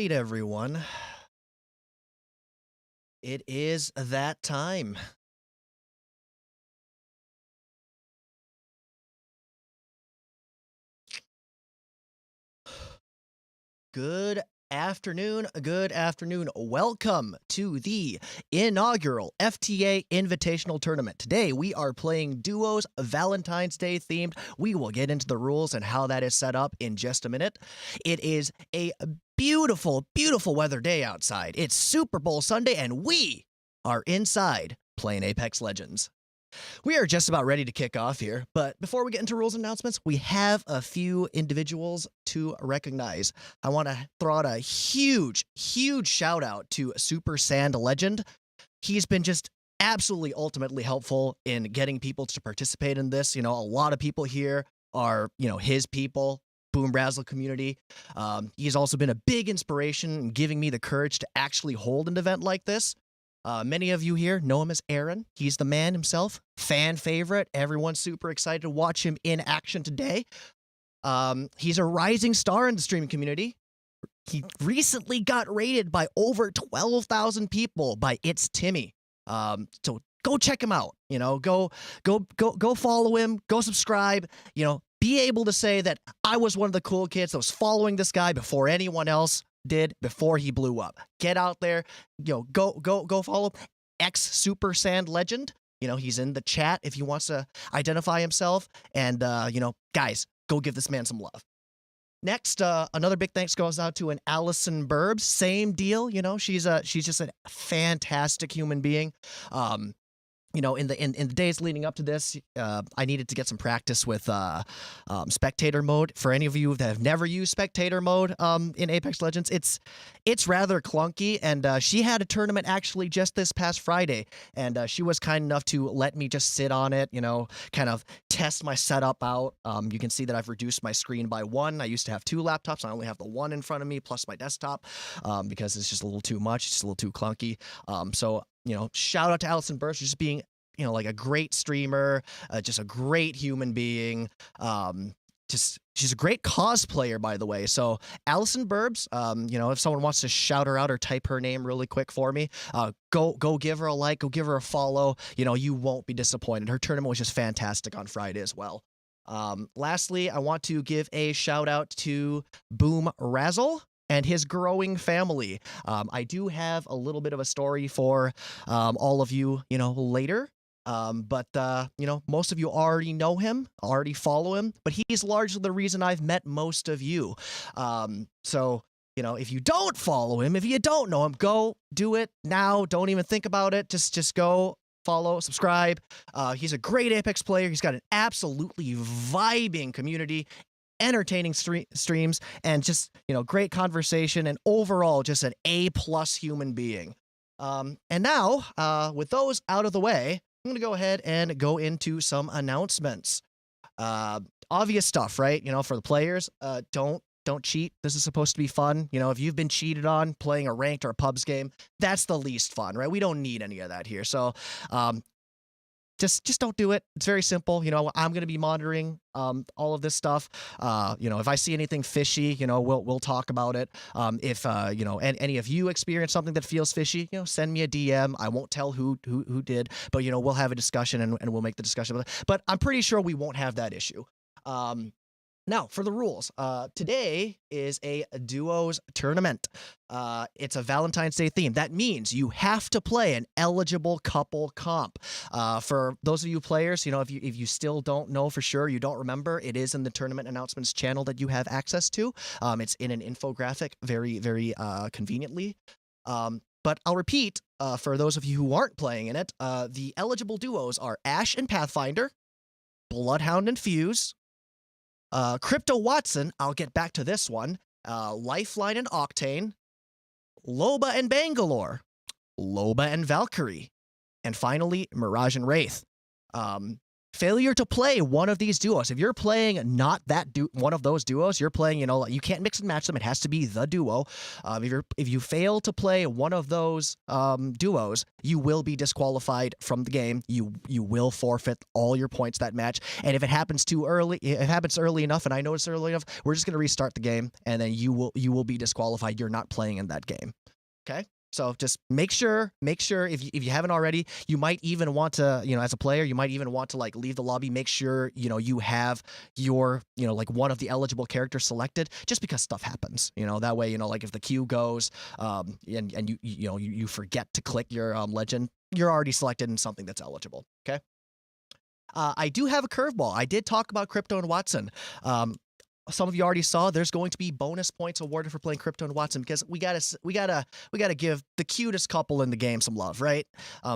right, everyone. It is that time. Good afternoon. Good afternoon. Welcome to the inaugural FTA Invitational Tournament. Today, we are playing duos, Valentine's Day themed. We will get into the rules and how that is set up in just a minute. It is a beautiful, beautiful weather day outside. It's Super Bowl Sunday, and we are inside playing Apex Legends. We are just about ready to kick off here, but before we get into rules announcements, we have a few individuals to recognize. I want to throw out a huge, huge shout out to Super Sand Legend. He's been just absolutely ultimately helpful in getting people to participate in this. A lot of people here are, his people. Boom Brazzle community. He's also been a big inspiration in giving me the courage to actually hold an event like this. Many of you here know him as Aaron. He's the man himself, fan favorite. Everyone's super excited to watch him in action today. He's a rising star in the streaming community. He recently got rated by over 12,000 people by It's Timmy. So go check him out. Go follow him. Go subscribe. Be able to say that I was one of the cool kids that was following this guy before anyone else did, before he blew up. Get out there, go follow X Super Sand Legend. He's in the chat if he wants to identify himself. And guys, go give this man some love. Next, another big thanks goes out to an Allison Burbs. Same deal. She's just a fantastic human being. In the days leading up to this, I needed to get some practice with spectator mode. For any of you that have never used spectator mode in Apex Legends, it's rather clunky. And she had a tournament actually just this past Friday, and she was kind enough to let me just sit on it, kind of test my setup out. You can see that I've reduced my screen by one. I used to have two laptops. I only have the one in front of me plus my desktop because it's just a little too much. It's just a little too clunky. So shout out to Allison Burst for just being, like a great streamer, just a great human being. She's a great cosplayer, by the way. So Allison Burbs, if someone wants to shout her out or type her name really quick for me, go give her a like, go give her a follow. You won't be disappointed. Her tournament was just fantastic on Friday as well. Lastly, I want to give a shout out to Boom Razzle and his growing family. I do have a little bit of a story for all of you, later. But most of you already know him, already follow him, but he's largely the reason I've met most of you. So, if you don't follow him, if you don't know him, go do it now. Don't even think about it. Just go follow, subscribe. He's a great Apex player. He's got an absolutely vibing community, entertaining streams, and just, great conversation, and overall just an A+ human being. And now, with those out of the way, I'm going to go ahead and go into some announcements. Obvious stuff, right? For the players, don't cheat. This is supposed to be fun. If you've been cheated on playing a ranked or a pubs game, that's the least fun, right? We don't need any of that here. So, just don't do it. It's very simple. I'm going to be monitoring all of this stuff. If I see anything fishy, we'll talk about it. If any of you experience something that feels fishy, send me a DM. I won't tell who did, but we'll have a discussion and we'll make the discussion. But I'm pretty sure we won't have that issue. Now, for the rules, today is a duos tournament. It's a Valentine's Day theme. That means you have to play an eligible couple comp. For those of you players, if you still don't know for sure, you don't remember, it is in the tournament announcements channel that you have access to. It's in an infographic very, very conveniently. But I'll repeat, for those of you who aren't playing in it, the eligible duos are Ash and Pathfinder, Bloodhound and Fuse, Crypto Watson, I'll get back to this one, Lifeline and Octane, Loba and Bangalore, Loba and Valkyrie, and finally, Mirage and Wraith. Failure to play one of these duos. If you're playing not that one of those duos, you're playing, you can't mix and match them. It has to be the duo. If you fail to play one of those duos, you will be disqualified from the game. You will forfeit all your points that match. And if it happens early enough, and I know it's early enough, we're just gonna restart the game, and then you will be disqualified. You're not playing in that game. Okay. So just make sure if you haven't already, you might even want to, as a player, you might even want to like leave the lobby. Make sure, you have your, like one of the eligible characters selected, just because stuff happens, that way, like if the queue goes, and you forget to click your legend, you're already selected in something that's eligible. Okay. I do have a curveball. I did talk about Crypto and Watson. Some of you already saw there's going to be bonus points awarded for playing Crypto and Watson, because we gotta give the cutest couple in the game some love, right?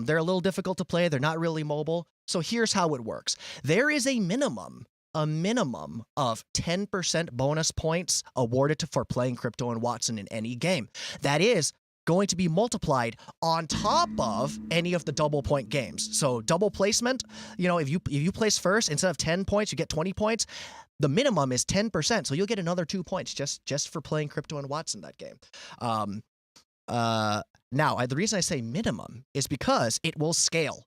They're a little difficult to play. They're not really mobile. So here's how it works. There is a minimum of 10% bonus points awarded for playing Crypto and Watson in any game. That is going to be multiplied on top of any of the double point games. So double placement, if you place first, instead of 10 points, you get 20 points. The minimum is 10%, so you'll get another 2 points just for playing Crypto and Watson that game. Now, the reason I say minimum is because it will scale.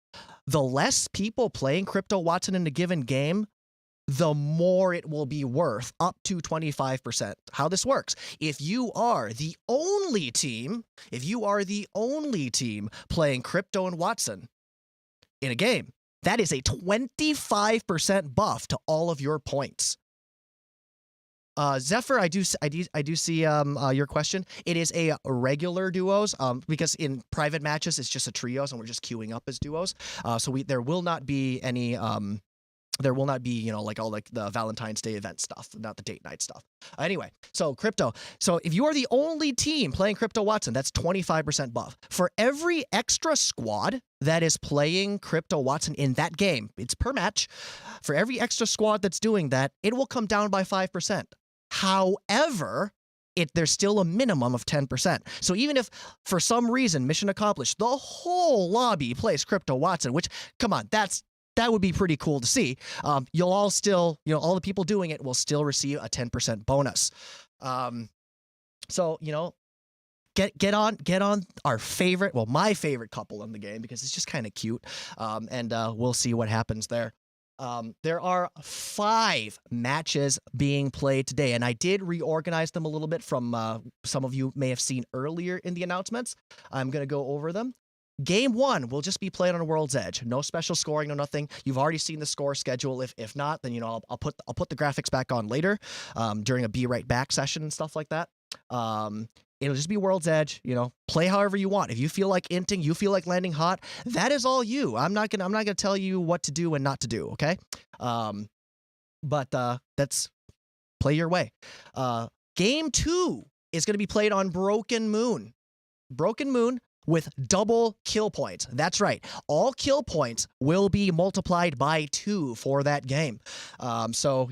The less people playing Crypto Watson in a given game, the more it will be worth, up to 25%. How this works: if you are the only team playing Crypto and Watson in a game, that is a 25% buff to all of your points. Zephyr, I do see your question. It is a regular duos, because in private matches it's just a trios and we're just queuing up as duos. So there will not be any like all like the Valentine's Day event stuff, not the date night stuff. Anyway, so Crypto. So if you are the only team playing Crypto Watson, that's 25% buff. For every extra squad that is playing Crypto Watson in that game, it's per match. For every extra squad that's doing that, it will come down by 5%. However, there's still a minimum of 10%. So even if for some reason, mission accomplished, the whole lobby plays Crypto Watson, which, come on, that would be pretty cool to see. You'll all still, all the people doing it will still receive a 10% bonus. So, get on our favorite, my favorite couple in the game, because it's just kind of cute. And we'll see what happens there. There are 5 matches being played today, and I did reorganize them a little bit from some of you may have seen earlier in the announcements. I'm going to go over them. Game 1 will just be played on World's Edge. No special scoring, no nothing. You've already seen the score schedule. If not, then I'll put the graphics back on later, during a Be Right Back session and stuff like that. It'll just be World's Edge. Play however you want. If you feel like inting, you feel like landing hot, that is all you. I'm not gonna tell you what to do and not to do. Okay, but that's play your way. Game 2 is gonna be played on Broken Moon. Broken Moon with double kill points. That's right. All kill points will be multiplied by 2 for that game. So,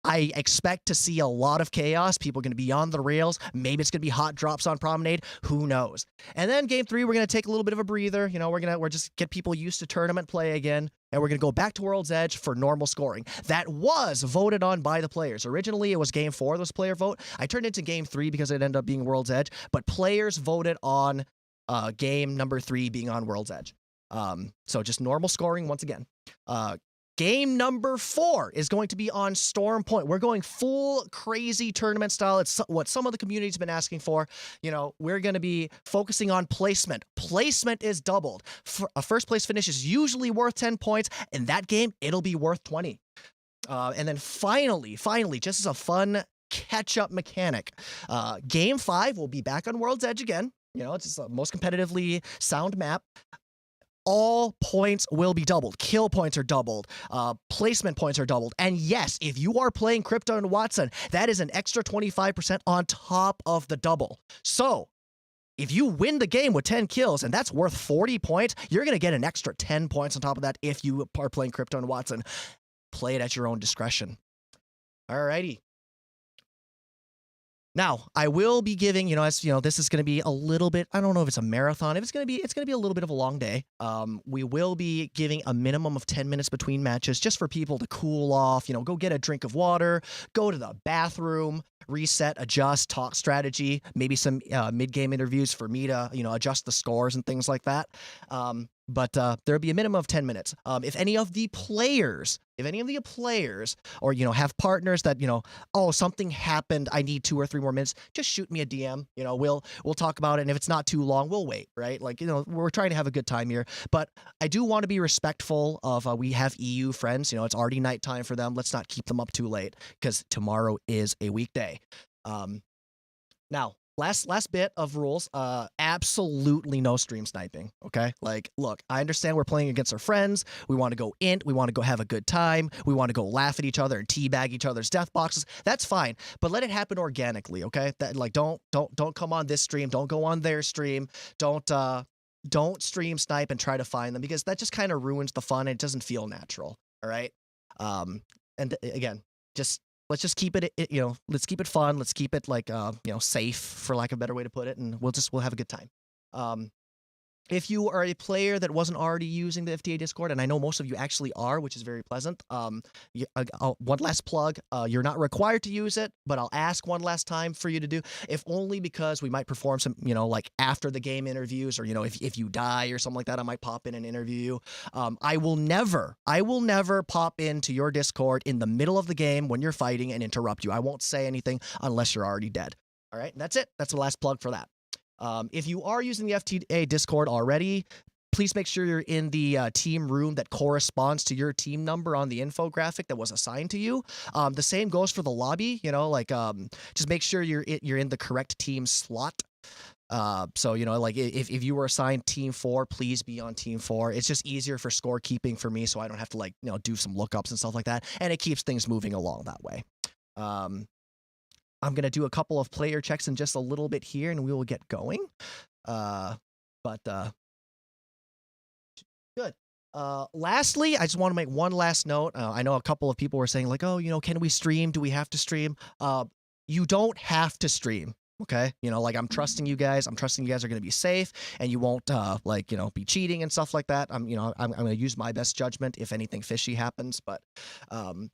I expect to see a lot of chaos. People are going to be on the rails. Maybe it's going to be hot drops on Promenade. Who knows? And then game 3, we're going to take a little bit of a breather. We're just get people used to tournament play again. And we're going to go back to World's Edge for normal scoring. That was voted on by the players. Originally, it was game 4, this player vote. I turned it to game 3 because it ended up being World's Edge. But players voted on game number 3 being on World's Edge. So just normal scoring once again. Game number 4 is going to be on Storm Point. We're going full crazy tournament style. It's what some of the community's been asking for. We're going to be focusing on placement. Placement is doubled. A first place finish is usually worth 10 points. In that game, it'll be worth 20. And then finally, just as a fun catch-up mechanic, game 5 will be back on World's Edge again. It's just the most competitively sound map. All points will be doubled. Kill points are doubled. Placement points are doubled. And yes, if you are playing Crypto and Watson, that is an extra 25% on top of the double. So if you win the game with 10 kills, and that's worth 40 points, you're going to get an extra 10 points on top of that if you are playing Crypto and Watson. Play it at your own discretion. Alrighty. Now, I will be giving, as this is going to be a little bit. I don't know if it's a marathon. If it's going to be a little bit of a long day. We will be giving a minimum of 10 minutes between matches, just for people to cool off. Go get a drink of water, go to the bathroom, reset, adjust, talk strategy, maybe some mid-game interviews for me to, adjust the scores and things like that. But there'll be a minimum of 10 minutes. If any of the players, or have partners that oh, something happened, I need 2 or 3 more minutes, just shoot me a DM. We'll talk about it, and if it's not too long, we'll wait. Right? Like we're trying to have a good time here, but I do want to be respectful of. We have EU friends. It's already nighttime for them. Let's not keep them up too late because tomorrow is a weekday. Now, last bit of rules. Absolutely no stream sniping. Okay, like look, I understand we're playing against our friends. We want to go int. We want to go have a good time. We want to go laugh at each other and teabag each other's death boxes. That's fine, but let it happen organically. Okay, that like don't come on this stream. Don't go on their stream. Don't stream snipe and try to find them, because that just kind of ruins the fun. And it doesn't feel natural. All right. And again, let's just keep it, let's keep it fun. Let's keep it like, safe, for lack of a better way to put it. And we'll have a good time. If you are a player that wasn't already using the FTA Discord, and I know most of you actually are, which is very pleasant. One last plug. You're not required to use it, but I'll ask one last time for you to do, if only because we might perform some, like after the game interviews, or, if you die or something like that, I might pop in and interview you. I will never pop into your Discord in the middle of the game when you're fighting and interrupt you. I won't say anything unless you're already dead. All right, that's it. That's the last plug for that. If you are using the FTA Discord already, please make sure you're in the team room that corresponds to your team number on the infographic that was assigned to you. The same goes for the lobby. Just make sure you're in the correct team slot. So like if you were assigned team 4, please be on team 4. It's just easier for scorekeeping for me, so I don't have to do some lookups and stuff like that, and it keeps things moving along that way. I'm going to do a couple of player checks in just a little bit here, and we will get going. Good. Lastly, I just want to make one last note. I know a couple of people were saying like, oh, can we stream? Do we have to stream? You don't have to stream. Okay, like I'm trusting you guys. I'm trusting you guys are going to be safe, and you won't be cheating and stuff like that. I'm going to use my best judgment if anything fishy happens, but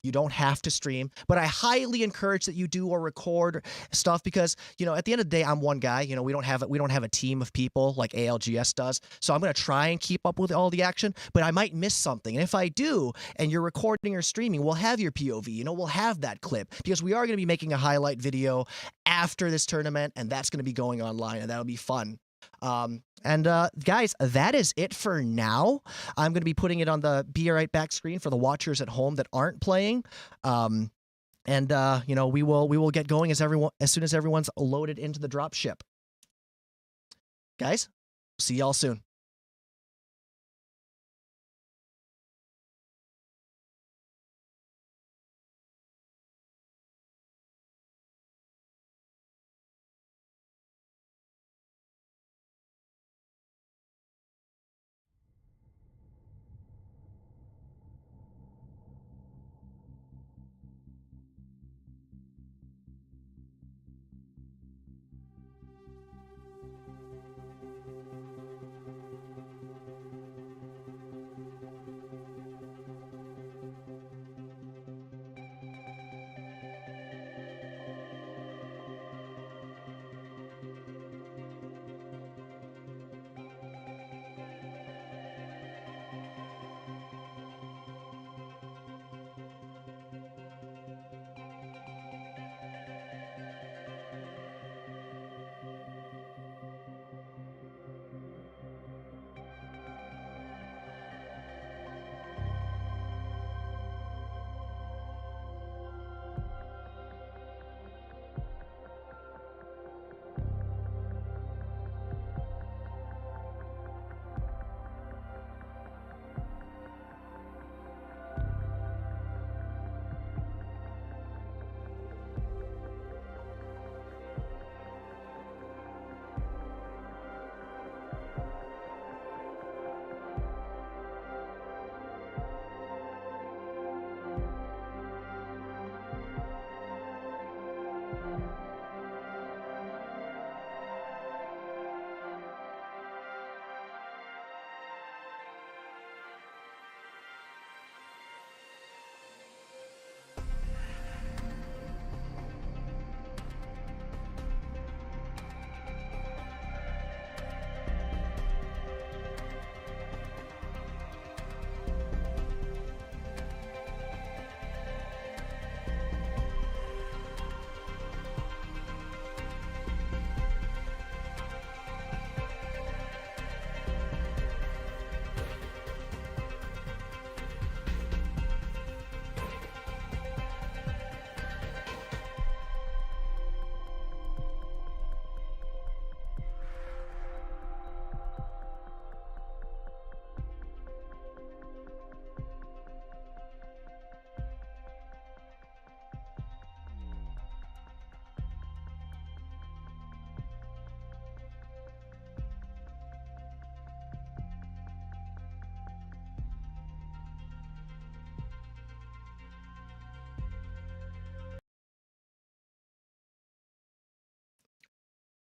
you don't have to stream. But I highly encourage that you do or record stuff, because at the end of the day, I'm one guy. We don't have a team of people like ALGS does. So I'm going to try and keep up with all the action, but I might miss something. And if I do, and you're recording or streaming, we'll have your POV. We'll have that clip, because we are going to be making a highlight video after this tournament, and that's going to be going online, and that'll be fun. Guys, that is it for now. I'm going to be putting it on the Be Right Back screen for the watchers at home that aren't playing. We will get going as soon as everyone's loaded into the drop ship. Guys, see y'all soon.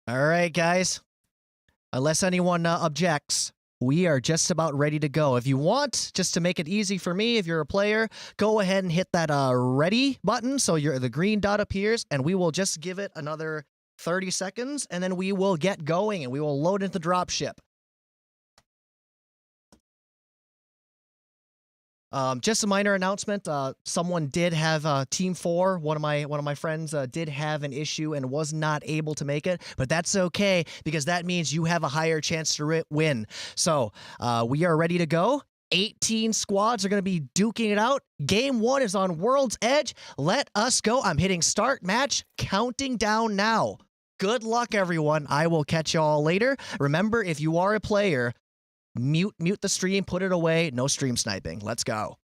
All right, guys. Unless anyone objects, we are just about ready to go. If you want, just to make it easy for me, if you're a player, go ahead and hit that ready button so the green dot appears, and we will just give it another 30 seconds, and then we will get going, and we will load into the dropship. Just a minor announcement. Someone did have Team 4. One of my friends did have an issue and was not able to make it, but that's okay because that means you have a higher chance to win. So we are ready to go. 18 squads are going to be duking it out. Game 1 is on World's Edge. Let us go. I'm hitting start match, counting down now. Good luck, everyone. I will catch y'all later. Remember, if you are a player, mute the stream, put it away. No stream sniping. Let's go.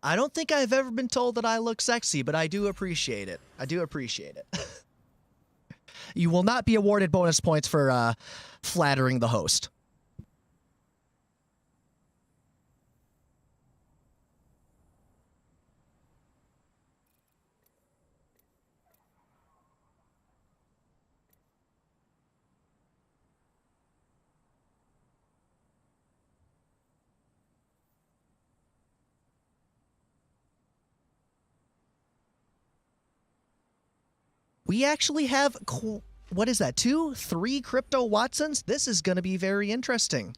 I don't think I've ever been told that I look sexy, but I do appreciate it. I do appreciate it. You will not be awarded bonus points for flattering the host. We actually have, what is that, 2, 3 Crypto Watsons? This is going to be very interesting.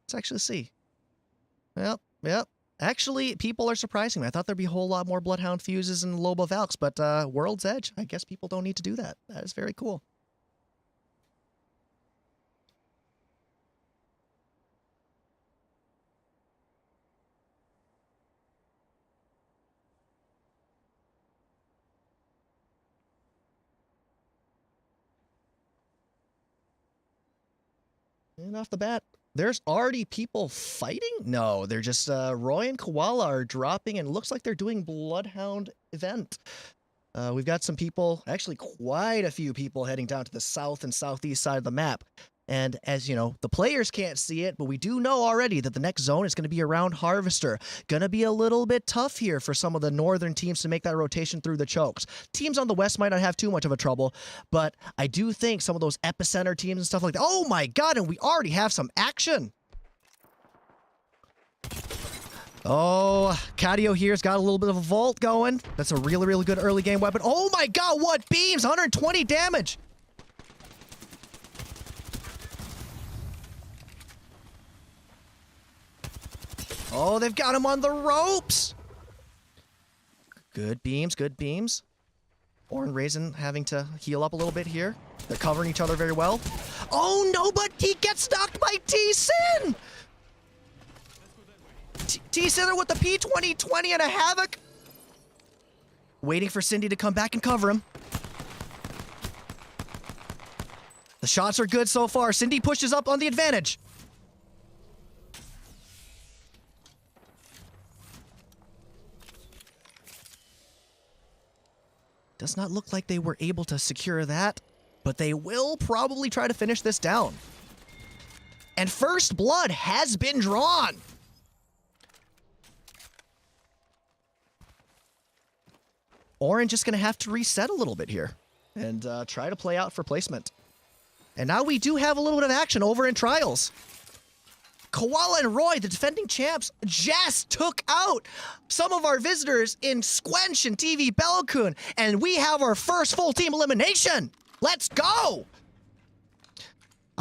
Let's actually see. Yep. Actually, people are surprising me. I thought there'd be a whole lot more Bloodhound Fuses and Lobo Valks, but World's Edge, I guess people don't need to do that. That is very cool. And off the bat, there's already people fighting? No, they're just Roy and Koala are dropping, and it looks like they're doing Bloodhound event. We've got some people, actually quite a few people heading down to the south and southeast side of the map. And as you know, the players can't see it, but we do know already that the next zone is going to be around Harvester. Going to be a little bit tough here for some of the northern teams to make that rotation through the chokes. Teams on the west might not have too much of a trouble, but I do think some of those epicenter teams and stuff like that. Oh my god, and we already have some action. Oh, Cadio here's got a little bit of a vault going. That's a really, really good early game weapon. Oh my god, what beams! 120 damage! Oh, they've got him on the ropes! Good beams, good beams. Orin Raisin having to heal up a little bit here. They're covering each other very well. Oh no, but he gets knocked by T-Sin! T-Sinner with the P2020 and a Havoc. Waiting for Cindy to come back and cover him. The shots are good so far. Cindy pushes up on the advantage. Does not look like they were able to secure that, but they will probably try to finish this down. And first blood has been drawn. Orin just going to have to reset a little bit here and try to play out for placement. And now we do have a little bit of action over in Trials. Koala and Roy, the defending champs, just took out some of our visitors in Squench and TV Belkun, and we have our first full team elimination. Let's go!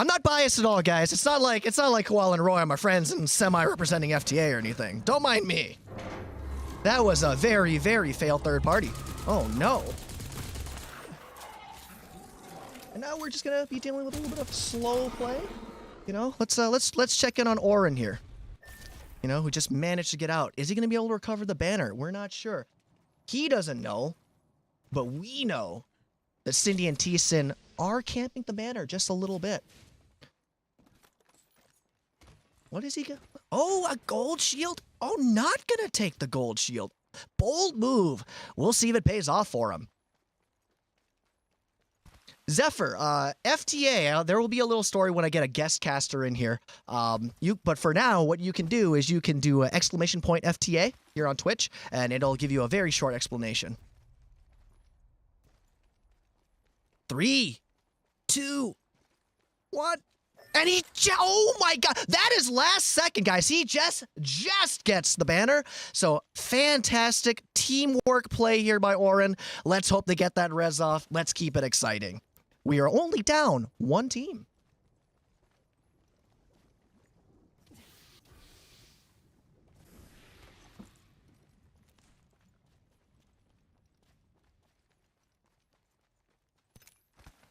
I'm not biased at all, guys. It's not like Koala and Roy are my friends and semi-representing FTA or anything. Don't mind me. That was a very, very failed third party. Oh no. And now we're just gonna be dealing with a little bit of slow play. You know, let's check in on Oren here. You know, who just managed to get out. Is he gonna be able to recover the banner? We're not sure. He doesn't know, but we know that Cindy and T-Sin are camping the banner just a little bit. What is he gonna? Oh, a gold shield? Oh, not gonna take the gold shield. Bold move. We'll see if it pays off for him. Zephyr, FTA, there will be a little story when I get a guest caster in here. But for now, what you can do is you can do exclamation point FTA here on Twitch, and it'll give you a very short explanation. 3, 2, 1. And he, oh my God, that is last second, guys. He just gets the banner. So fantastic teamwork play here by Oren. Let's hope they get that res off. Let's keep it exciting. We are only down one team.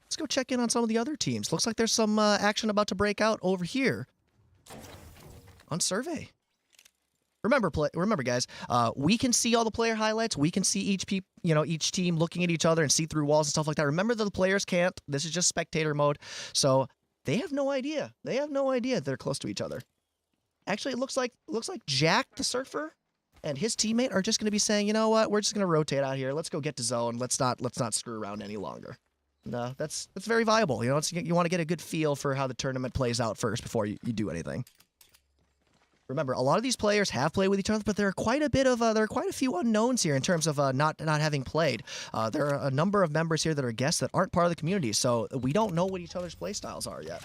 Let's go check in on some of the other teams. Looks like there's some action about to break out over here on survey. Remember, guys, we can see all the player highlights. We can see each team looking at each other and see through walls and stuff like that. Remember that the players can't. This is just spectator mode. So they have no idea. They have no idea they're close to each other. Actually, it looks like Jack the Surfer and his teammate are just going to be saying, you know what, we're just going to rotate out here. Let's go get to zone. Let's not screw around any longer. No, that's very viable. You know, you want to get a good feel for how the tournament plays out first before you do anything. Remember, a lot of these players have played with each other, but there are quite a few unknowns here in terms of not having played. There are a number of members here that are guests that aren't part of the community, so we don't know what each other's playstyles are yet.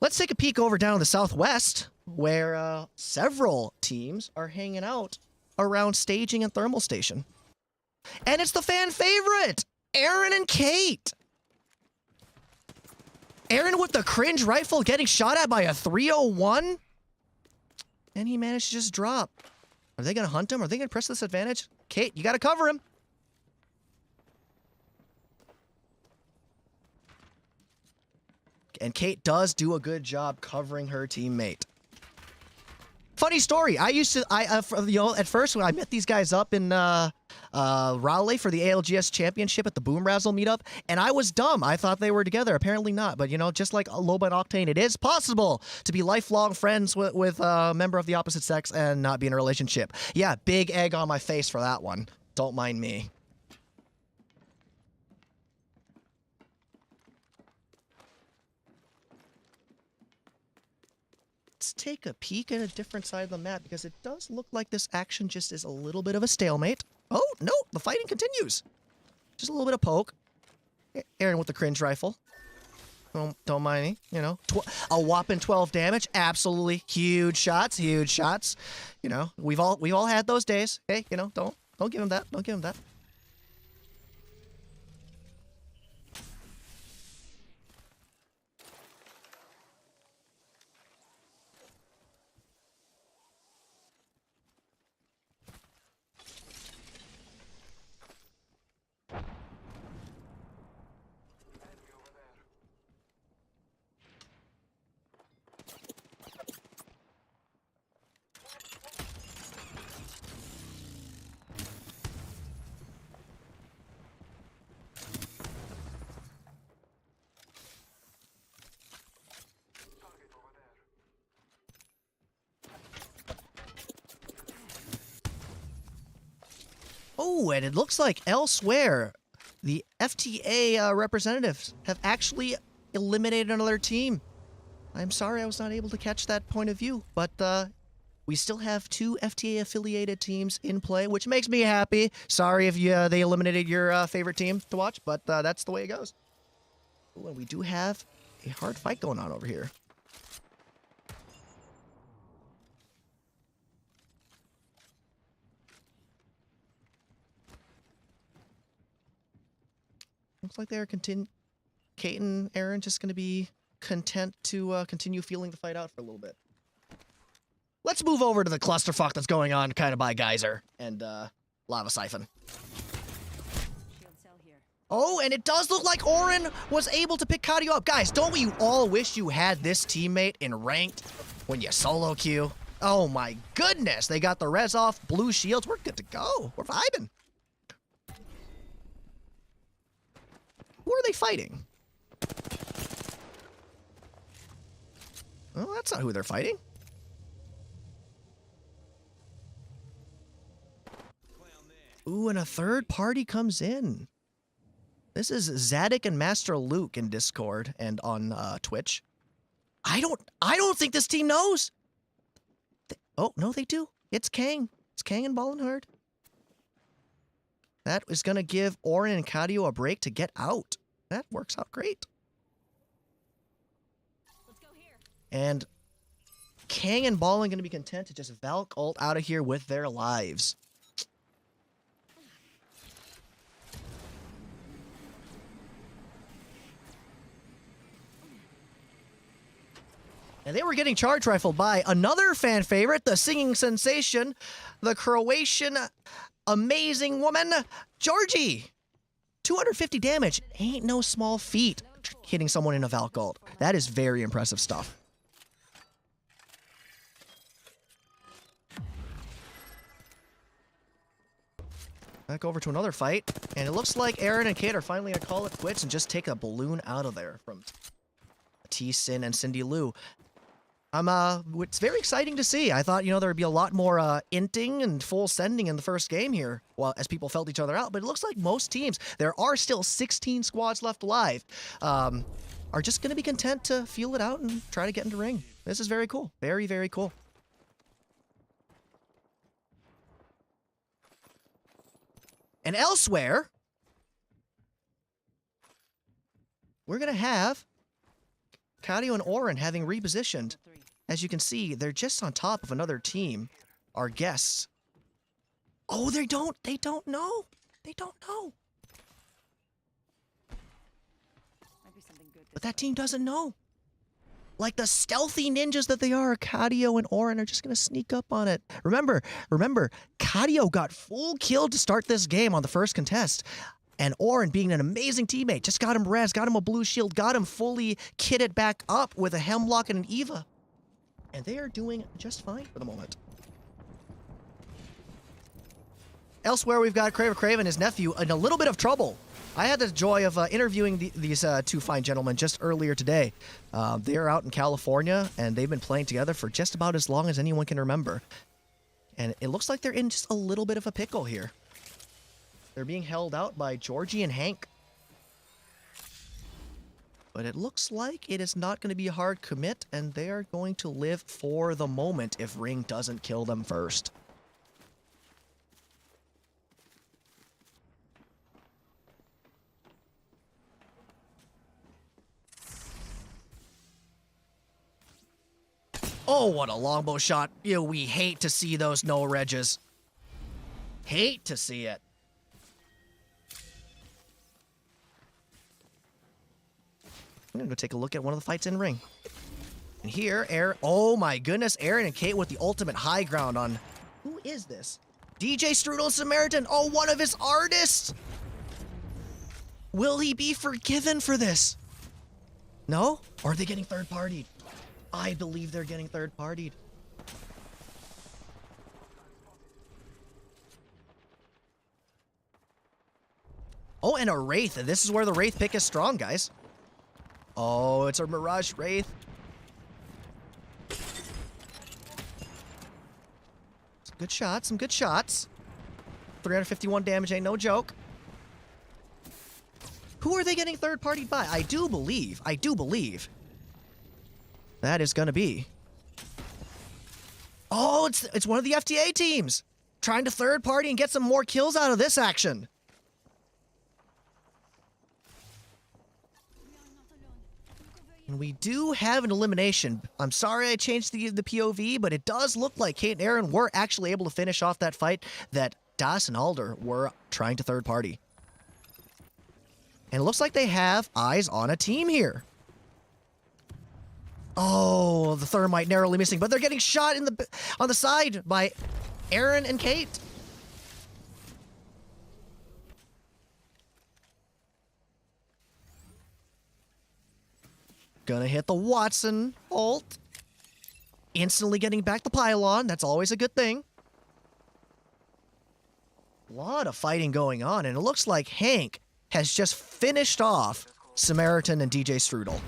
Let's take a peek over down to the southwest, where several teams are hanging out around staging and thermal station. And it's the fan favorite, Aaron and Kate. Aaron with the cringe rifle getting shot at by a 301. And he managed to just drop. Are they going to hunt him? Are they going to press this advantage? Kate, you got to cover him. And Kate does do a good job covering her teammate. Funny story. At first when I met these guys up in Raleigh for the ALGS Championship at the Boom Razzle meetup, and I was dumb. I thought they were together. Apparently not. But, you know, just like Loba and Octane, it is possible to be lifelong friends with a member of the opposite sex and not be in a relationship. Yeah, big egg on my face for that one. Don't mind me. Let's take a peek at a different side of the map, because it does look like this action just is a little bit of a stalemate. Oh, no, the fighting continues. Just a little bit of poke. Aaron with the cringe rifle. Don't mind me, you know. A whopping 12 damage. Absolutely huge shots, huge shots. You know, we've all had those days. Hey, you know, don't give him that. Don't give him that. Oh, and it looks like elsewhere, the FTA representatives have actually eliminated another team. I'm sorry I was not able to catch that point of view, but we still have 2 FTA-affiliated teams in play, which makes me happy. Sorry if they eliminated your favorite team to watch, but that's the way it goes. Ooh, and we do have a hard fight going on over here. Looks like they're Kate and Aaron just going to be content to continue feeling the fight out for a little bit. Let's move over to the clusterfuck that's going on kind of by Geyser and Lava Siphon. Oh, and it does look like Orin was able to pick Kadio up. Guys, don't we all wish you had this teammate in ranked when you solo queue? Oh my goodness, they got the res off, blue shields. We're good to go. We're vibing. Who are they fighting? Oh, that's not who they're fighting. Ooh, and a third party comes in. This is Zadik and Master Luke in Discord and on Twitch. I don't think this team knows. Oh, no, they do. It's Kang. It's Kang and Ballin' Hard. That is going to give Orin and Kadio a break to get out. That works out great. Let's go here. And Kang and Ballin' going to be content to just Valk ult out of here with their lives. And they were getting charge rifled by another fan favorite, the singing sensation, the Croatian amazing woman, Georgie. 250 damage. Ain't no small feat hitting someone in a Valk ult. That is very impressive stuff. Back over to another fight. And it looks like Aaron and Kate are finally going to call it quits and just take a balloon out of there from T-Sin and Cindy Lou. It's very exciting to see. I thought, there'd be a lot more inting and full sending in the first game here, well, as people felt each other out. But it looks like most teams, there are still 16 squads left alive, are just going to be content to feel it out and try to get into ring. This is very cool. Very, very cool. And elsewhere, we're going to have Kadio and Orin having repositioned. As you can see, they're just on top of another team. Our guests. Oh, they don't know. They don't know. But that team doesn't know. Like the stealthy ninjas that they are, Kadio and Orin are just going to sneak up on it. Remember, Kadio got full kill to start this game on the first contest. And Orin, being an amazing teammate, just got him res, got him a blue shield, got him fully kitted back up with a Hemlock and an Eva. And they are doing just fine for the moment. Elsewhere, we've got Crave and his nephew in a little bit of trouble. I had the joy of interviewing these two fine gentlemen just earlier today. They are out in California, and they've been playing together for just about as long as anyone can remember. And it looks like they're in just a little bit of a pickle here. They're being held out by Georgie and Hank. But it looks like it is not going to be a hard commit, and they are going to live for the moment if Ring doesn't kill them first. Oh, what a longbow shot. We hate to see those no reges. Hate to see it. I'm going to go take a look at one of the fights in ring. And here, oh my goodness, Aaron and Kate with the ultimate high ground on... Who is this? DJ Strudel Samaritan. Oh, one of his artists. Will he be forgiven for this? No? Or are they getting third-partied? I believe they're getting third-partied. Oh, and a Wraith. This is where the Wraith pick is strong, guys. Oh, it's a Mirage Wraith. Some good shots, some good shots. 351 damage ain't no joke. Who are they getting third-partied by? I do believe that is gonna be... Oh, it's one of the FTA teams trying to third-party and get some more kills out of this action. And we do have an elimination. I'm sorry I changed the POV, but it does look like Kate and Aaron were actually able to finish off that fight that Das and Alder were trying to third party. And it looks like they have eyes on a team here. Oh, the thermite narrowly missing, but they're getting shot on the side by Aaron and Kate. Gonna hit the Watson ult. Instantly getting back the pylon. That's always a good thing. A lot of fighting going on, and it looks like Hank has just finished off Samaritan and DJ Strudel.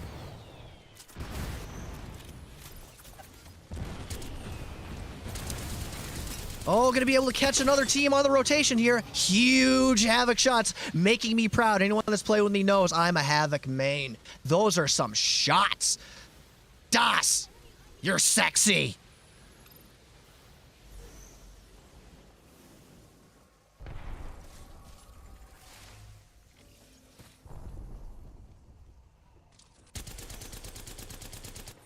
Oh, gonna be able to catch another team on the rotation here. Huge Havoc shots, making me proud. Anyone that's played with me knows I'm a Havoc main. Those are some shots. Das, you're sexy.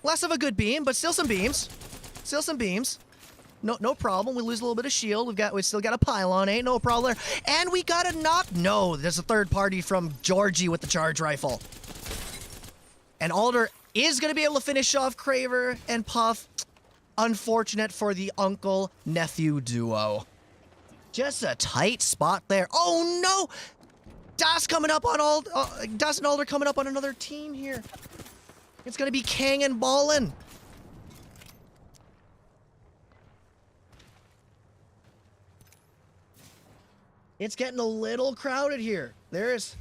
Less of a good beam, but still some beams. Still some beams. No problem. We lose a little bit of shield. We still got a pylon. Ain't no problem there. And we got a knock. No, there's a third party from Georgie with the charge rifle. And Alder is going to be able to finish off Craver and Puff. Unfortunate for the uncle-nephew duo. Just a tight spot there. Oh, no! Das coming up on Das and Alder coming up on another team here. It's going to be Kang and Ballin. It's getting a little crowded here. There's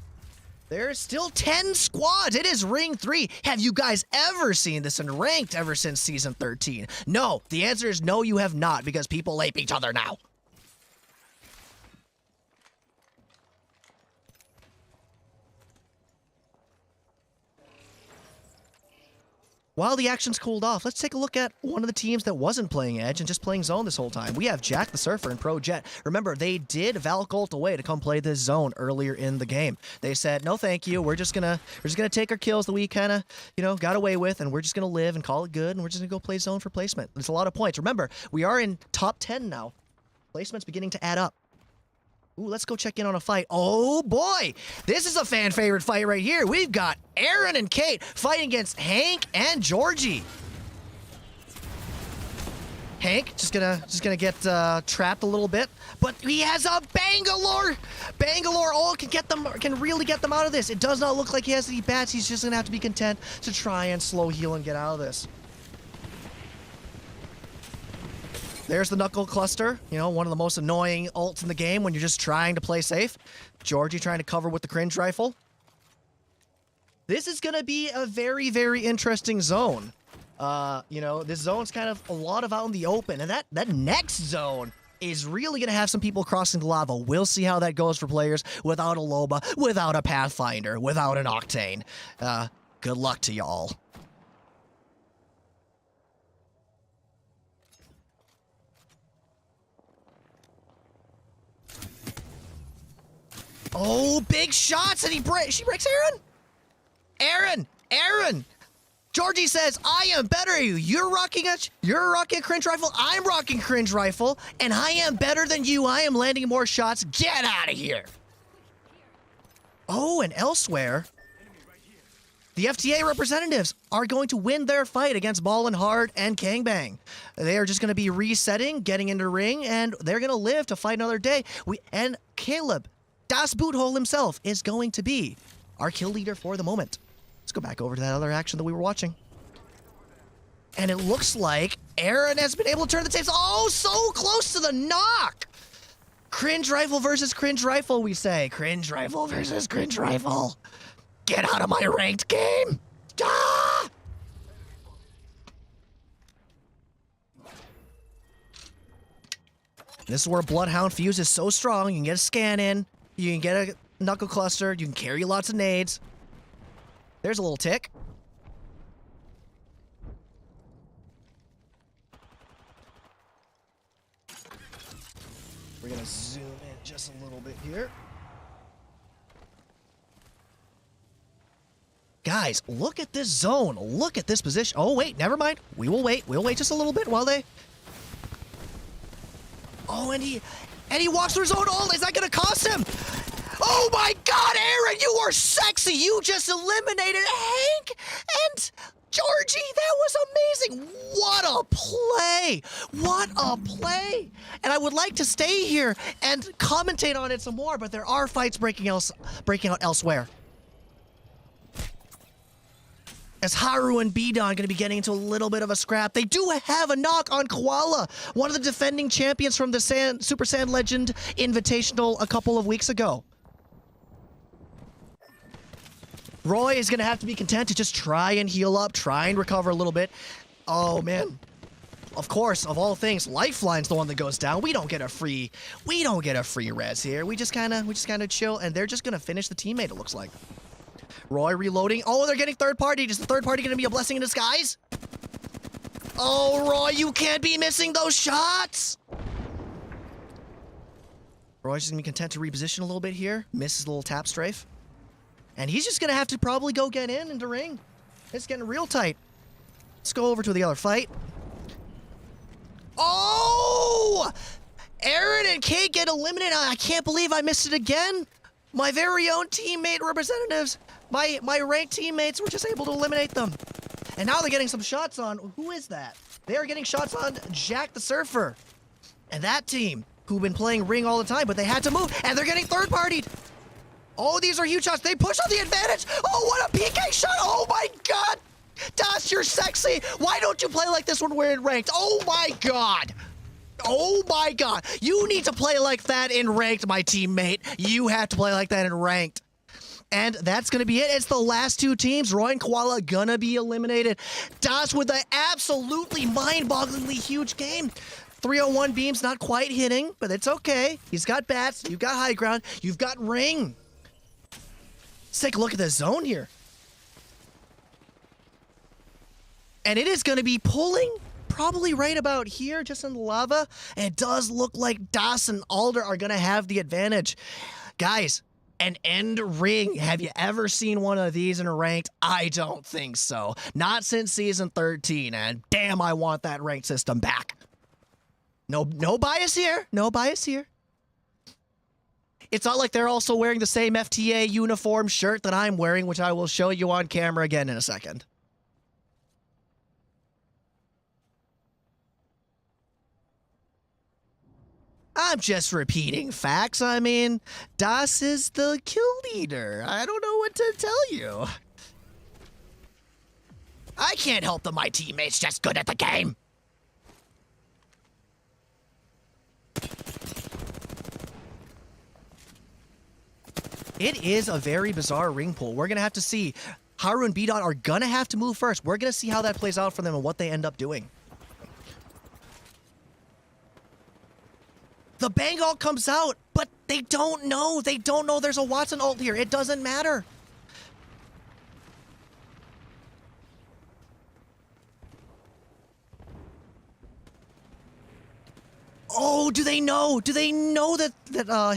still 10 squads. It is Ring 3. Have you guys ever seen this in Ranked ever since Season 13? No. The answer is no, you have not, because people ape each other now. While the action's cooled off, let's take a look at one of the teams that wasn't playing Edge and just playing Zone this whole time. We have Jack the Surfer and Pro Jet. Remember, they did Valk ult away to come play this Zone earlier in the game. They said, no thank you, we're just gonna take our kills that we kinda, got away with, and we're just gonna live and call it good, and we're just gonna go play Zone for placement. It's a lot of points. Remember, we are in top 10 now. Placement's beginning to add up. Ooh, let's go check in on a fight. Oh boy, this is a fan favorite fight right here. We've got Aaron and Kate fighting against Hank and Georgie. Hank just gonna get trapped a little bit, but he has a Bangalore. Bangalore can really get them out of this. It does not look like he has any bats. He's just gonna have to be content to try and slow heal and get out of this. There's the Knuckle Cluster, one of the most annoying ults in the game when you're just trying to play safe. Georgie trying to cover with the cringe rifle. This is going to be a very, very interesting zone. This zone's kind of a lot of out in the open, and that next zone is really going to have some people crossing the lava. We'll see how that goes for players without a Loba, without a Pathfinder, without an Octane. Good luck to y'all. Oh, big shots, and she breaks Aaron! Aaron! Georgie says, I am better than you. You're rocking a cringe rifle, I'm rocking cringe rifle, and I am better than you. I am landing more shots. Get out of here! Oh, and elsewhere, the FTA representatives are going to win their fight against Ballin' Hard and Kangbang. They are just going to be resetting, getting into ring, and they're going to live to fight another day. And Caleb, Das Boothole himself, is going to be our kill leader for the moment. Let's go back over to that other action that we were watching. And it looks like Aaron has been able to turn the tables. Oh, so close to the knock! Cringe rifle versus cringe rifle, we say. Cringe rifle versus cringe rifle. Get out of my ranked game! Ah! This is where Bloodhound Fuse is so strong. You can get a scan in. You can get a Knuckle Cluster. You can carry lots of nades. There's a little tick. We're going to zoom in just a little bit here. Guys, look at this zone. Look at this position. Oh, wait, never mind. We will wait. We'll wait just a little bit while they... Oh, and he walks through his own ult. Is that going to cost him? Oh my God, Aaron, you are sexy. You just eliminated Hank and Georgie. That was amazing. What a play. What a play. And I would like to stay here and commentate on it some more, but there are fights breaking out elsewhere. As Haru and Bidon going to be getting into a little bit of a scrap. They do have a knock on Koala, one of the defending champions from the Super Saiyan Legend Invitational a couple of weeks ago. Roy is going to have to be content to just try and heal up, try and recover a little bit. Oh, man. Of course, of all things, Lifeline's the one that goes down. We don't get a free res here. We just kind of chill, and they're just going to finish the teammate, it looks like. Roy reloading. Oh, they're getting third party. Is the third party going to be a blessing in disguise? Oh, Roy, you can't be missing those shots. Roy's just going to be content to reposition a little bit here. Misses a little tap strafe. And he's just going to have to probably go get into ring. It's getting real tight. Let's go over to the other fight. Oh! Aaron and Kate get eliminated. I can't believe I missed it again. My very own teammate representatives, my ranked teammates were just able to eliminate them. And now they're getting some shots on, who is that? They are getting shots on Jack the Surfer. And that team, who've been playing ring all the time, but they had to move, and they're getting third-partied. Oh, these are huge shots. They push on the advantage. Oh, what a PK shot. Oh, my God. Das, you're sexy. Why don't you play like this when we're in ranked? Oh, my God. Oh my God. You need to play like that in ranked, my teammate. You have to play like that in ranked. And that's going to be it. It's the last two teams. Roy and Koala gonna be eliminated. Das with an absolutely mind-bogglingly huge game. 301 beams not quite hitting, but it's okay. He's got bats. You've got high ground. You've got ring. Let's take a look at the zone here. And it is going to be pulling probably right about here, just in the lava. And it does look like Das and Alder are going to have the advantage. Guys, an end ring. Have you ever seen one of these in a ranked? I don't think so. Not since season 13. And damn, I want that ranked system back. No bias here. No bias here. It's not like they're also wearing the same FTA uniform shirt that I'm wearing, which I will show you on camera again in a second. I'm just repeating facts. I mean, Das is the kill leader. I don't know what to tell you. I can't help that my teammate's just good at the game. It is a very bizarre ring pull. We're going to have to see. Haru and Bidon are going to have to move first. We're going to see how that plays out for them and what they end up doing. The bang ult comes out, but they don't know. They don't know there's a Watson ult here. It doesn't matter. Oh, do they know? Do they know that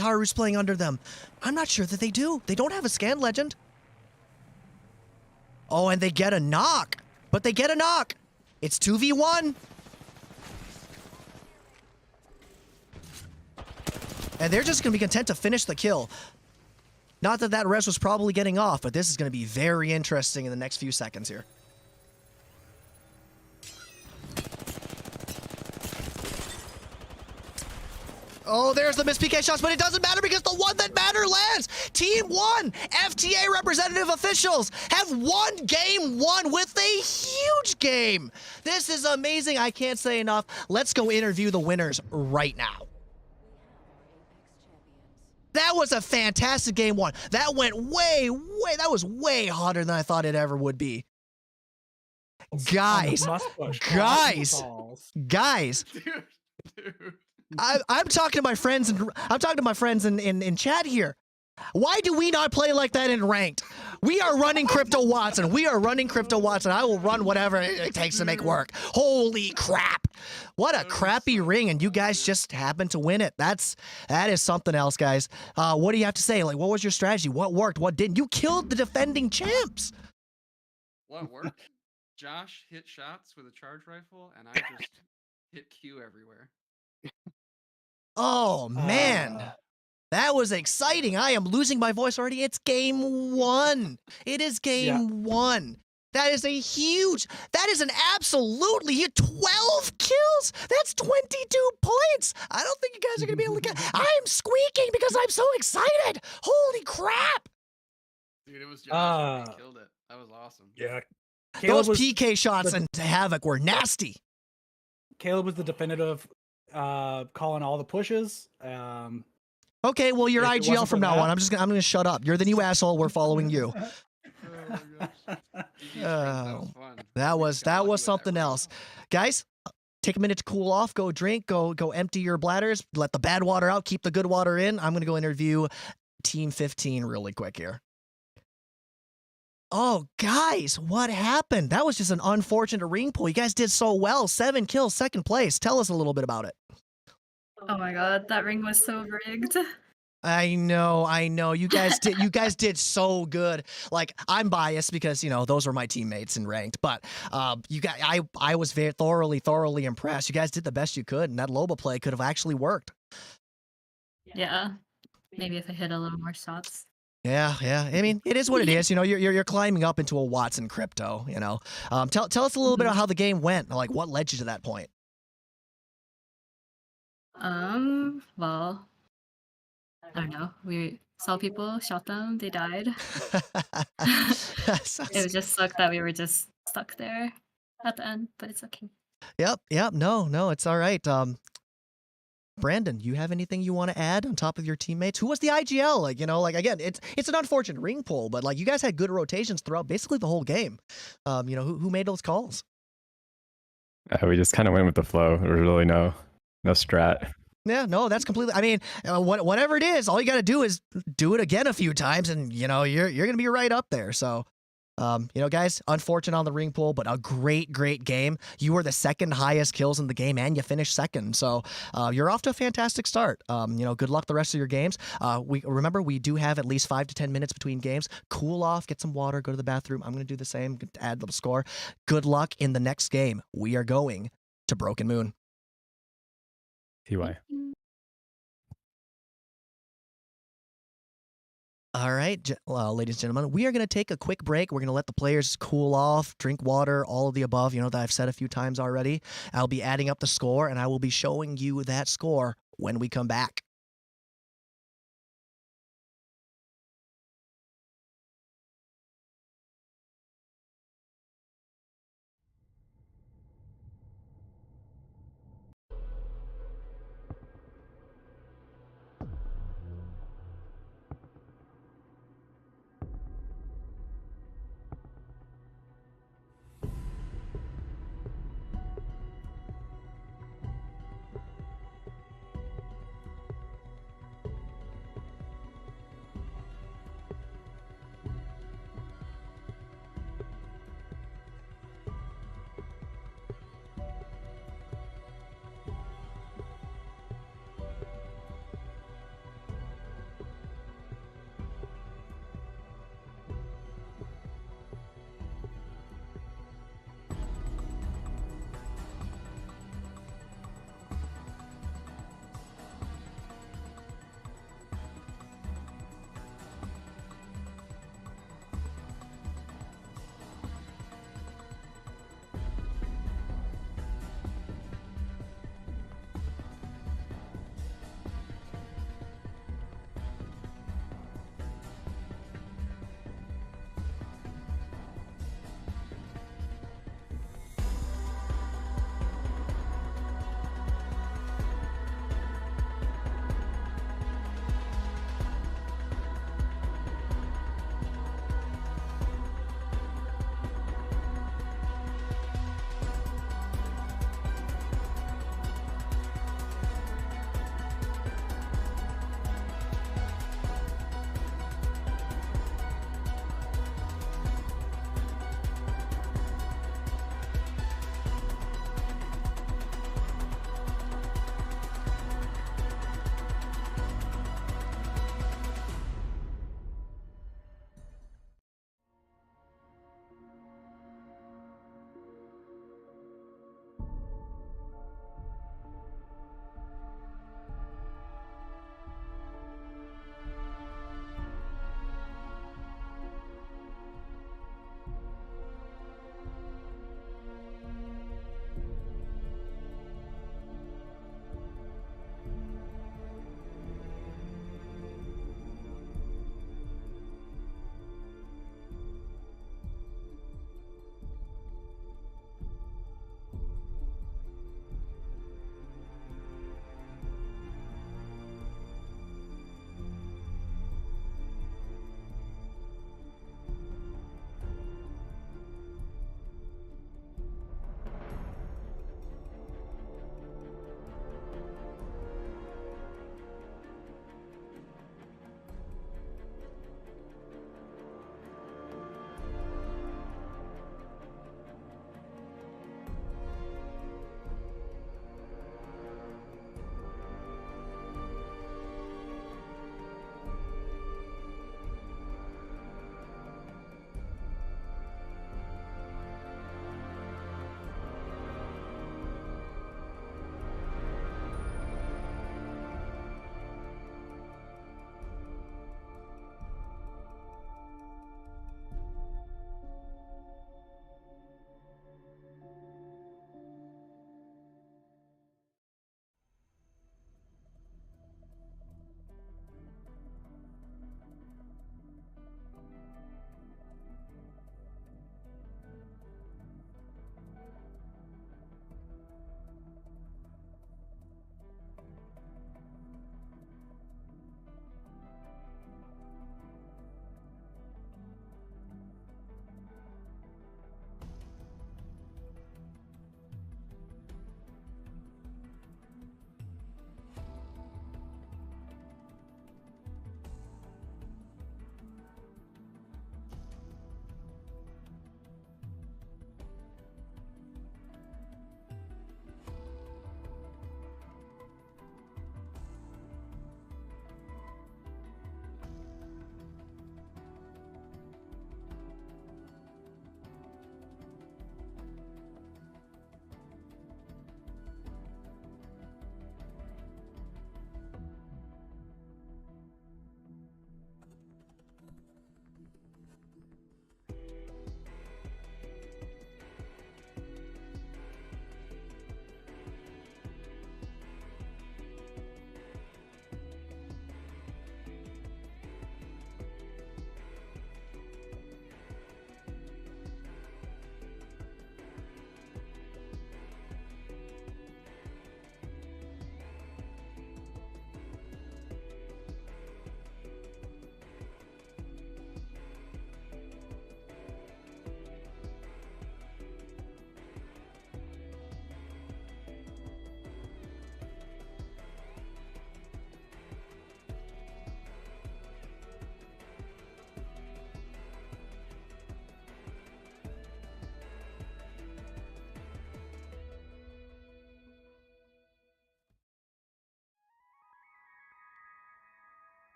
Haru's playing under them? I'm not sure that they do. They don't have a scan legend. Oh, and they get a knock. But they get a knock. It's 2v1. And they're just going to be content to finish the kill. Not that that res was probably getting off, but this is going to be very interesting in the next few seconds here. Oh, there's the missed PK shots, but it doesn't matter because the one that matter lands. Team 1, FTA representative officials have won game 1 with a huge game. This is amazing. I can't say enough. Let's go interview the winners right now. That was a fantastic game 1. That went that was way hotter than I thought it ever would be. Guys. Dude. I'm talking to my friends in chat here. Why do we not play like that in ranked? We are running Crypto Watson. We are running Crypto Watson. I will run whatever it takes to make work. Holy crap. What a crappy ring, and you guys just happen to win it. That is something else, guys. What do you have to say? Like, what was your strategy? What worked? What didn't? You killed the defending champs. What worked? Josh hit shots with a charge rifle, and I just hit Q everywhere. Oh, man. That was exciting. I am losing my voice already. It's game 1. It is game 1. That is that is an absolutely 12 kills. That's 22 points. I don't think you guys are going to be able to get. I'm squeaking because I'm so excited. Holy crap. Dude, it was Josh. He killed it. That was awesome. Yeah. Those PK shots and Havoc were nasty. Caleb was the definitive calling all the pushes. Okay, well, you're IGL from now on. I'm gonna shut up. You're the new asshole. We're following you. Oh my gosh. That was something else. Guys, take a minute to cool off, go drink, go empty your bladders, let the bad water out, keep the good water in. I'm gonna go interview Team 15 really quick here. Oh, guys, what happened? That was just an unfortunate ring pull. You guys did so well. 7 kills, second place. Tell us a little bit about it. Oh my god, that ring was so rigged. I know. You guys did so good. Like, I'm biased because, those were my teammates in ranked, but I was very thoroughly impressed. You guys did the best you could, and that Loba play could have actually worked. Yeah. Maybe if I hit a little more shots. Yeah. I mean, it is what it is. You're climbing up into a Watson crypto. Tell us a little bit about how the game went. Like, what led you to that point? Well, I don't know. We saw people, shot them, they died. It would just suck that we were just stuck there at the end, but it's okay. Yep. No, it's all right. Brandon, you have anything you want to add on top of your teammates? Who was the IGL? Again, it's an unfortunate ring pull, but you guys had good rotations throughout basically the whole game. Who made those calls? We just kind of went with the flow. There was really no strat. Yeah, no, that's completely. I mean, whatever it is, all you got to do is do it again a few times, and you're gonna be right up there. So, guys, unfortunate on the ring pull, but a great game. You were the second highest kills in the game, and you finished second. So, you're off to a fantastic start. Good luck the rest of your games. We do have at least 5 to 10 minutes between games. Cool off, get some water, go to the bathroom. I'm gonna do the same. Add a little score. Good luck in the next game. We are going to Broken Moon. TY. All right, ladies and gentlemen, we are going to take a quick break. We're going to let the players cool off, drink water, all of the above, that I've said a few times already. I'll be adding up the score, and I will be showing you that score when we come back.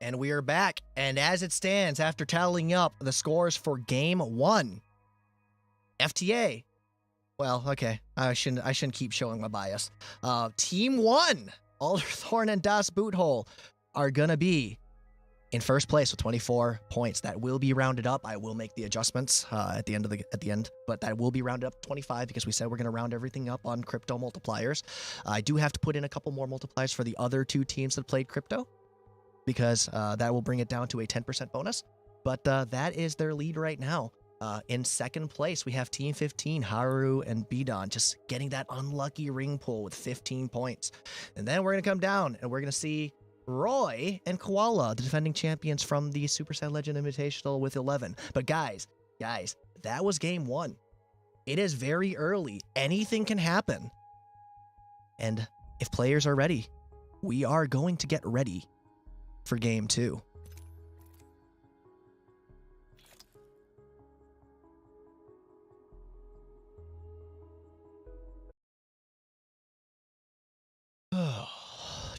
And we are back. And as it stands, after tallying up the scores for game 1, FTA. Well, okay. I shouldn't keep showing my bias. Team 1, Alderthorn and Das Boothole, are gonna be in first place with 24 points. That will be rounded up. I will make the adjustments at the end, but that will be rounded up to 25 because we said we're going to round everything up on crypto multipliers. I do have to put in a couple more multipliers for the other 2 teams that played crypto because that will bring it down to a 10% bonus. But that is their lead right now. In second place, we have Team 15, Haru and Bidon, just getting that unlucky ring pull with 15 points. And then we're going to come down and we're going to see Roy and Koala, the defending champions from the Supercell Legend Invitational with 11. But guys, that was game 1. It is very early. Anything can happen. And if players are ready, we are going to get ready for game 2.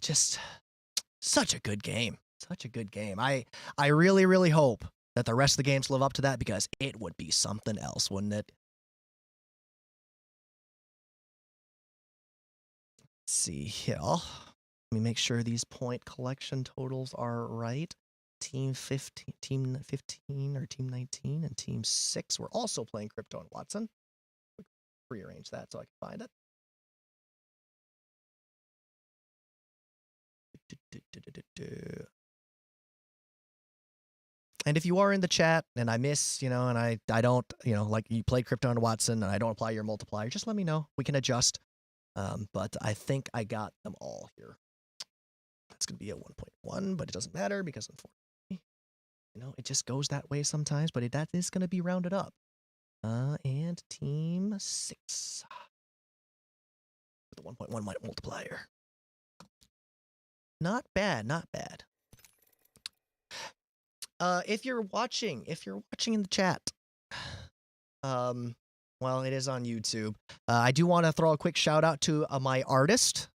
Just such a good game. Such a good game. I really, really hope that the rest of the games live up to that because it would be something else, wouldn't it? Let's see here. Let me make sure these point collection totals are right. Team 15 or Team 19 and Team 6 were also playing Crypto and Watson. Rearrange that so I can find it. And if you are in the chat and I miss, and I don't, like you played Crypto and Watson and I don't apply your multiplier, just let me know. We can adjust. But I think I got them all here. That's going to be a 1.1, but it doesn't matter because unfortunately, it just goes that way sometimes, but that is going to be rounded up. And Team 6 with the 1.1 multiplier. Not bad, not bad. If you're watching in the chat, well, it is on YouTube. I do want to throw a quick shout out to my artist,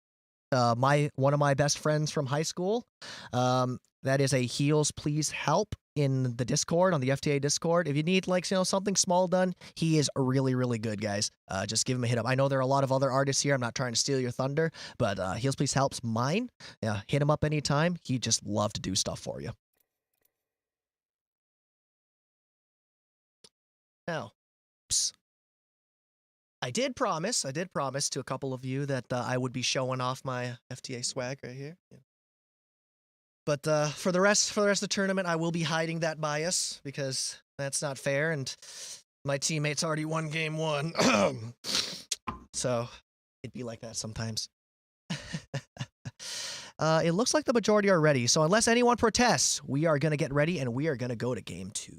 one of my best friends from high school. That is a Heals Please Help in the Discord, on the FTA Discord. If you need something small done, he is really, really good, guys. Just give him a hit up. I know there are a lot of other artists here. I'm not trying to steal your thunder, but Heals Please Help's mine. Yeah, hit him up anytime. He just love to do stuff for you. Now, I did promise to a couple of you that I would be showing off my FTA swag right here. Yeah. But for the rest of the tournament, I will be hiding that bias because that's not fair, and my teammates already won game 1. So it'd be like that sometimes. It looks like the majority are ready. So unless anyone protests, we are going to get ready and we are going to go to game 2.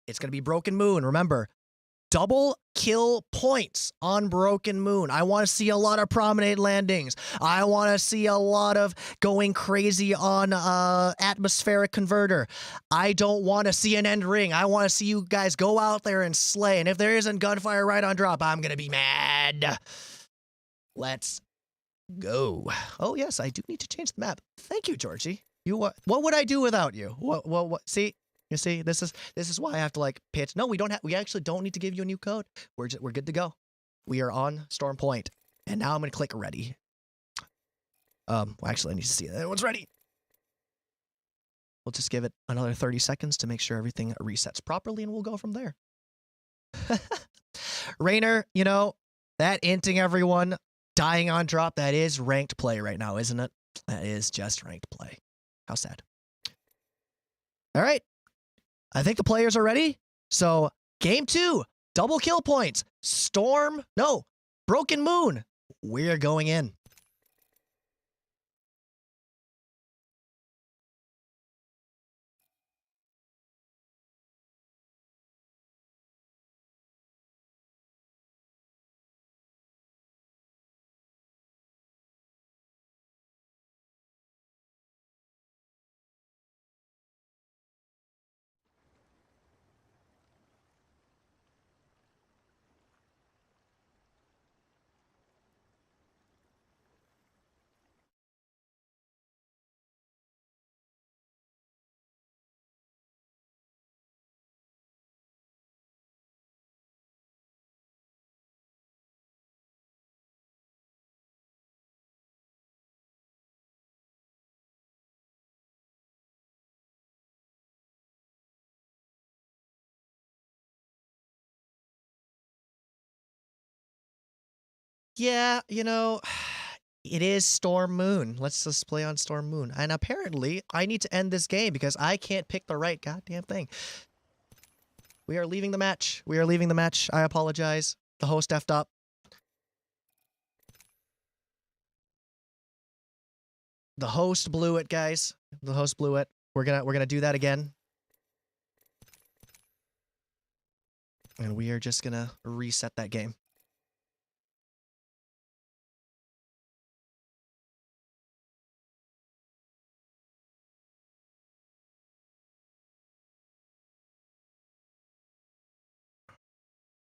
It's going to be Broken Moon. Remember, double kill points on Broken Moon. I want to see a lot of promenade landings. I want to see a lot of going crazy on atmospheric converter. I don't want to see an end ring. I want to see you guys go out there and slay. And if there isn't gunfire right on drop, I'm going to be mad. Let's go. Oh, yes, I do need to change the map. Thank you, Georgie. What would I do without you? What? See? You see, this is why I have to pitch. No, we actually don't need to give you a new code. We're good to go. We are on Storm Point. And now I'm gonna click ready. Well, actually I need to see that everyone's ready. We'll just give it another 30 seconds to make sure everything resets properly and we'll go from there. Rainer, that inting everyone, dying on drop, that is ranked play right now, isn't it? That is just ranked play. How sad. All right. I think the players are ready. So, game 2, double kill points. Broken Moon. We're going in. Yeah, you know, it is Storm Moon. Let's just play on Storm Moon. And apparently, I need to end this game because I can't pick the right goddamn thing. We are leaving the match. We are leaving the match. I apologize. The host effed up. The host blew it, guys. The host blew it. We're gonna do that again. And we are just gonna reset that game.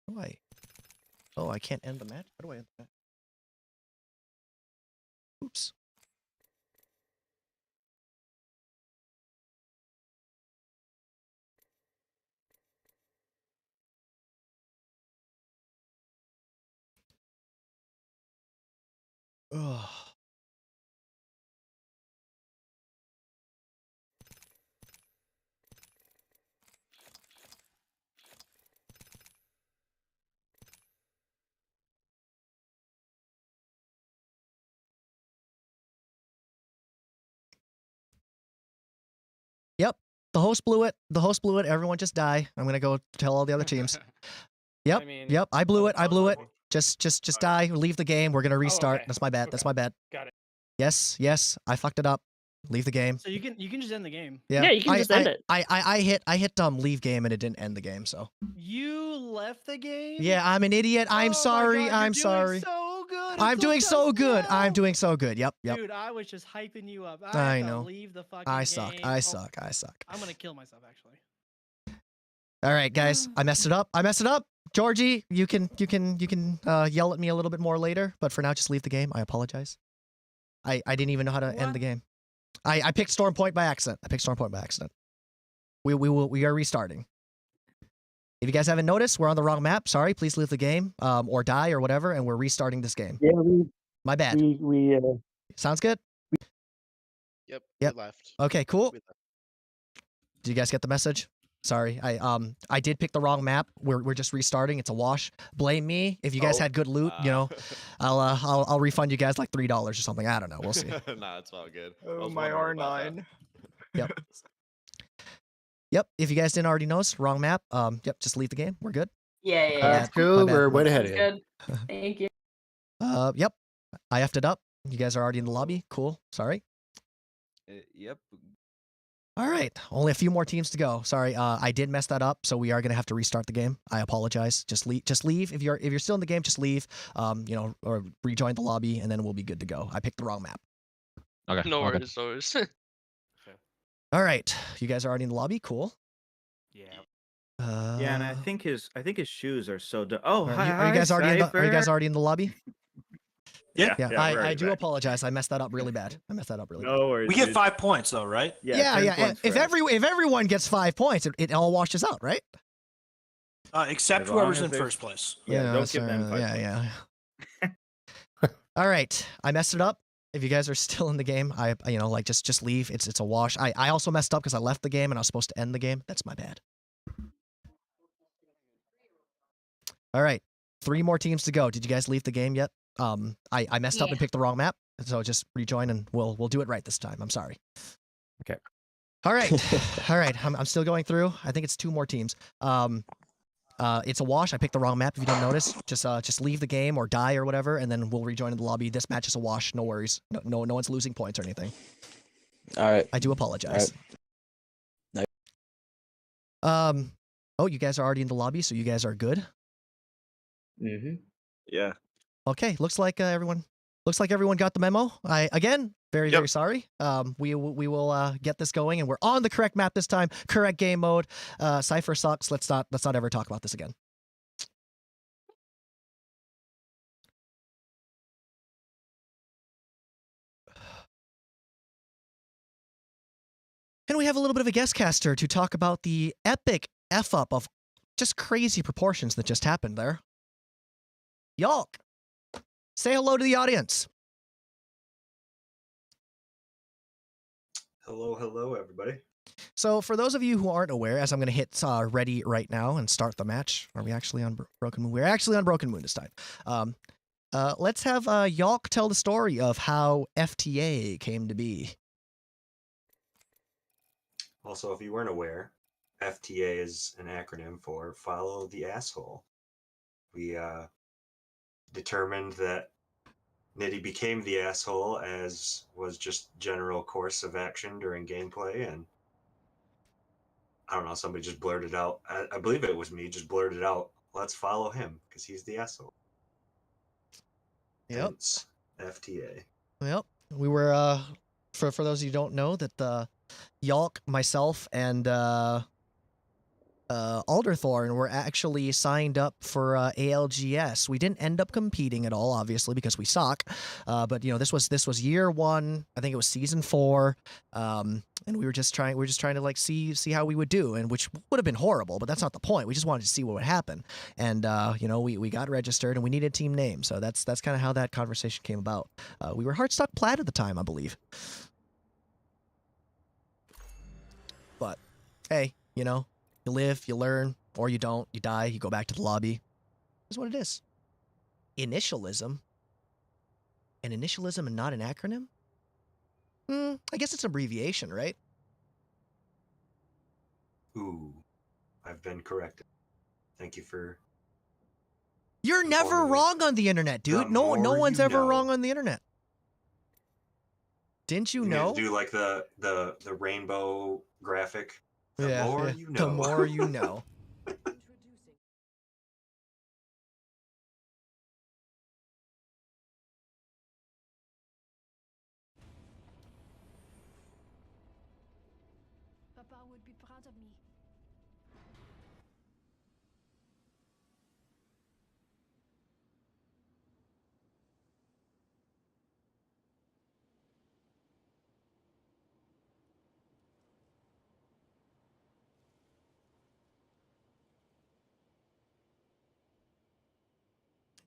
How do I? Oh, I can't end the match? How do I end the match? Oops. Ugh. Yep. The host blew it. The host blew it. Everyone just die. I'm gonna go tell all the other teams. Yep. I mean, Yep. I blew it. I blew it. okay. Just die. Leave the game. We're gonna restart. okay. That's my bad. That's Okay. my bad. Got it. Yes. Yes. I fucked it up. Leave the game. So you can just end the game. Yeah. Yeah, you can just end it. I hit leave game and it didn't end the game. So You left the game. yeah, I'm an idiot. I'm Oh my sorry. God, I'm you're sorry. doing so good. I'm It's doing like so us good. I'm now. doing so good. Yep. Yep. Dude, I was just hyping you up. I have to know. Leave the fucking I suck. game. I Oh, suck. I suck. I'm gonna kill myself actually. All right, guys. I messed it up. I messed it up. Georgie, you can yell at me a little bit more later, but for now, just leave the game. I apologize. I didn't even know how to end What? the game. I picked Storm Point by accident. We are restarting. If you guys haven't noticed, we're on the wrong map. Sorry, please leave the game, or die or whatever, and we're restarting this game. Yeah, My bad. we Sounds good. Yep. Yep. We left. Okay, cool. We left. Did you guys get the message? Sorry, I did pick the wrong map. We're just restarting. It's a wash. Blame me. If you guys had good loot, you know, I'll refund you guys like $3 or something. I don't know. We'll see. Nah, it's all good. I Oh, was my wondering about that. R9. Yep. Yep. If you guys didn't already notice, wrong map. Yep. Just leave the game. We're good. Yeah, yeah, My yeah. bad. That's cool. My bad. We're way ahead That's of you. good. Thank you. Yep. I effed it up. You guys are already in the lobby. Cool. Sorry. Yep. All right. Only a few more teams to go. Sorry. I did mess that up, so we are gonna have to restart the game. I apologize. Just leave. Just leave. If you're still in the game, just leave. You know, or rejoin the lobby, and then we'll be good to go. I picked the wrong map. Okay. No all good. worries, no worries. All right. You guys are already in the lobby. Cool. Yeah. Yeah, and I think his shoes are so. Oh, are you guys already in the, are you guys already in the lobby? Yeah, Yeah. we're I already do back. apologize. I messed that up really bad. No worries. We get dude. 5 points though, right? Yeah. 10 Yeah. points If for us. if everyone gets 5 points, it all washes out, right? Except As long whoever's as in there's- first place. Yeah, don't that's give them 5 yeah, points. yeah. All right, I messed it up. If you guys are still in the game, like just leave. It's a wash. I also messed up because I left the game and I was supposed to end the game. That's my bad. All right, 3 more teams to go. Did you guys leave the game yet? I messed up and Yeah. picked the wrong map, so just rejoin and we'll do it right this time. I'm sorry. Okay. All right, all right. I'm still going through. I think it's 2 more teams. It's a wash. I picked the wrong map. If you don't notice, just leave the game or die or whatever, and then we'll rejoin in the lobby. This match is a wash. No worries. No one's losing points or anything. all right. I do apologize. No. Oh, you guys are already in the lobby, so you guys are good. Mm-hmm. Yeah. Okay, looks like everyone got the memo. I again very Yep. very sorry. We will get this going, and we're on the correct map this time. Correct game mode. Cypher sucks. Let's not ever talk about this again. And we have a little bit of a guest caster to talk about the epic F up of just crazy proportions that just happened there. Yalk, say hello to the audience. Hello, everybody. So, for those of you who aren't aware, as I'm going to hit ready right now and start the match, are we actually on Broken Moon? We're actually on Broken Moon this time. Let's have Yalk tell the story of how FTA came to be. Also, if you weren't aware, FTA is an acronym for Follow the Asshole. We determined that Nitty became the asshole as was just general course of action during gameplay, and I don't know, somebody just blurted out, I believe it was me, just blurted out, let's follow him, because he's the asshole. Yep. Hence, FTA. Yep. We were, for those of you who don't know, that Yalk, myself, and Alderthorn were actually signed up for ALGS. We didn't end up competing at all, obviously, because we suck. But you know, this was year 1. I think it was season 4, and we were just trying to like see how we would do, and which would have been horrible. But that's not the point. We just wanted to see what would happen, and you know, we got registered, and we needed a team name. So that's kind of how that conversation came about. We were Heartstock Plaid at the time, I believe. But hey, you know. You live, you learn, or you don't. You die, you go back to the lobby. That's what it is. Initialism? An initialism and not an acronym? I guess it's an abbreviation, right? Ooh, I've been corrected. Thank you for... You're never informing me. wrong on the internet, dude. The No more one's you ever know. wrong on the internet. Didn't you You know? need to do like the rainbow graphic. The more you know. The more you know. Papa would be proud of me.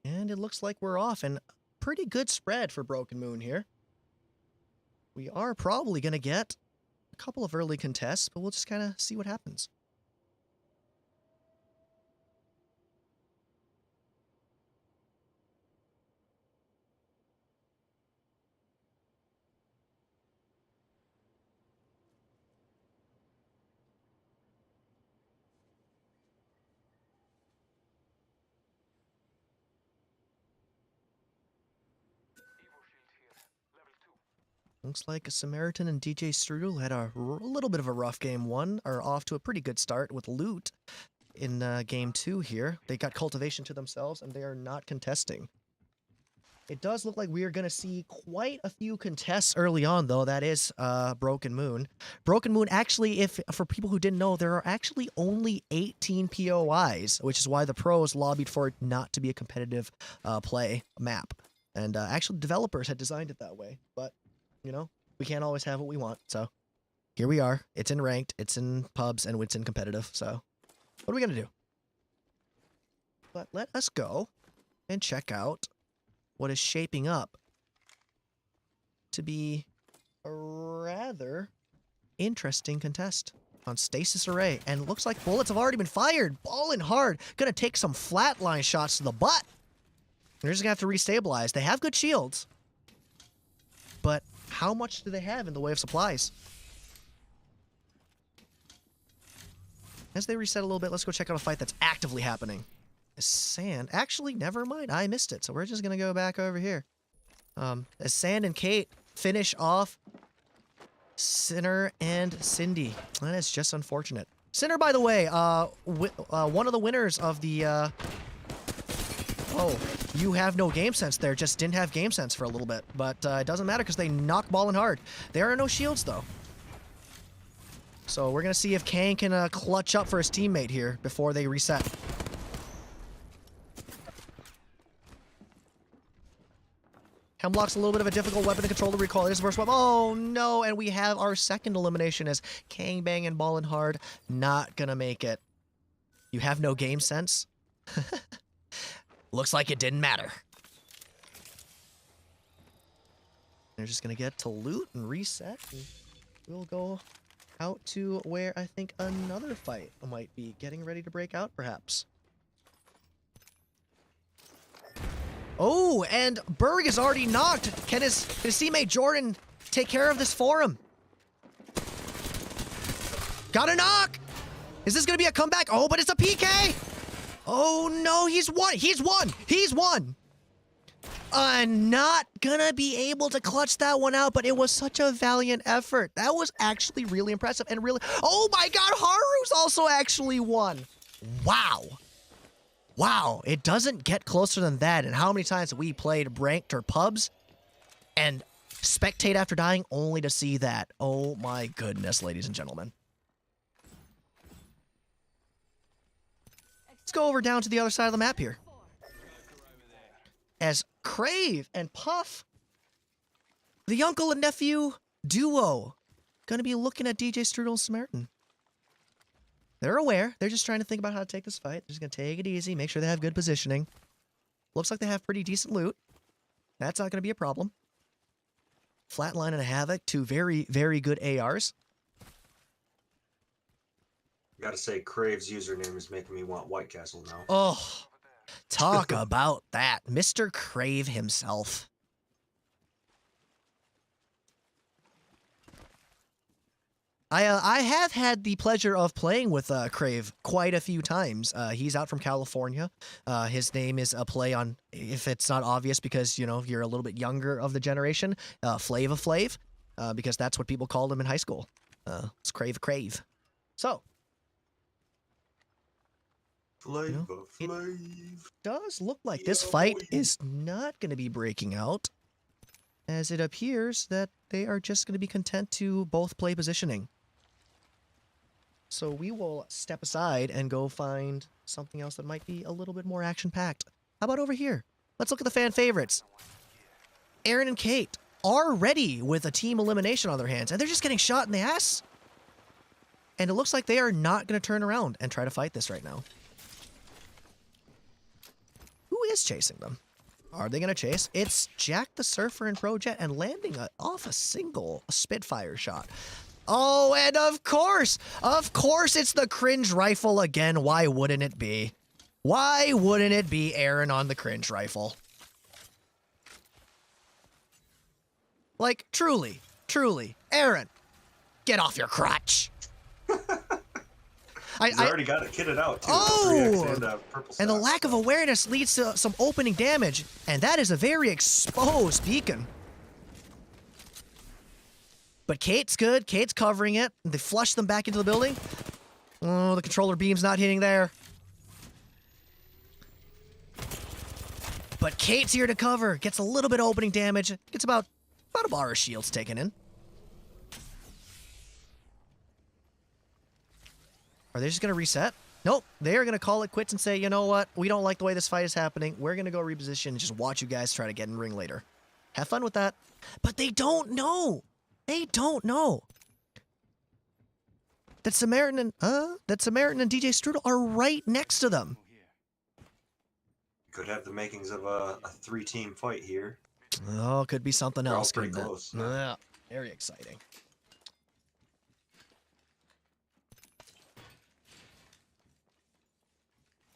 And it looks like we're off, and pretty good spread for Broken Moon here. We are probably going to get a couple of early contests, but we'll just kind of see what happens. Looks like Samaritan and DJ Strudel had a little bit of a rough game 1, are off to a pretty good start with loot in game 2 here. They got cultivation to themselves, and they are not contesting. It does look like we are going to see quite a few contests early on, though. That is Broken Moon. Broken Moon, actually, for people who didn't know, there are actually only 18 POIs, which is why the pros lobbied for it not to be a competitive play map. And actually, developers had designed it that way, but you know, we can't always have what we want, so here we are. It's in ranked, it's in pubs, and it's in competitive, so what are we going to do? But let us go and check out what is shaping up to be a rather interesting contest on Stasis Array. And it looks like bullets have already been fired. Ballin' hard. Gonna take some flatline shots to the butt. They're just gonna have to restabilize. They have good shields, but how much do they have in the way of supplies? As they reset a little bit, let's go check out a fight that's actively happening. Sand, actually, never mind, I missed it, so we're just gonna go back over here. As Sand and Kate finish off Sinner and Cindy. That is just unfortunate. Sinner, by the way, one of the winners of the, oh, you have no game sense there. Just didn't have game sense for a little bit. But it doesn't matter because they knock ballin' hard. There are no shields, though. So we're going to see if Kang can clutch up for his teammate here before they reset. Hemlock's a little bit of a difficult weapon to control the recoil. Here's the first weapon. Oh, no. And we have our second elimination as Kang Bang and Ballin' Hard not going to make it. You have no game sense? Looks like it didn't matter. They're just going to get to loot and reset. And we'll go out to where I think another fight might be getting ready to break out, perhaps. Oh, and Berg is already knocked. Can his teammate Jordan take care of this for him? Got a knock. Is this going to be a comeback? Oh, but it's a PK. Oh, no, he's won. He's won. He's won. Not gonna be able to clutch that one out, but it was such a valiant effort. That was actually really impressive and really... Oh my god, Haru's also actually won. Wow. Wow, it doesn't get closer than that. And how many times have we played ranked or pubs and spectate after dying only to see that? Oh my goodness, ladies and gentlemen. Let's go over down to the other side of the map here. As Crave and Puff, the uncle and nephew duo, gonna be looking at DJ Strudel and Samaritan. They're aware. They're just trying to think about how to take this fight. They're just gonna take it easy, make sure they have good positioning. Looks like they have pretty decent loot. That's not gonna be a problem. Flatline and a Havoc, two very, very good ARs. Gotta say, Crave's username is making me want White Castle now. Oh, talk about that. Mr. Crave himself. I have had the pleasure of playing with Crave quite a few times. He's out from California. His name is a play on, if it's not obvious because, you know, you're a little bit younger of the generation, Flava Flav, because that's what people called him in high school. It's Crave. So, Flava Flav. does look like this fight is not going to be breaking out, as it appears that they are just going to be content to both play positioning. So we will step aside and go find something else that might be a little bit more action-packed. How about over here? Let's look at the fan favorites. Aaron and Kate are ready with a team elimination on their hands, and they're just getting shot in the ass. And it looks like they are not going to turn around and try to fight this right now. Who is chasing them? Are they going to chase? It's Jack the Surfer and Projet, and landing off a single Spitfire shot. Oh, and of course, it's the cringe rifle again. Why wouldn't it be? Why wouldn't it be Aaron on the cringe rifle? Like, truly, Aaron, get off your crotch. He's already got it kitted out, too. Oh! 3x and, purple And the stocks, lack of awareness leads to some opening damage, and that is a very exposed beacon. But Kate's good. Kate's covering it. They flush them back into the building. Oh, the controller beam's not hitting there. But Kate's here to cover. Gets a little bit of opening damage. Gets about a bar of shields taken in. Are they just going to reset? Nope. They are going to call it quits and say, you know what? We don't like the way this fight is happening. We're going to go reposition and just watch you guys try to get in ring later. Have fun with that. But they don't know. They don't know that Samaritan and DJ Strudel are right next to them. Could have the makings of a 3-team fight here. Oh, could be something They're all else. pretty couldn't it? close. Yeah, very exciting.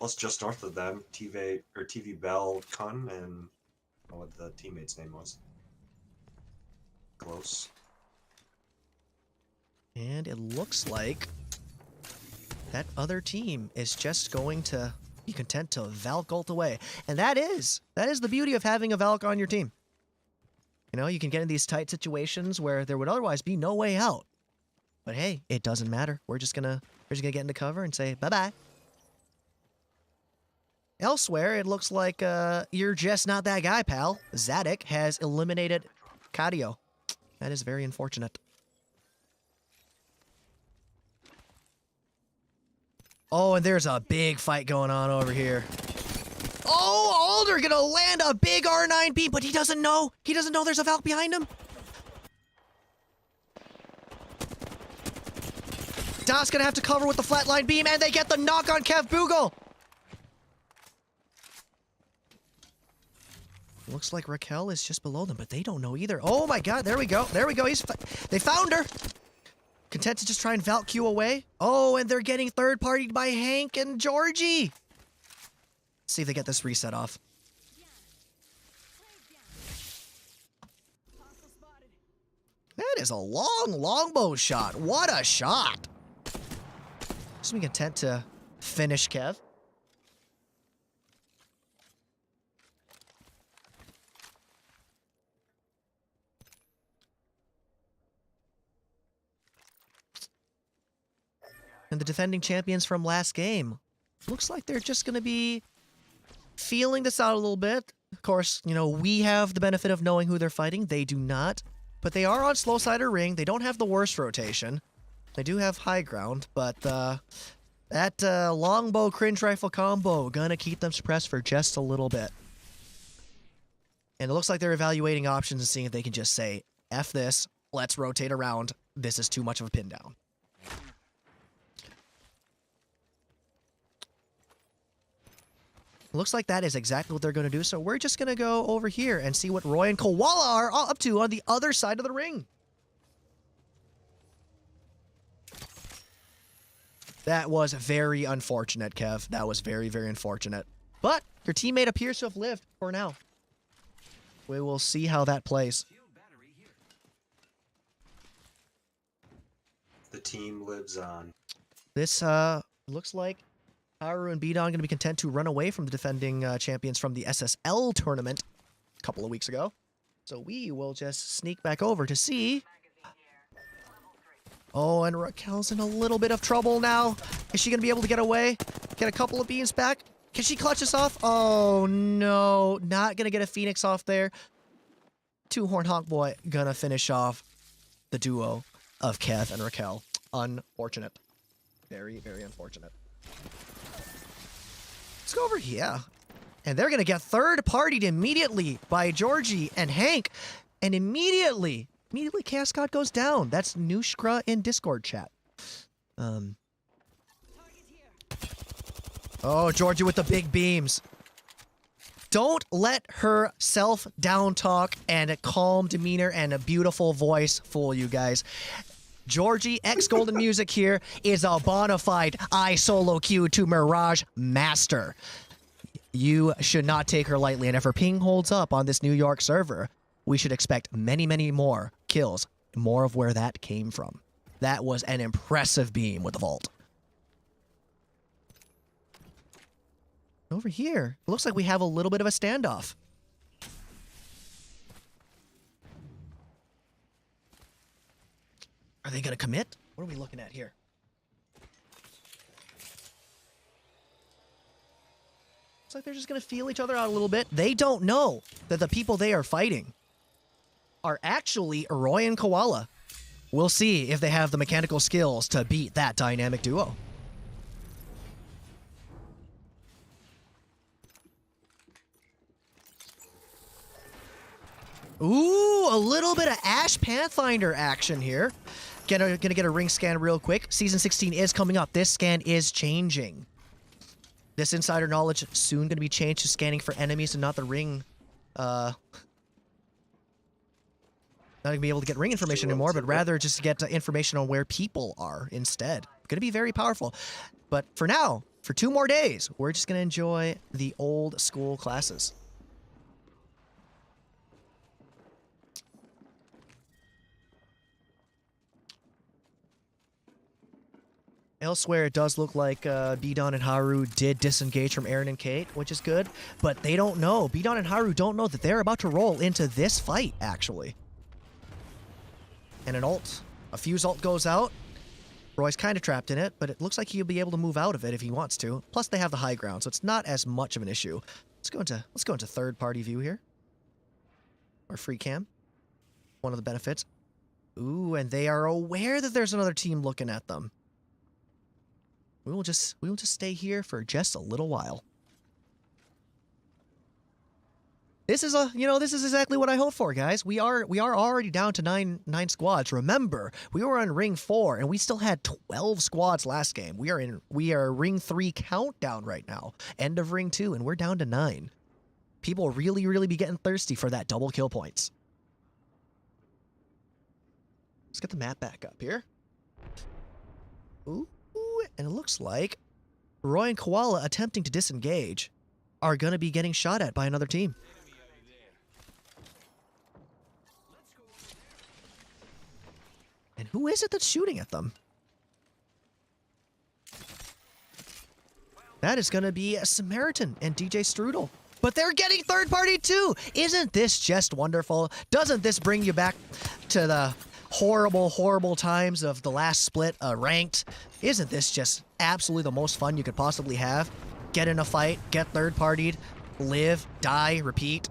Plus, just north of them, TV Bell Kun and what the teammate's name was. Close. And it looks like that other team is just going to be content to Valk ult away. And that is the beauty of having a Valk on your team. You know, you can get in these tight situations where there would otherwise be no way out. But hey, it doesn't matter. We're just gonna get into cover and say bye-bye. Elsewhere, it looks like you're just not that guy, pal. Zadok has eliminated Cadio. That is very unfortunate. Oh, and there's a big fight going on over here. Oh, Alder gonna land a big R9 beam, but he doesn't know. He doesn't know there's a Valk behind him. Das gonna have to cover with the flatline beam, and they get the knock on Kev Boogle. Looks like Raquel is just below them, but they don't know either. Oh my god, there we go. There we go. They found her. Content to just try and Valk Q away. Oh, and they're getting third-partied by Hank and Georgie. Let's see if they get this reset off. is a long longbow shot. What a shot. Just be content to finish Kev. And the defending champions from last game. Looks like they're just going to be feeling this out a little bit. Of course, you know, we have the benefit of knowing who they're fighting. They do not. But they are on slow side or ring. They don't have the worst rotation. They do have high ground, but that longbow cringe rifle combo gonna keep them suppressed for just a little bit. And it looks like they're evaluating options and seeing if they can just say, F this, let's rotate around. This is too much of a pin down. Looks like that is exactly what they're going to do, so we're just going to go over here and see what Roy and Koala are up to on the other side of the ring. That was very unfortunate, Kev. That was very, very unfortunate. But your teammate appears to have lived for now. We will see how that plays. The team lives on. This looks like Haru and Bidon going to be content to run away from the defending champions from the SSL tournament a couple of weeks ago. So we will just sneak back over to see. Oh, and Raquel's in a little bit of trouble now. Is she going to be able to get away? Get a couple of beams back? Can she clutch this off? Oh, no. Not going to get a Phoenix off there. Two-Horn Honk Boy going to finish off the duo of Kev and Raquel. Unfortunate. Very, very unfortunate. Let's go over here. And they're going to get third-partied immediately by Georgie and Hank. And immediately Cascade goes down. That's Nushkra in Discord chat. Oh, Georgie with the big beams. Don't let her self-down talk and a calm demeanor and a beautiful voice fool you guys. Georgie X Golden Music here is a bona fide I solo queue to Mirage master. You should not take her lightly, and if her ping holds up on this New York server, we should expect many, many more kills. More of where that came from. That was an impressive beam with the vault. Over here, it looks like we have a little bit of a standoff. Are they going to commit? What are we looking at here? Looks like they're just going to feel each other out a little bit. They don't know that the people they are fighting are actually Roy and Koala. We'll see if they have the mechanical skills to beat that dynamic duo. Ooh, a little bit of Ash Pathfinder action here. Gonna get a ring scan real quick. Season 16 is coming up. This scan is changing. This insider knowledge soon gonna be changed to scanning for enemies and not the ring. Not gonna be able to get ring information anymore, but rather just to get information on where people are instead. Gonna be very powerful. But for now, for 2 more days, we're just gonna enjoy the old school classes. Elsewhere, it does look like Bidon and Haru did disengage from Aaron and Kate, which is good, but they don't know. Bidon and Haru don't know that they're about to roll into this fight, actually. And a fuse ult goes out. Roy's kind of trapped in it, but it looks like he'll be able to move out of it if he wants to. Plus, they have the high ground, so it's not as much of an issue. Let's go into third-party view here. Or free cam. One of the benefits. Ooh, and they are aware that there's another team looking at them. We will just stay here for just a little while. This is exactly what I hoped for, guys. We are already down to nine squads. Remember, we were on ring 4 and we still had 12 squads last game. We are ring 3 countdown right now. End of ring 2 and we're down to 9. People really be getting thirsty for that double kill points. Let's get the map back up here. Ooh. And it looks like Roy and Koala attempting to disengage are going to be getting shot at by another team. And who is it that's shooting at them? That is going to be Samaritan and DJ Strudel. But they're getting third party too. Isn't this just wonderful? Doesn't this bring you back to the horrible, horrible times of the last split ranked? Isn't this just absolutely the most fun you could possibly have? Get in a fight, get third partied, live, die, repeat.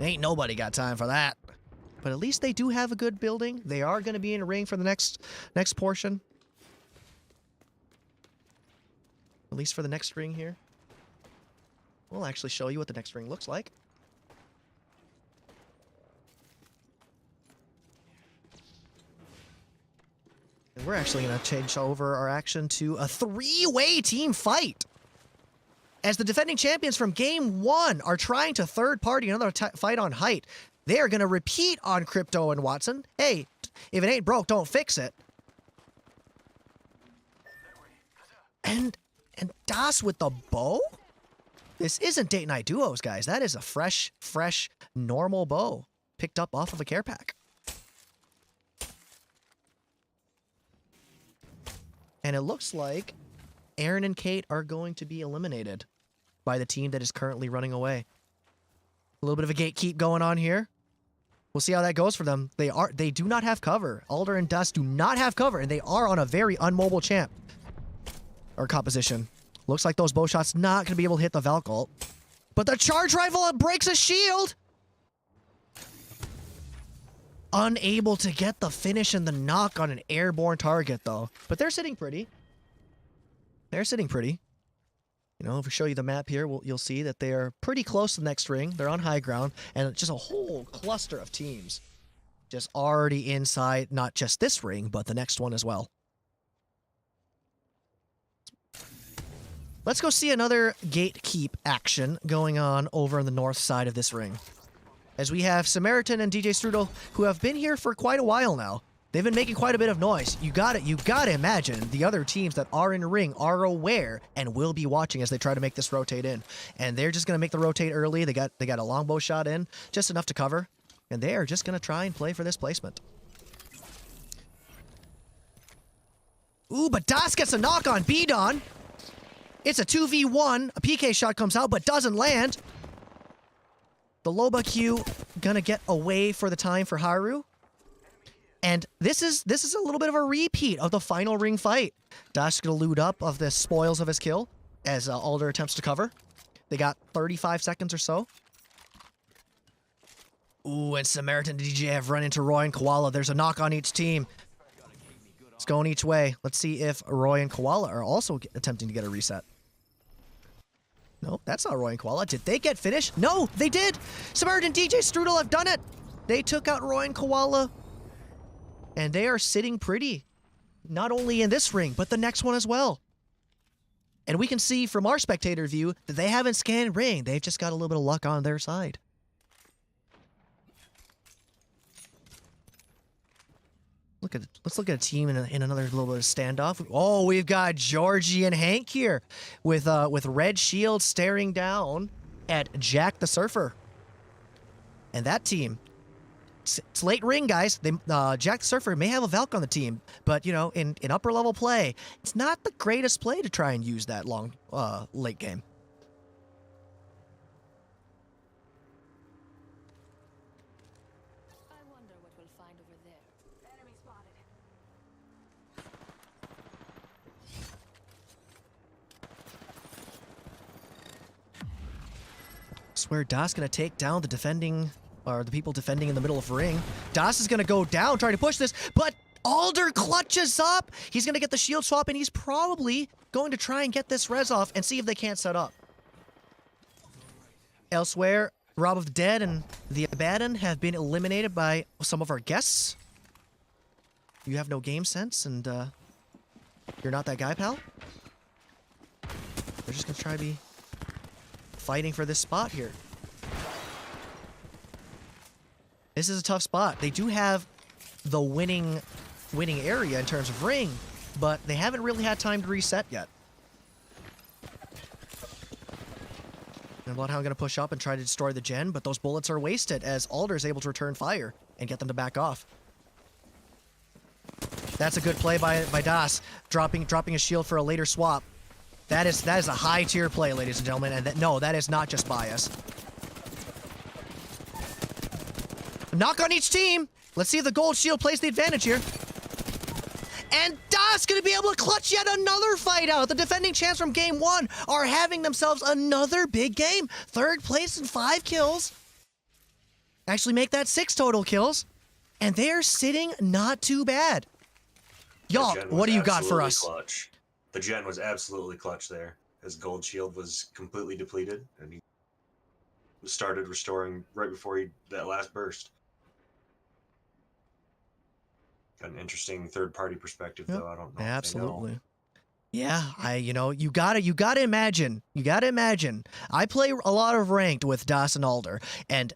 Ain't nobody got time for that. But at least they do have a good building. They are going to be in a ring for the next portion. At least for the next ring here. We'll actually show you what the next ring looks like. And we're actually going to change over our action to a three-way team fight. As the defending champions from Game 1 are trying to third-party another fight on height, they are going to repeat on Crypto and Watson. Hey, if it ain't broke, don't fix it. And Das with the bow? This isn't Date Night Duos, guys. That is a fresh, normal bow picked up off of a care pack. And it looks like Aaron and Kate are going to be eliminated by the team that is currently running away. A little bit of a gatekeep going on here. We'll see how that goes for them. They do not have cover. Alder and Dust do not have cover, and they are on a very unmobile champ. Or composition. Looks like those bow shots not going to be able to hit the Valk ult. But the charge rifle breaks a shield! Unable to get the finish and the knock on an airborne target, though. But they're sitting pretty. They're sitting pretty. You know, if we show you the map here, you'll see that they are pretty close to the next ring. They're on high ground, and it's just a whole cluster of teams just already inside not just this ring, but the next one as well. Let's go see another gatekeep action going on over on the north side of this ring. As we have Samaritan and DJ Strudel, who have been here for quite a while now. They've been making quite a bit of noise. You gotta imagine the other teams that are in the ring are aware and will be watching as they try to make this rotate in. And they're just gonna make the rotate early. They got a longbow shot in, just enough to cover. And they are just gonna try and play for this placement. Ooh, but Das gets a knock on B-Don. It's a 2v1. A PK shot comes out, but doesn't land. The Loba Q gonna get away for the time for Haru. And this is a little bit of a repeat of the final ring fight. Dash gonna loot up of the spoils of his kill as Alder attempts to cover. They got 35 seconds or so. Ooh, and Samaritan and DJ have run into Roy and Koala. There's a knock on each team. It's going each way. Let's see if Roy and Koala are also attempting to get a reset. No, that's not Roy and Koala. Did they get finished? No, they did! Samaritan and DJ Strudel have done it! They took out Roy and Koala. And they are sitting pretty. Not only in this ring, but the next one as well. And we can see from our spectator view that they haven't scanned ring. They've just got a little bit of luck on their side. Let's look at a team in another little bit of standoff. Oh, we've got Georgie and Hank here with red shield staring down at Jack the Surfer. And that team, it's late ring, guys. Jack the Surfer may have a Valk on the team, but you know, in upper level play, it's not the greatest play to try and use that long late game. I wonder what we'll find over there. Enemy spotted. Swear Das gonna take down the defending, or the people defending in the middle of the ring. Das is gonna go down trying to push this, but Alder clutches up. He's gonna get the shield swap, and he's probably going to try and get this res off and see if they can't set up. Elsewhere, Rob of the Dead and the Abaddon have been eliminated by some of our guests. You have no game sense, and you're not that guy, pal. They're just gonna try to be fighting for this spot here. This is a tough spot. They do have the winning area in terms of ring, but they haven't really had time to reset yet. And Bloodhound going to push up and try to destroy the gen, but those bullets are wasted as Alder is able to return fire and get them to back off. That's a good play by Das, dropping a shield for a later swap. That is a high tier play, ladies and gentlemen, and no, that is not just bias. Knock on each team. Let's see if the gold shield plays the advantage here. And Das gonna be able to clutch yet another fight out. The defending champs from game 1 are having themselves another big game. 3rd place and 5 kills. Actually make that 6 total kills. And they're sitting not too bad. Y'all, what do you got for us? Clutch. The gen was absolutely clutch there. His gold shield was completely depleted, and he started restoring right before that last burst. Got an interesting third-party perspective, though. I don't know. Absolutely. Yeah, you gotta imagine. You gotta imagine. I play a lot of ranked with Das and Alder, and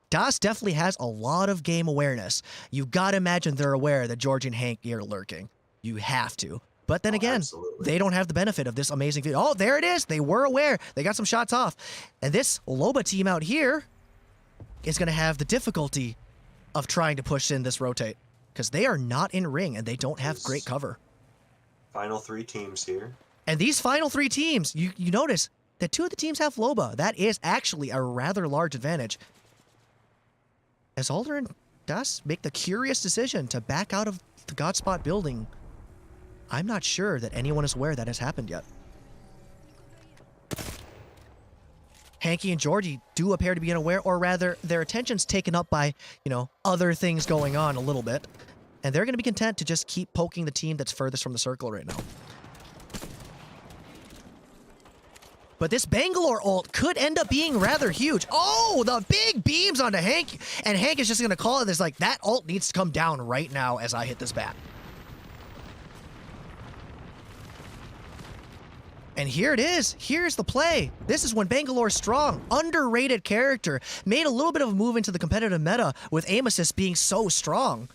Das definitely has a lot of game awareness. You gotta imagine they're aware that George and Hank are lurking. You have to. But then again, they don't have the benefit of this amazing video. Oh, there it is. They were aware. They got some shots off. And this Loba team out here is going to have the difficulty of trying to push in this rotate because they are not in ring and they don't have great cover. Final 3 teams here. And these final 3 teams, you notice that 2 of the teams have Loba. That is actually a rather large advantage. As Alder and Das make the curious decision to back out of the Godspot building, I'm not sure that anyone is aware that has happened yet. Hanky and Georgie do appear to be unaware, or rather, their attention's taken up by, other things going on a little bit. And they're going to be content to just keep poking the team that's furthest from the circle right now. But this Bangalore ult could end up being rather huge. Oh, the big beams onto Hank. And Hank is just going to call it this, like, that ult needs to come down right now as I hit this bat. And here it is. Here's the play. This is when Bangalore's strong. Underrated character. Made a little bit of a move into the competitive meta with aim assist being so strong.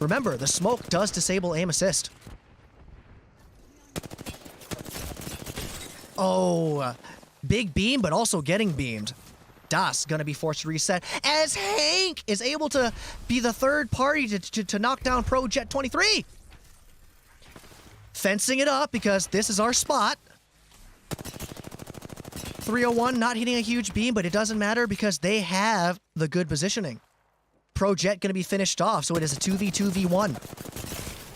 Remember, the smoke does disable aim assist. Oh, big beam, but also getting beamed. Das gonna be forced to reset as Hank is able to be the third party to knock down Pro Jet 23. Fencing it up because this is our spot. 301 not hitting a huge beam, but it doesn't matter because they have the good positioning. Pro Jet gonna be finished off, so it is a 2v2v1.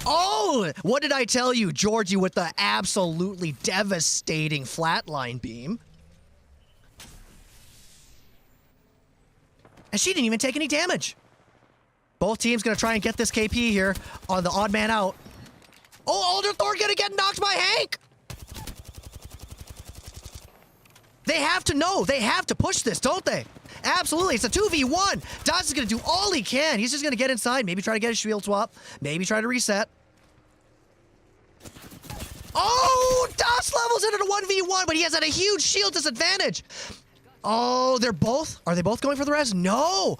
Oh, what did I tell you? Georgie with the absolutely devastating flatline beam. And she didn't even take any damage. Both teams gonna try and get this KP here on the odd man out. Oh, Alder Thor gonna get knocked by Hank! They have to know. They have to push this, don't they? Absolutely. It's a 2v1. Das is going to do all he can. He's just going to get inside. Maybe try to get a shield swap. Maybe try to reset. Oh! Das levels it at a 1v1, but he has at a huge shield disadvantage. Oh, are they both going for the res? No!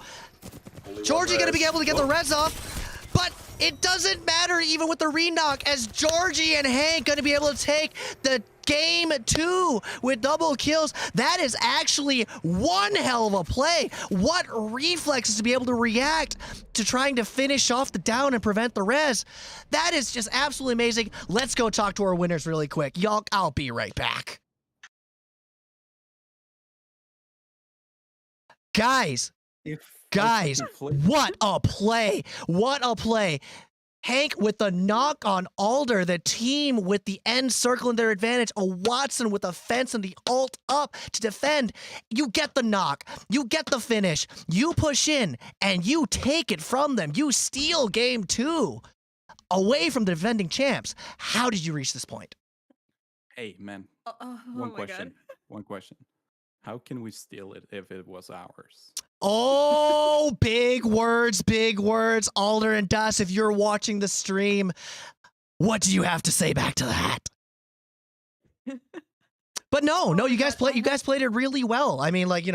Georgie going to be able to get the res off, but it doesn't matter even with the re-knock as Georgie and Hank going to be able to take the game 2 with double kills. That is actually one hell of a play. What reflexes to be able to react to trying to finish off the down and prevent the res. That is just absolutely amazing. Let's go talk to our winners really quick. Y'all, I'll be right back. Guys, what a play. What a play. Hank with the knock on Alder, the team with the end circle in their advantage, a Watson with a fence and the ult up to defend. You get the knock, you get the finish, you push in, and you take it from them. You steal game 2 away from the defending champs. How did you reach this point? Hey, man. One question. One question. How can we steal it if it was ours? Oh, big words, big words. Alder and Das, if you're watching the stream, what do you have to say back to that? But no, you guys played it really well. I mean, like,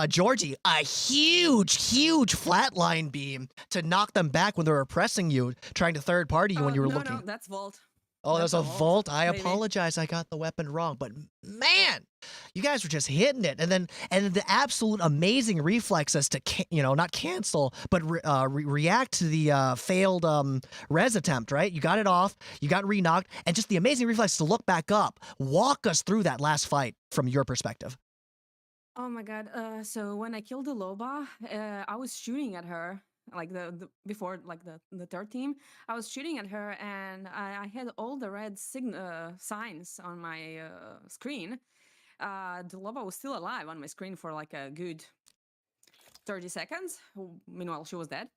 Georgie, a huge flatline beam to knock them back when they were pressing you, trying to third party you when you were looking. No, that's Vault. Oh, That's that's a a Volt. Volt, I maybe. apologize. I got the weapon wrong. But man, you guys were just hitting it. And then the absolute amazing reflexes to, not cancel, but react to the failed res attempt, right? You got it off. You got re-knocked. And just the amazing reflex to look back up. Walk us through that last fight from your perspective. Oh my god. So when I killed the Loba, I was shooting at her. Like before, like the third team, I was shooting at her, and I had all the red signs on my screen. The Loba was still alive on my screen for like a good 30 seconds. Meanwhile, she was dead.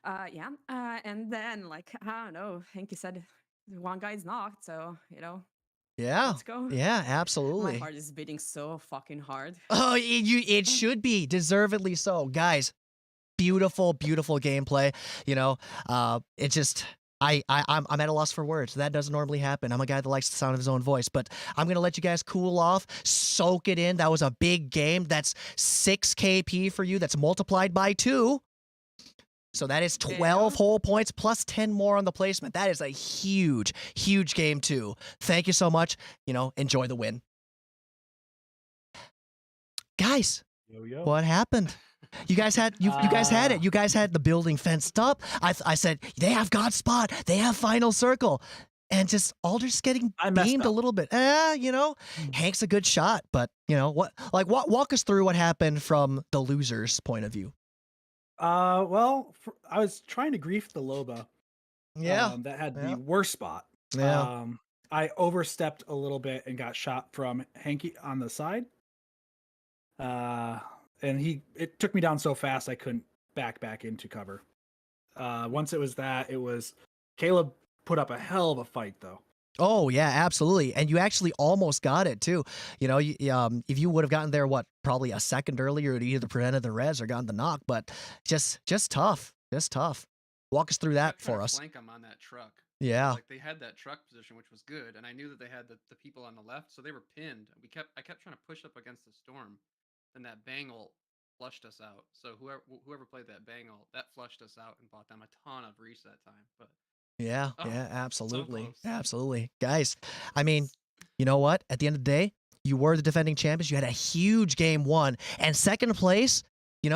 Yeah. And then, like, I don't know, Henky said one guy's knocked, so, Yeah. let's go. Yeah, My absolutely. heart is beating so fucking hard. Oh, it should be. Deservedly so. Guys, beautiful, beautiful gameplay. It just... I'm at a loss for words. That doesn't normally happen. I'm a guy that likes the sound of his own voice, but I'm gonna let you guys cool off, soak it in. That was a big game. That's 6 KP for you. That's multiplied by 2. So that is 12 whole points plus 10 more on the placement. That is a huge, huge game too. Thank you so much. Enjoy the win. Guys, what happened? You guys had you guys had it. You guys had the building fenced up. I said they have God spot. They have final circle, and just Alder's getting beamed a little bit. Hank's a good shot, but what? Like, walk us through what happened from the loser's point of view. Well, I was trying to grief the Loba. Yeah, that had yeah. the worst spot. Yeah. I overstepped a little bit and got shot from Hanky on the side. And it took me down so fast I couldn't back into cover. Once it was Caleb put up a hell of a fight though. Oh yeah, absolutely. And you actually almost got it too. If you would have gotten there, probably a second earlier, it either prevented the res or gotten the knock. But just tough, just tough. Walk us through that for us. Flank them on that truck. Yeah. Like they had that truck position, which was good, and I knew that they had the people on the left, so they were pinned. I kept trying to push up against the storm, and that bangle flushed us out. So whoever played that bangle, that flushed us out and bought them a ton of reset time. But Yeah, oh, yeah, so absolutely. close. Absolutely. Guys, I mean, you know what? At the end of the day, you were the defending champions. You had a huge game 1. And second place,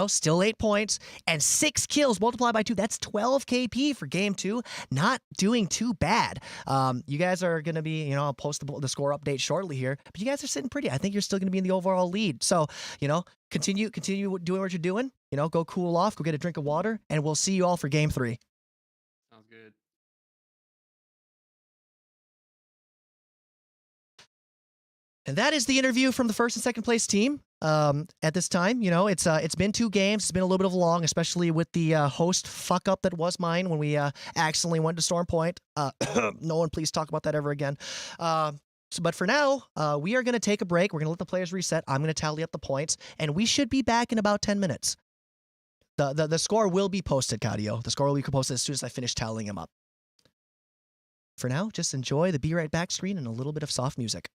still 8 points and 6 kills multiplied by 2. That's 12 KP for game 2. Not doing too bad. You guys are going to be, I'll post the score update shortly here, but you guys are sitting pretty. I think you're still going to be in the overall lead. So, continue doing what you're doing. Go cool off, go get a drink of water, and we'll see you all for game 3. Sounds good. And that is the interview from the first and second place team. At this time, it's been 2 games. It's been a little bit of a long, especially with the host fuck up that was mine when we accidentally went to Storm Point. No one please talk about that ever again. But for now, we are going to take a break. We're going to let the players reset. I'm going to tally up the points, and we should be back in about 10 minutes. The score will be posted, Cadio. The score will be posted as soon as I finish tallying them up. For now, just enjoy the Be Right Back screen and a little bit of soft music.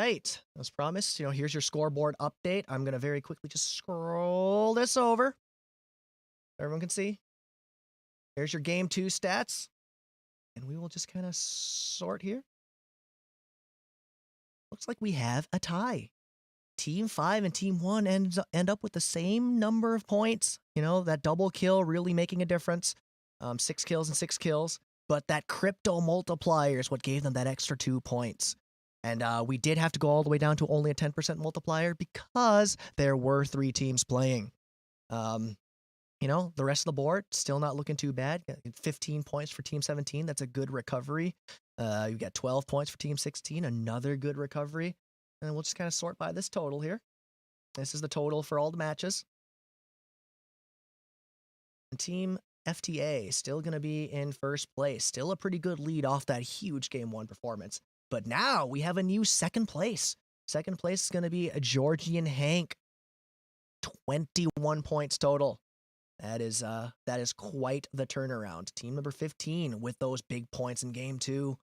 right. As promised, here's your scoreboard update. I'm going to very quickly just scroll this over. Everyone can see. Here's your game 2 stats. And we will just kind of sort here. Looks like we have a tie. Team 5 and Team 1 end up with the same number of points. That double kill really making a difference. 6 kills and 6 kills. But that crypto multiplier is what gave them that extra 2 points. And we did have to go all the way down to only a 10% multiplier because there were 3 teams playing. The rest of the board, still not looking too bad. 15 points for Team 17. That's a good recovery. You got 12 points for Team 16. Another good recovery. And we'll just kind of sort by this total here. This is the total for all the matches. And Team FTA still going to be in first place. Still a pretty good lead off that huge Game 1 performance. But now we have a new second place. Second place is going to be a Georgian Hank. 21 points total. That is quite the turnaround. Team number 15 with those big points in Game 2.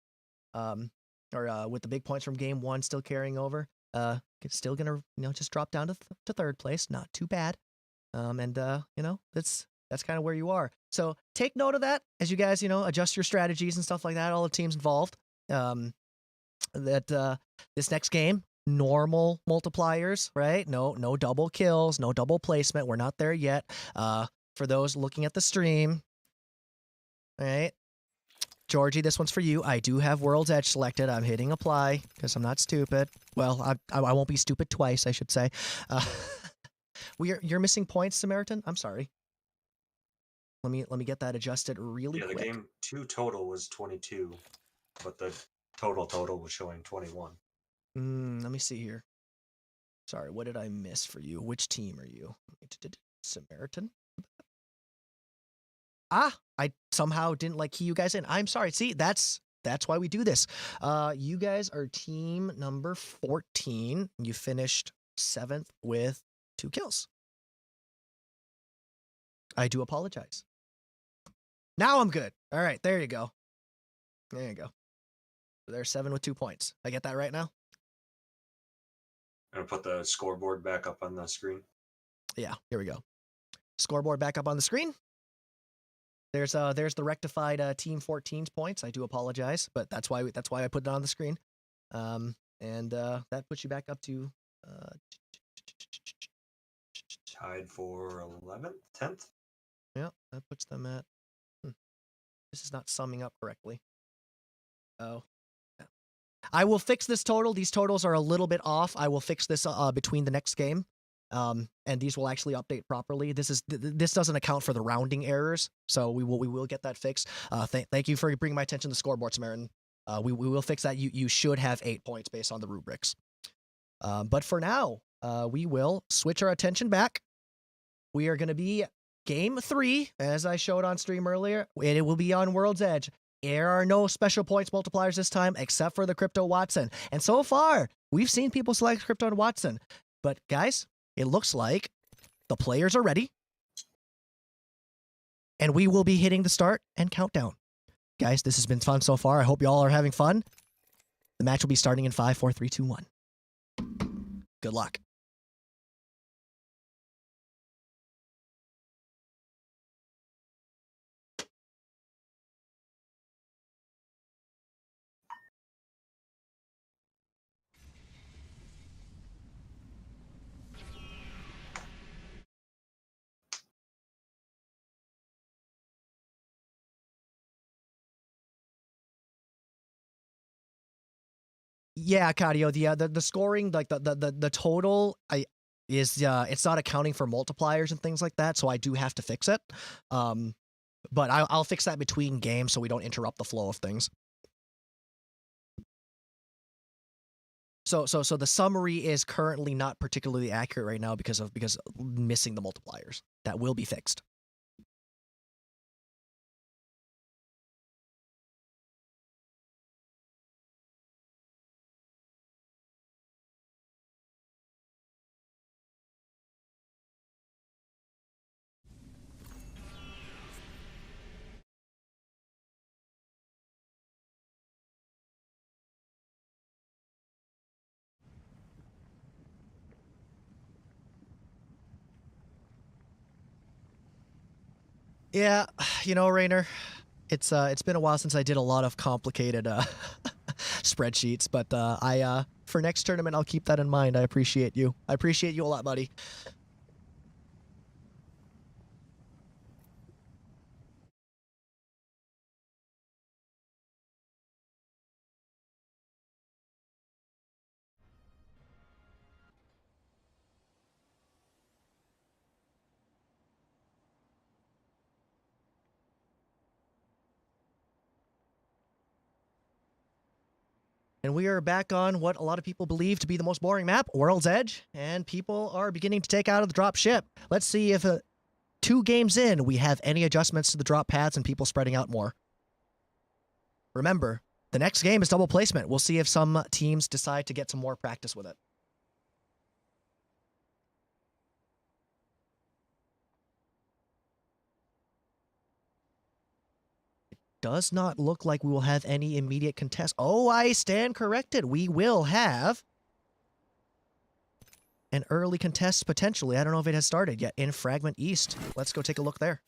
With the big points from Game 1 still carrying over. It's still going to just drop down to third place. Not too bad. That's kind of where you are. So take note of that as you guys, adjust your strategies and stuff like that, all the teams involved. This next game, normal multipliers, right? No double kills, no double placement. We're not there yet. For those looking at the stream, all right? Georgie, this one's for you. I do have World's Edge selected. I'm hitting apply because I'm not stupid. Well, I won't be stupid twice, I should say. You're missing points, Samaritan? I'm sorry. Let me get that adjusted really quick. The game 2 total was 22, but the total was showing 21. Let me see here. Sorry, what did I miss for you? Which team are you? Samaritan? I somehow didn't key you guys in. I'm sorry. See, that's why we do this. You guys are team number 14. You finished 7th with 2 kills. I do apologize. Now I'm good. All right, there you go. There you go. There's 7 with 2 points. I get that right now? I'm gonna put the scoreboard back up on the screen. Yeah, here we go. Scoreboard back up on the screen. There's the rectified Team 14's points. I do apologize, but that's why I put it on the screen. That puts you back up to tied for 11th, 10th. Yeah, that puts them at. This is not summing up correctly. Oh. Yeah. I will fix this total. These totals are a little bit off. I will fix this between the next game. And these will actually update properly. This doesn't account for the rounding errors, so we will get that fixed. Thank you for bringing my attention to the scoreboard, Samaritan. We will fix that. You should have 8 points based on the rubrics. But for now, we will switch our attention back. We are going to be Game 3, as I showed on stream earlier, and it will be on World's Edge. There are no special points multipliers this time, except for the Crypto Watson. And so far, we've seen people select Crypto and Watson. But guys, it looks like the players are ready. And we will be hitting the start and countdown. Guys, this has been fun so far. I hope you all are having fun. The match will be starting in 5, 4, 3, 2, 1. Good luck. Yeah, Cadio, the scoring, like the total, it's not accounting for multipliers and things like that, so I do have to fix it. But I'll fix that between games so we don't interrupt the flow of things. So the summary is currently not particularly accurate right now because missing the multipliers. That will be fixed. Yeah, you know, Rainer, it's been a while since I did a lot of complicated spreadsheets, but for next tournament I'll keep that in mind. I appreciate you. I appreciate you a lot, buddy. And we are back on what a lot of people believe to be the most boring map, World's Edge, and people are beginning to take out of the drop ship. Let's see if 2 games in we have any adjustments to the drop paths and people spreading out more. Remember, the next game is double placement. We'll see if some teams decide to get some more practice with it. Does not look like we will have any immediate contest. Oh, I stand corrected. We will have an early contest potentially. I don't know if it has started yet in Fragment East. Let's go take a look there.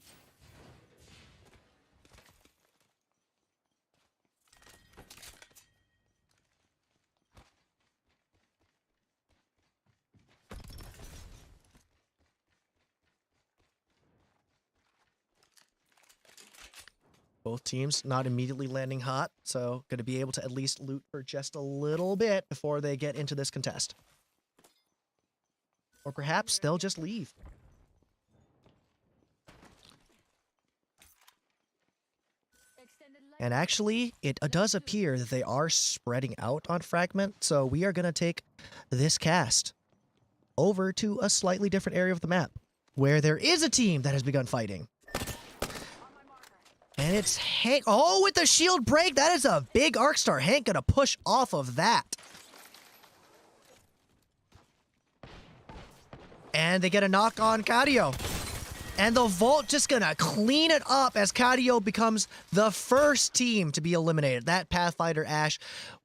Both teams not immediately landing hot, so going to be able to at least loot for just a little bit before they get into this contest. Or perhaps they'll just leave. And actually, it does appear that they are spreading out on Fragment, so we are going to take this cast over to a slightly different area of the map, where there is a team that has begun fighting. And it's Hank. Oh, with the shield break, that is a big arc star. Hank gonna push off of that. And they get a knock on Cadio. And the Vault just gonna clean it up as Cadio becomes the first team to be eliminated. That Pathfinder Ash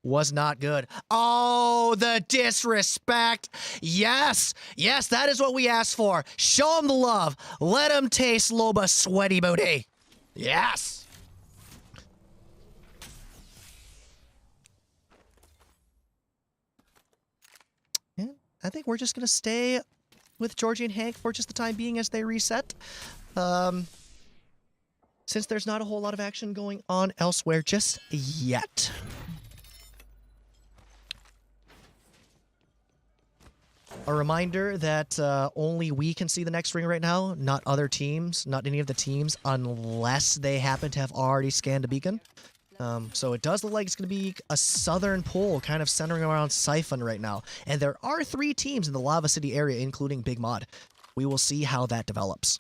was not good. Oh, the disrespect. Yes, yes, that is what we asked for. Show him the love. Let him taste Loba's sweaty booty. Yes! Yeah, I think we're just going to stay with Georgie and Hank for just the time being as they reset. Since there's not a whole lot of action going on elsewhere just yet. A reminder that only we can see the next ring right now, not other teams, not any of the teams, unless they happen to have already scanned a beacon. So it does look like it's going to be a southern pole kind of centering around Siphon right now. And there are 3 teams in the Lava City area, including Big Mod. We will see how that develops.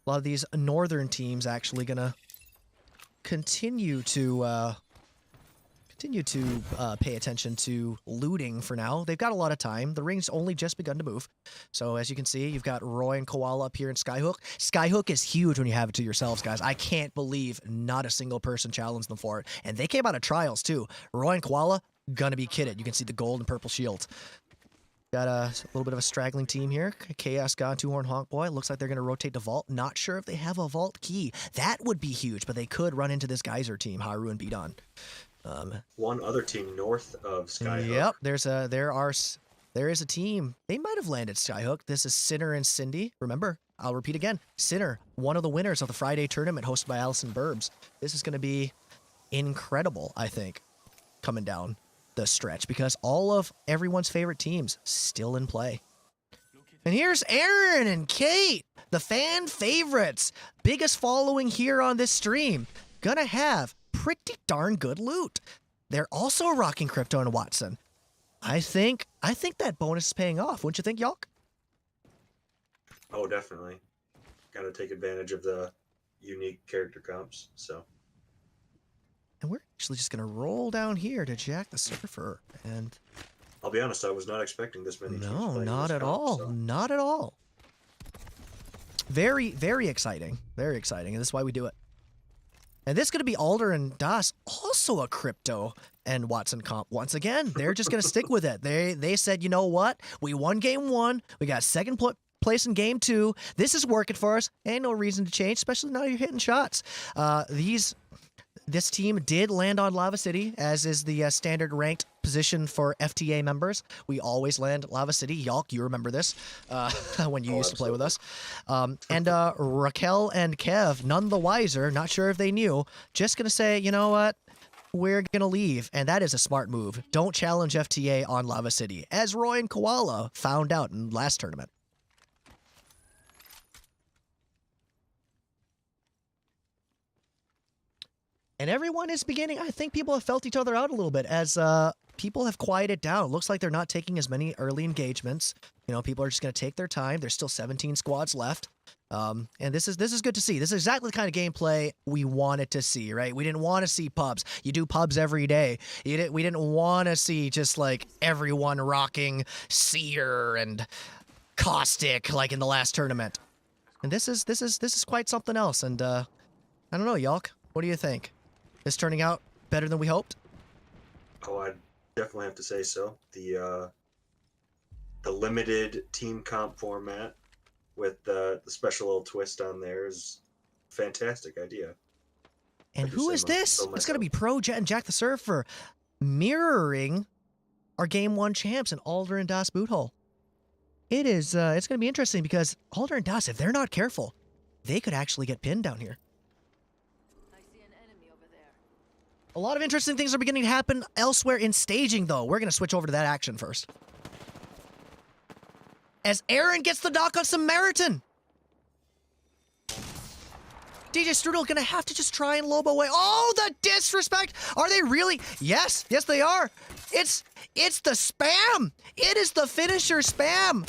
A lot of these northern teams actually going to continue to pay attention to looting for now. They've got a lot of time. The ring's only just begun to move. So as you can see, you've got Roy and Koala up here in Skyhook. Skyhook is huge when you have it to yourselves, guys. I can't believe not a single person challenged them for it. And they came out of trials too. Roy and Koala, gonna be kidded. You can see the gold and purple shields. Got a little bit of a straggling team here. Chaos God, Two-Horn Honk Boy. Looks like they're going to rotate to Vault. Not sure if they have a Vault key. That would be huge, but they could run into this Geyser team, Haru and Beaton. One other team north of Skyhook. Yep, there is a team. They might have landed Skyhook. This is Sinner and Cindy. Remember, I'll repeat again. Sinner, one of the winners of the Friday tournament hosted by Allison Burbs. This is going to be incredible, I think, coming down the stretch, because all of everyone's favorite teams still in play. And here's Aaron and Kate, the fan favorites. Biggest following here on this stream. Gonna have pretty darn good loot. They're also rocking Crypto and Watson. I think that bonus is paying off. Wouldn't you think, Yalk? Oh, definitely. Gotta take advantage of the unique character comps, so. And we're actually just gonna roll down here to Jack the Surfer, and I'll be honest, I was not expecting this many teams no, playing not this at comp, all, so. not at all. Very, very exciting, and this is why we do it. And this is going to be Alder and Das, also a Crypto and Watson comp. Once again, they're just going to stick with it. They said, you know what? We won game 1. We got second place in game 2. This is working for us. Ain't no reason to change, especially now you're hitting shots. This team did land on Lava City, as is the standard ranked position for FTA members. We always land Lava City. Yalk, you remember this when you used to play with us. And Raquel and Kev, none the wiser, not sure if they knew, just going to say, you know what? We're going to leave. And that is a smart move. Don't challenge FTA on Lava City, as Roy and Koala found out in last tournament. And everyone is beginning, I think people have felt each other out a little bit as people have quieted down. Looks like they're not taking as many early engagements. You know, people are just going to take their time. There's still 17 squads left. And this is good to see. This is exactly the kind of gameplay we wanted to see, right? We didn't want to see pubs. You do pubs every day. We didn't want to see just like everyone rocking Seer and Caustic like in the last tournament. And this is quite something else. And I don't know, Yalk, what do you think? This turning out better than we hoped? Oh, I definitely have to say so. The limited team comp format with the special little twist on there is a fantastic idea. And who is this? It's going to be Pro Jet and Jack the Surfer mirroring our Game 1 champs in Alder and Das Boothole. It is, it's going to be interesting because Alder and Das, if they're not careful, they could actually get pinned down here. A lot of interesting things are beginning to happen elsewhere in staging, though. We're going to switch over to that action first. As Aaron gets the knock on Samaritan. DJ Strudel going to have to just try and lob away. Oh, the disrespect! Are they really? Yes, yes they are. It's the spam. It is the finisher spam.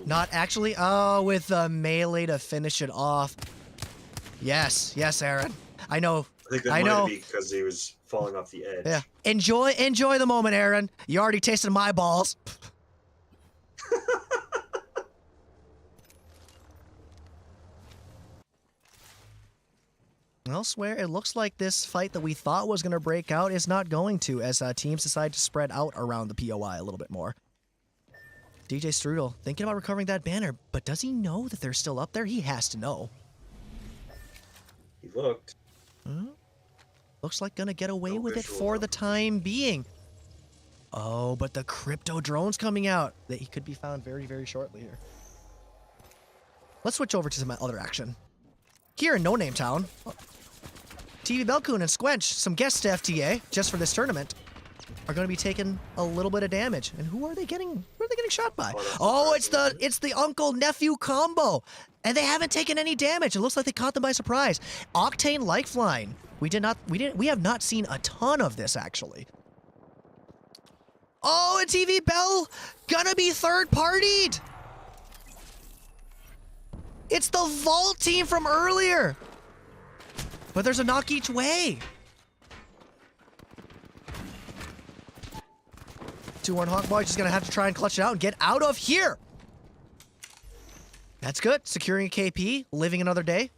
Not actually. Oh, with the melee to finish it off. Yes, yes, Aaron. I know. I think that might be because he was falling off the edge. Yeah. Enjoy the moment, Aaron. You already tasted my balls. Elsewhere, it looks like this fight that we thought was going to break out is not going to, as teams decide to spread out around the POI a little bit more. DJ Strudel thinking about recovering that banner, but does he know that they're still up there? He has to know. He looked. Looks like gonna get away with it for the time being. Oh, but the crypto drone's coming out. That he could be found very, very shortly here. Let's switch over to some other action. Here in No Name Town, TV Belcoon and Squench, some guests to FTA just for this tournament, are going to be taking a little bit of damage. And who are they getting? Who are they getting shot by? Oh, it's the uncle nephew combo, and they haven't taken any damage. It looks like they caught them by surprise. Octane Lifeline. We have not seen a ton of this actually. Oh, and TV Bell gonna be third-partied. It's the Vault team from earlier. But there's a knock each way. 2-1 Hawkboy just gonna have to try and clutch it out and get out of here. That's good. Securing a KP, living another day.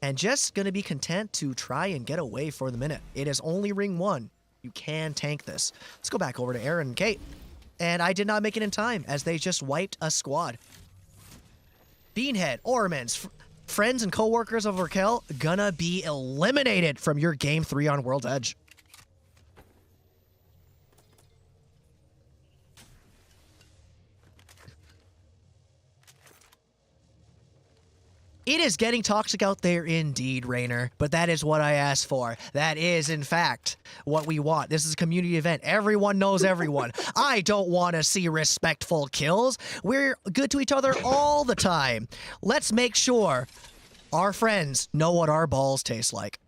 And just gonna be content to try and get away for the minute. It is only ring 1. You can tank this. Let's go back over to Aaron and Kate. And I did not make it in time as they just wiped a squad. Beanhead, Ormans, friends and co-workers of Raquel gonna be eliminated from your Game 3 on World's Edge. It is getting toxic out there indeed, Rainer, but that is what I asked for. That is, in fact, what we want. This is a community event. Everyone knows everyone. I don't want to see respectful kills. We're good to each other all the time. Let's make sure our friends know what our balls taste like.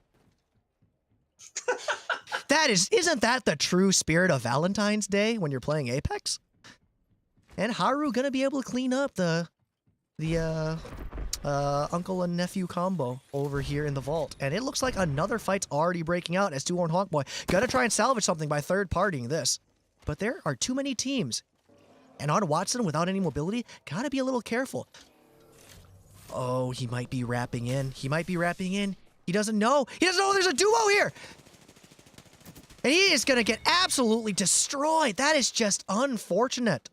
Isn't that the true spirit of Valentine's Day when you're playing Apex? And Haru gonna be able to clean up the uncle and nephew combo over here in the vault. And it looks like another fight's already breaking out as 2-1 Hawkboy gotta try and salvage something by third-partying this. But there are too many teams. And on Watson without any mobility, gotta be a little careful. Oh, he might be wrapping in. He might be wrapping in. He doesn't know. He doesn't know there's a duo here. And he is going to get absolutely destroyed. That is just unfortunate.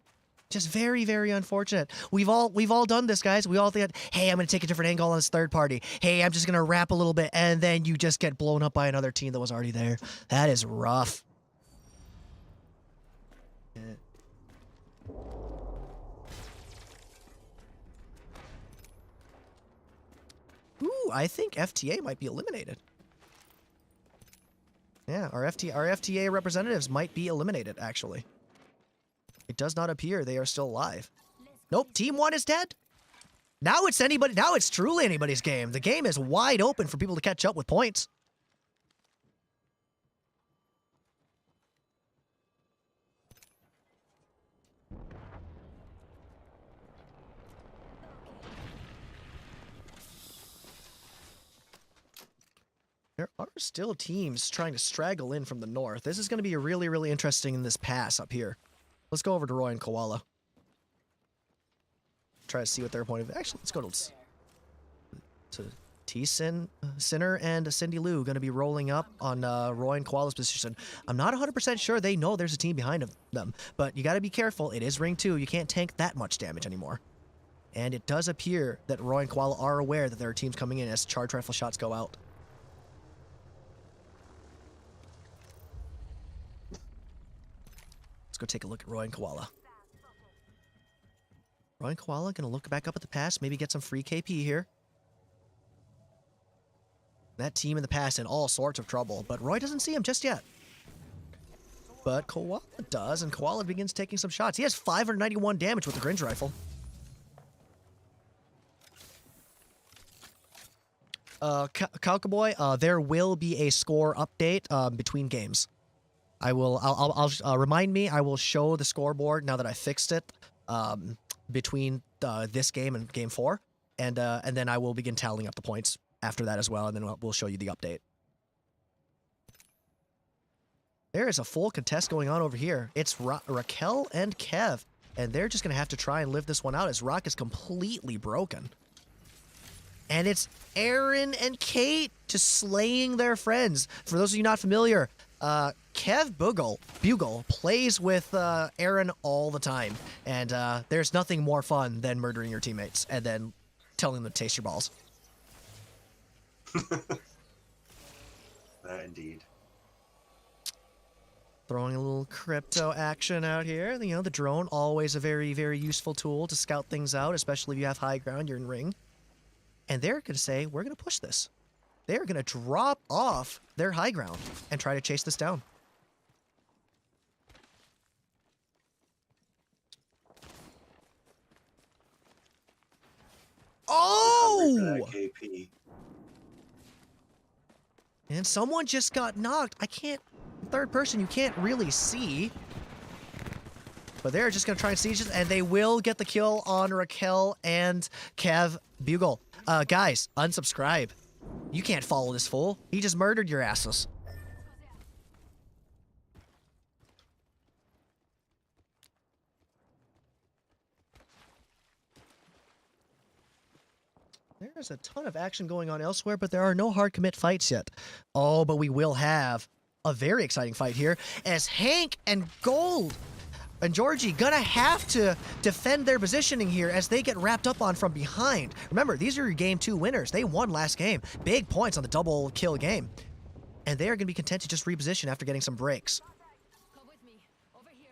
Just very, very unfortunate. We've all done this, guys. We all think, hey, I'm going to take a different angle on this third party. Hey, I'm just going to wrap a little bit. And then you just get blown up by another team that was already there. That is rough. Ooh, I think FTA might be eliminated. Yeah, our FTA representatives might be eliminated, actually. It does not appear they are still alive. Nope, Team 1 is dead. Now it's truly anybody's game. The game is wide open for people to catch up with points. There are still teams trying to straggle in from the north. This is going to be really, really interesting in this pass up here. Let's go over to Roy and Koala. Try to see what their point of... Actually, let's go to Sinner and Cindy Lou going to be rolling up on Roy and Koala's position. I'm not 100% sure they know there's a team behind them, but you got to be careful. It is Ring 2. You can't tank that much damage anymore. And it does appear that Roy and Koala are aware that there are teams coming in as charge rifle shots go out. Let's go take a look at Roy and Koala. Roy and Koala gonna look back up at the pass, maybe get some free KP here. That team in the pass in all sorts of trouble, but Roy doesn't see him just yet. But Koala does, and Koala begins taking some shots. He has 591 damage with the Grinch rifle. Cowboy, there will be a score update between games. I'll remind me. I will show the scoreboard now that I fixed it between this game and Game 4, and then I will begin tallying up the points after that as well, and then we'll show you the update. There is a full contest going on over here. It's Raquel and Kev, and they're just gonna have to try and live this one out as Rock is completely broken. And it's Aaron and Kate just slaying their friends. For those of you not familiar, Kev Bugle plays with Aaron all the time, and there's nothing more fun than murdering your teammates and then telling them to taste your balls. That indeed. Throwing a little crypto action out here. You know, the drone, always a very, very useful tool to scout things out, especially if you have high ground, you're in ring. And they're going to say, we're going to push this. They're going to drop off their high ground and try to chase this down. Oh! KP. And someone just got knocked. I can't... Third person, you can't really see. But they're just going to try and siege it, and they will get the kill on Raquel and Kev Bugle. Guys, unsubscribe. You can't follow this fool. He just murdered your asses. There's a ton of action going on elsewhere, but there are no hard commit fights yet. Oh, but we will have a very exciting fight here as Hank and Gold and Georgie gonna have to defend their positioning here as they get wrapped up on from behind. Remember, these are your game 2 winners. They won last game. Big points on the double kill game. And they are gonna be content to just reposition after getting some breaks. Come with me. Over here.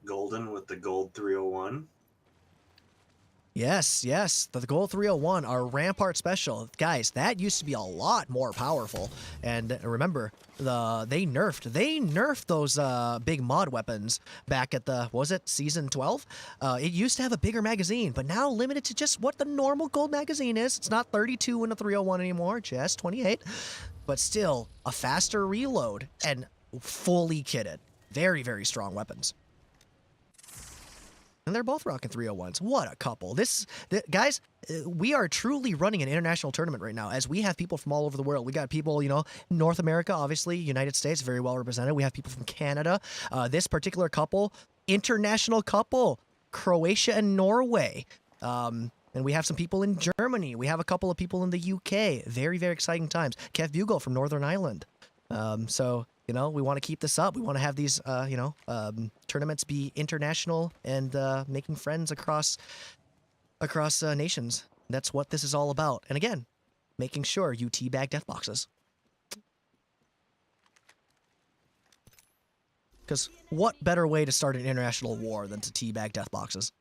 Golden with the gold 301. Yes, yes. The Gold 301, our Rampart special. Guys, that used to be a lot more powerful. And remember, they nerfed those big mod weapons back at the, what was it, Season 12? It used to have a bigger magazine, but now limited to just what the normal gold magazine is. It's not 32 in a 301 anymore, just 28. But still, a faster reload and fully kitted. Very, very strong weapons. And they're both rocking 301s. What a couple. Guys, we are truly running an international tournament right now as we have people from all over the world. We got people, North America, obviously, United States, very well represented. We have people from Canada. This particular couple, international couple, Croatia and Norway. And we have some people in Germany. We have a couple of people in the UK. Very, very exciting times. Kev Bugle from Northern Ireland. So, we want to keep this up. We want to have these, tournaments be international and making friends across nations. That's what this is all about. And again, making sure you teabag death boxes. Because what better way to start an international war than to teabag death boxes?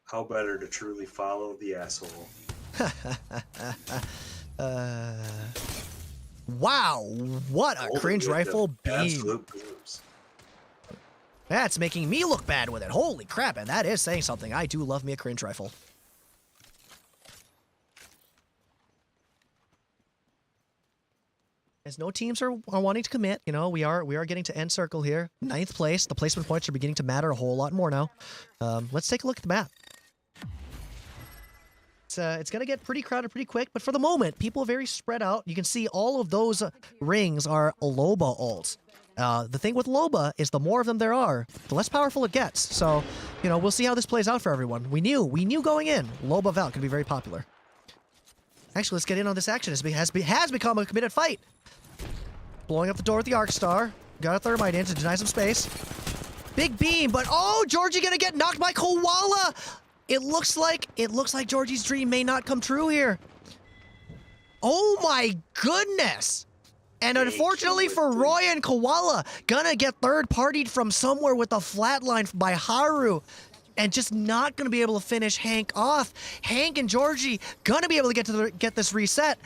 How better to truly follow the asshole? Wow, what a cringe rifle beam. Absolute booms. That's making me look bad with it. Holy crap, and that is saying something. I do love me a cringe rifle. As no teams are wanting to commit, we are getting to end circle here. 9th place. The placement points are beginning to matter a whole lot more now. Let's take a look at the map. It's going to get pretty crowded pretty quick, but for the moment, people are very spread out. You can see all of those rings are Loba ults. The thing with Loba is the more of them there are, the less powerful it gets. So, we'll see how this plays out for everyone. We knew going in, Loba Val could be very popular. Actually, let's get in on this action. It has become a committed fight. Blowing up the door with the Arc Star. Got a Thermite in to deny some space. Big beam, but Georgie gonna get knocked by Koala! It looks like Georgie's dream may not come true here. Oh my goodness! And unfortunately for Roy and Koala, gonna get third-partied from somewhere with a flatline by Haru. And just not gonna be able to finish Hank off. Hank and Georgie gonna be able to get this reset.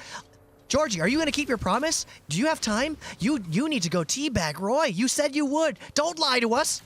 Georgie, are you gonna keep your promise? Do you have time? You need to go teabag Roy. You said you would. Don't lie to us.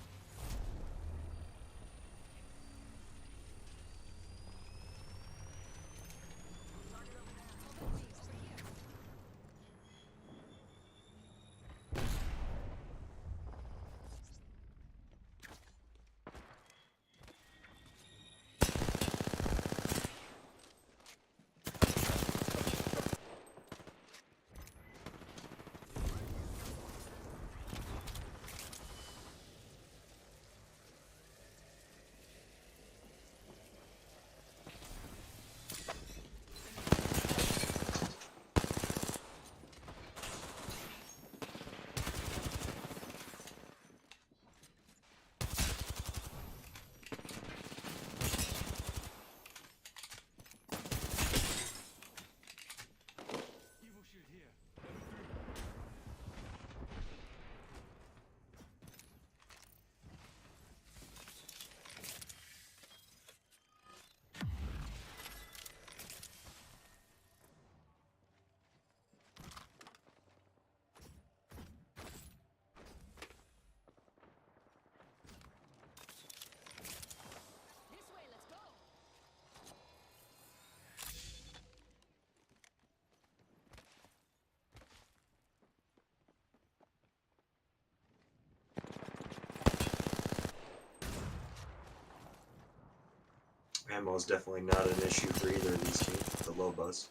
Ammo is definitely not an issue for either of these teams, the Lobas.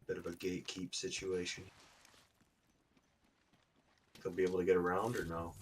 Bit of a gatekeep situation. They'll be able to get around or no?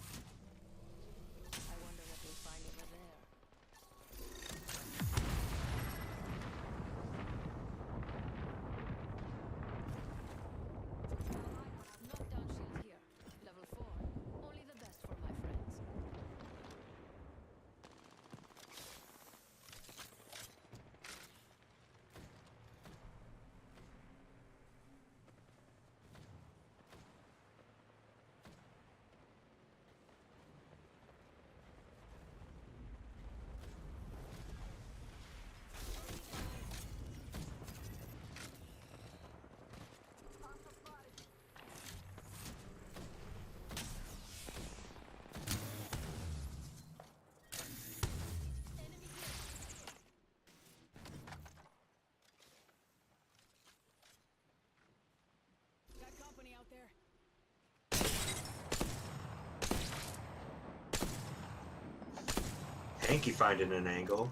Hanky finding an angle.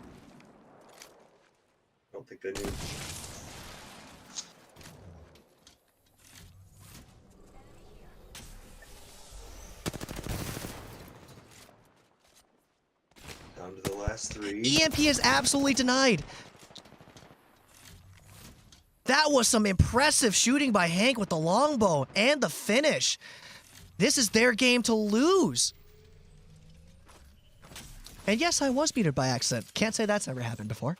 Don't think they knew. Down to the last 3. EMP is absolutely denied. That was some impressive shooting by Hank with the longbow and the finish. This is their game to lose. And yes, I was muted by accident. Can't say that's ever happened before.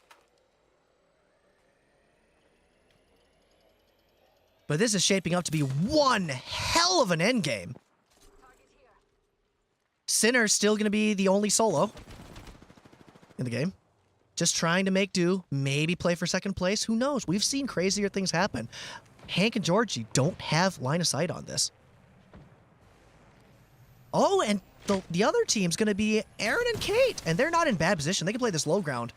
But this is shaping up to be one hell of an endgame. Sinner's still going to be the only solo in the game. Just trying to make do, maybe play for second place. Who knows? We've seen crazier things happen. Hank and Georgie don't have line of sight on this. Oh, and the other team's going to be Aaron and Kate, and they're not in bad position. They can play this low ground.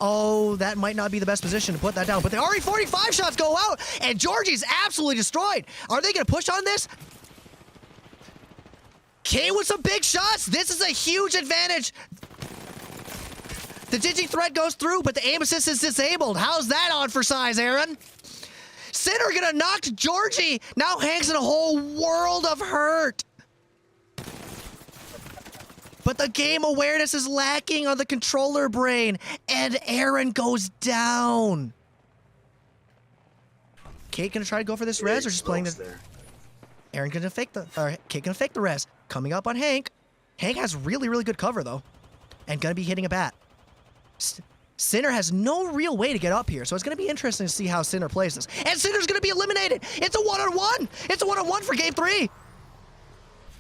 Oh, that might not be the best position to put that down, but the RE45 shots go out, and Georgie's absolutely destroyed. Are they going to push on this? Kate with some big shots. This is a huge advantage. The Digi threat goes through, but the aim assist is disabled. How's that on for size, Aaron? Sinner gonna knock Georgie. Now Hank's in a whole world of hurt. But the game awareness is lacking on the controller brain, and Aaron goes down. Kate gonna try to go for this res, or just playing the... Aaron gonna fake the... Kate gonna fake the res. Coming up on Hank. Hank has really, really good cover, though. And gonna be hitting a bat. Sinner has no real way to get up here, so it's going to be interesting to see how Sinner plays this. And Sinner's going to be eliminated! It's a one-on-one! It's a one-on-one for Game 3!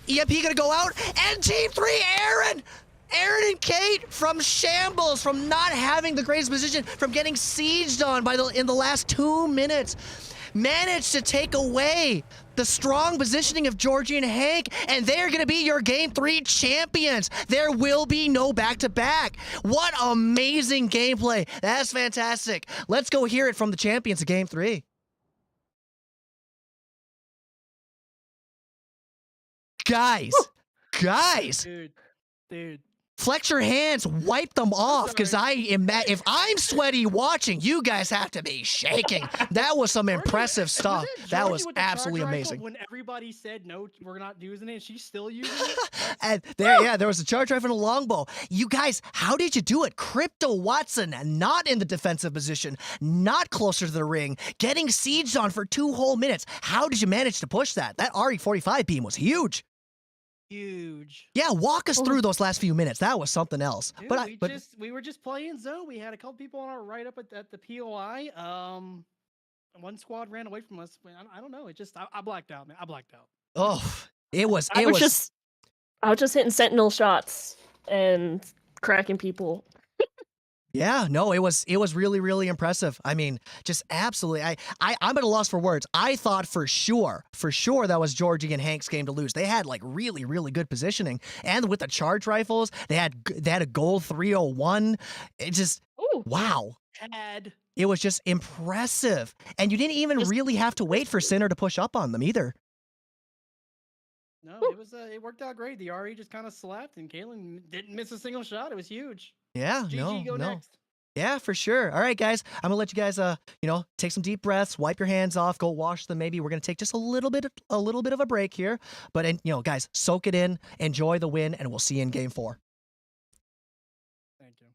EMP going to go out, and Team 3, Aaron! Aaron and Kate from shambles, from not having the greatest position, from getting sieged on in the last 2 minutes, managed to take away the strong positioning of Georgie and Hank, and they're going to be your Game 3 champions. There will be no back-to-back. What amazing gameplay. That's fantastic. Let's go hear it from the champions of Game 3. Guys, Dude. Flex your hands, wipe them off, because if I'm sweaty watching, you guys have to be shaking. That was some impressive stuff. That was absolutely amazing. When everybody said no, we're not using it, she's still using it. And there was a charge rifle and a longbow. You guys, how did you do it? Crypto Watson, not in the defensive position, not closer to the ring, getting sieged on for 2 whole minutes. How did you manage to push that? That RE45 beam was huge. Huge. Yeah, walk us through those last few minutes. That was something else. Dude, we were just playing zone. We had a couple people on our right up at the POI. One squad ran away from us. I don't know. It just I blacked out, man. I blacked out. Oh, I was just hitting sentinel shots and cracking people. Yeah, no, it was really, really impressive. I mean, just absolutely. I'm at a loss for words. I thought for sure that was Georgie and Hank's game to lose. They had like really, really good positioning, and with the charge rifles, they had a goal 301. It just wow. It was just impressive, and you didn't even really have to wait for Sinner to push up on them either. No, it worked out great. The RE just kind of slapped, and Kalen didn't miss a single shot. It was huge. Yeah, GG, go next. Yeah, for sure. All right, guys, I'm gonna let you guys, take some deep breaths, wipe your hands off, go wash them. Maybe we're gonna take just a little bit of a break here, but guys, soak it in, enjoy the win, and we'll see you in Game 4. Thank you.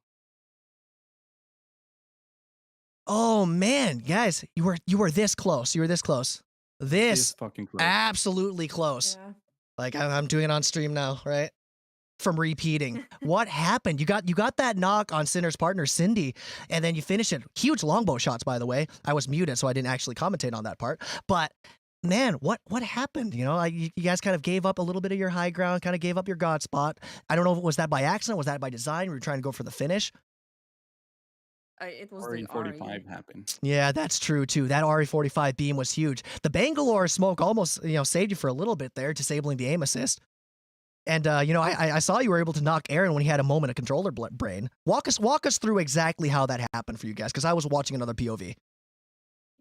Oh man, guys, you were this close. You were this close. This fucking close. Absolutely close. Yeah. Like I'm doing it on stream now, right? From repeating. What happened? You got that knock on Sinner's partner, Cindy, and then you finish it. Huge longbow shots, by the way. I was muted, so I didn't actually commentate on that part. But man, what happened? You guys kind of gave up a little bit of your high ground, kind of gave up your god spot. I don't know if it was that by accident, was that by design? We were trying to go for the finish. It was RE the 45 happened. Yeah, that's true too. That RE45 beam was huge. The Bangalore smoke almost, saved you for a little bit there, disabling the aim assist. And I saw you were able to knock Aaron when he had a moment of controller brain. Walk us through exactly how that happened for you guys, because I was watching another POV. It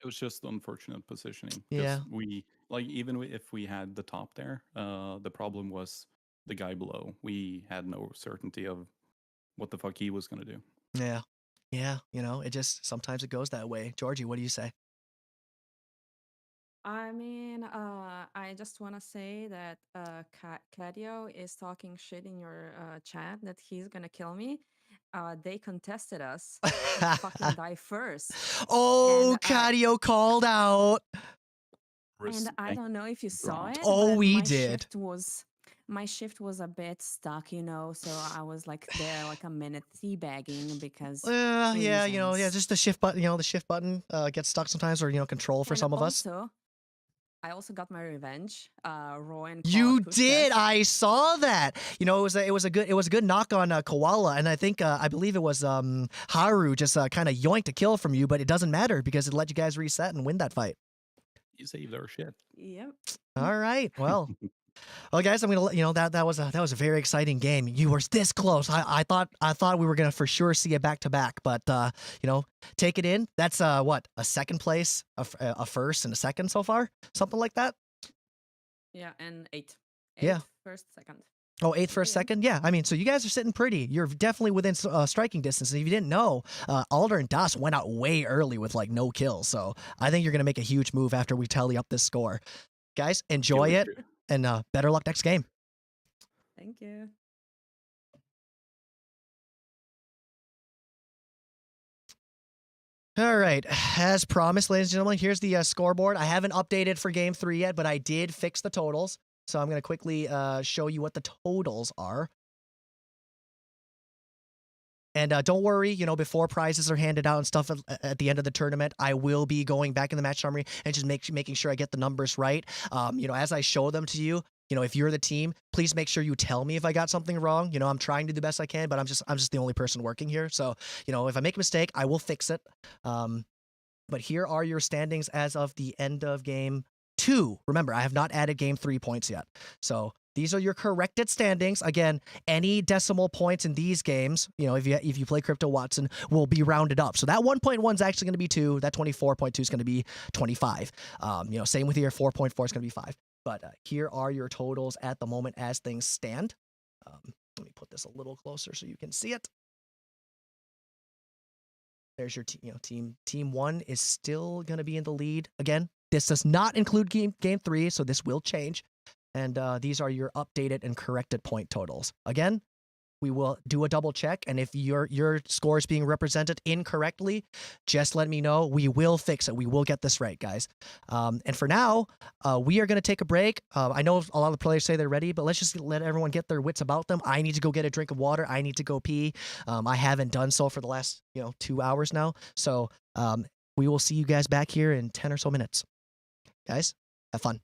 was just unfortunate positioning. Yeah. We even if we had the top there, the problem was the guy below. We had no certainty of what the fuck he was gonna do. Yeah. Yeah. You know, it just sometimes it goes that way. Georgie, what do you say? I mean, I just want to say that Cadio is talking shit in your chat that he's gonna kill me. They contested us. He fucking die first. Oh, And I Cadio called out. and I don't know if you saw it, Oh, but we my did. shift was a bit stuck, you know. So I was like there like a minute teabagging because Yeah, you know, yeah, reasons. just the shift button, you know, the shift button gets stuck sometimes, or, you know, control for And some of us. I also got my revenge. Roy and You Koala pushed did. us. I saw that. You know, it was a good knock on Koala, and I think I believe it was Haru just kind of yoinked a kill from you, but it doesn't matter because it let you guys reset and win that fight. You saved our shit. Yep. All right. Well, guys, I'm gonna let you know that was a very exciting game. You were this close. I thought we were gonna for sure see a back to back, but you know, take it in. That's what, a second place, a first, and a second so far, something like that. Yeah, and eight. Yeah. First, second. Oh, eighth for a Yeah. second? Yeah, I mean, so you guys are sitting pretty. You're definitely within striking distance. And if you didn't know, Alder and Das went out way early with like no kills. So I think you're going to make a huge move after we tally up this score. Guys, enjoy it, and better luck next game. Thank you. All right, as promised, ladies and gentlemen, here's the scoreboard. I haven't updated for game 3 yet, but I did fix the totals. So I'm going to quickly show you what the totals are. And don't worry, you know, before prizes are handed out and stuff at the end of the tournament, I will be going back in the match summary and just making sure I get the numbers right. You know, as I show them to you, you know, if you're the team, please make sure you tell me if I got something wrong. You know, I'm trying to do the best I can, but I'm just the only person working here. So, you know, if I make a mistake, I will fix it. But here are your standings as of the end of game 2. Remember, I have not added game 3 points yet. So these are your corrected standings. Again, any decimal points in these games, you know, if you play Crypto Watson, will be rounded up. So that 1.1 is actually going to be 2. That 24.2 is going to be 25. You know, same with here. 4.4 is going to be 5. But here are your totals at the moment as things stand. Let me put this a little closer so you can see it. There's your team 1 is still going to be in the lead. Again, this does not include game 3, so this will change. And these are your updated and corrected point totals. Again, we will do a double check, and if your score is being represented incorrectly, just let me know. We will fix it. We will get this right, guys. And for now, we are going to take a break. I know a lot of the players say they're ready, but let's just let everyone get their wits about them. I need to go get a drink of water. I need to go pee. I haven't done so for the last 2 hours now. So we will see you guys back here in 10 or so minutes. Guys, have fun.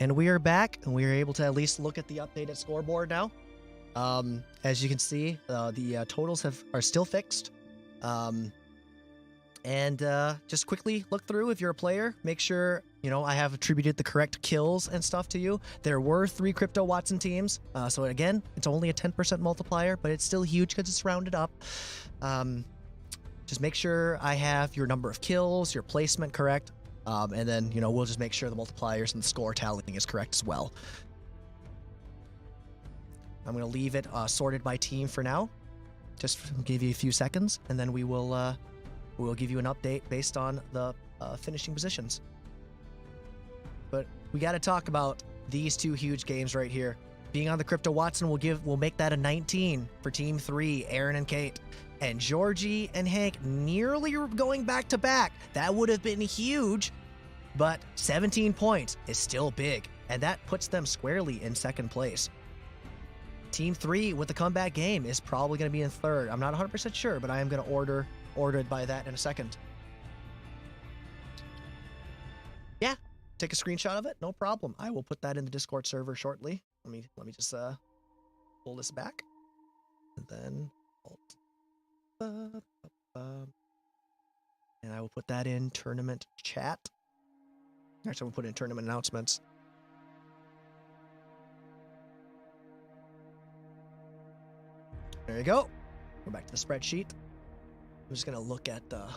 And we are back, and we are able to at least look at the updated scoreboard now. As you can see, the totals are still fixed. Just quickly look through if you're a player. Make sure, I have attributed the correct kills and stuff to you. There were 3 Crypto Watson teams. So again, it's only a 10% multiplier, but it's still huge because it's rounded up. Just make sure I have your number of kills, your placement correct. And then, we'll just make sure the multipliers and the score tallying is correct as well. I'm going to leave it sorted by team for now. Just give you a few seconds, and then we'll give you an update based on the finishing positions. But we got to talk about these 2 huge games right here. Being on the Crypto Watson will make that a 19 for Team 3, Aaron and Kate. And Georgie and Hank nearly going back to back. That would have been huge, but 17 points is still big, and that puts them squarely in second place. Team 3 with the comeback game is probably going to be in third. I'm not 100% sure, but I am going to order it by that in a second. Yeah, take a screenshot of it, no problem. I will put that in the Discord server shortly. Let me just pull this back, and then and I will put that in tournament chat. Actually, we'll put it in tournament announcements. There you go. Go back to the spreadsheet. I'm just gonna look at go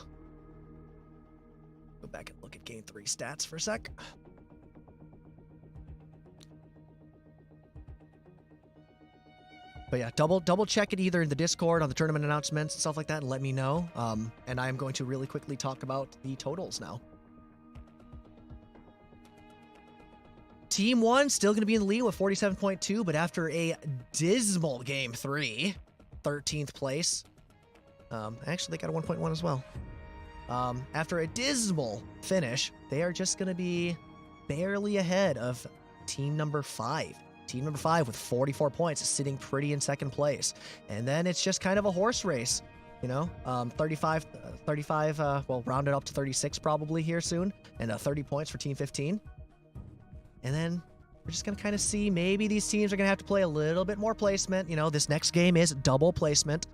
back and look at game 3 stats for a sec. But yeah, double check it either in the Discord, on the tournament announcements and stuff like that, and let me know. And I am going to really quickly talk about the totals now. Team 1 still going to be in the lead with 47.2, but after a dismal game 3, 13th place. Actually, they got a 1.1 as well. After a dismal finish, they are just going to be barely ahead of team number 5. Team number 5 with 44 points is sitting pretty in second place. And then it's just kind of a horse race, 35, well, rounded up to 36 probably here soon, and 30 points for Team 15. And then we're just going to kind of see maybe these teams are going to have to play a little bit more placement. This next game is double placement.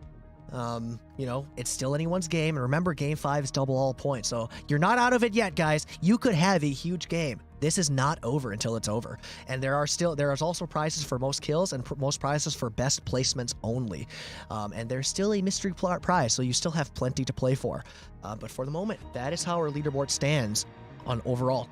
It's still anyone's game. And remember, game 5 is double all points. So you're not out of it yet, guys. You could have a huge game. This is not over until it's over. And there is also prizes for most kills and most prizes for best placements only. And there's still a mystery prize, so you still have plenty to play for. But for the moment, that is how our leaderboard stands on overall.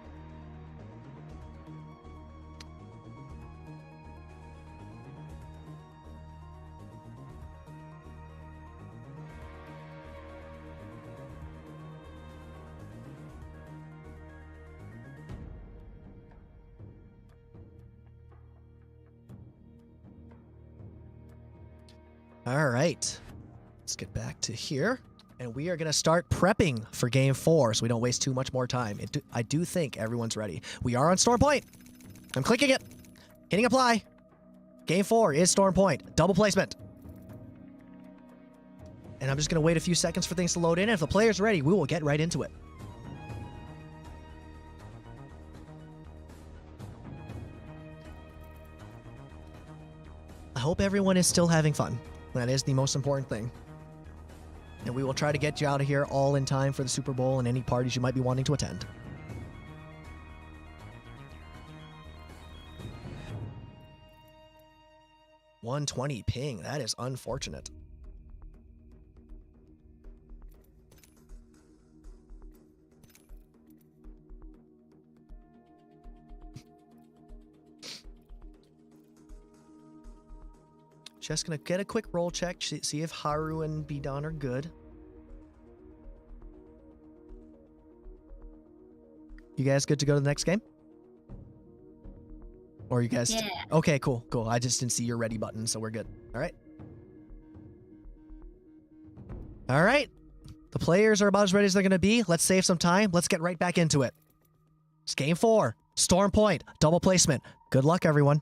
All right, let's get back to here, and we are going to start prepping for game 4 so we don't waste too much more time. I do think everyone's ready. We are on Storm Point. I'm clicking it, hitting apply. Game 4 is Storm Point, double placement. And I'm just going to wait a few seconds for things to load in, and if the player's ready, we will get right into it. I hope everyone is still having fun. That is the most important thing. And we will try to get you out of here all in time for the Super Bowl and any parties you might be wanting to attend. $120 ping. That is unfortunate. Just gonna get a quick roll check, see if Haru and Bidon are good. You guys good to go to the next game? Or you guys? Yeah. Okay, cool. I just didn't see your ready button, so we're good. All right. All right. The players are about as ready as they're gonna be. Let's save some time. Let's get right back into it. It's game 4. Storm Point. Double placement. Good luck, everyone.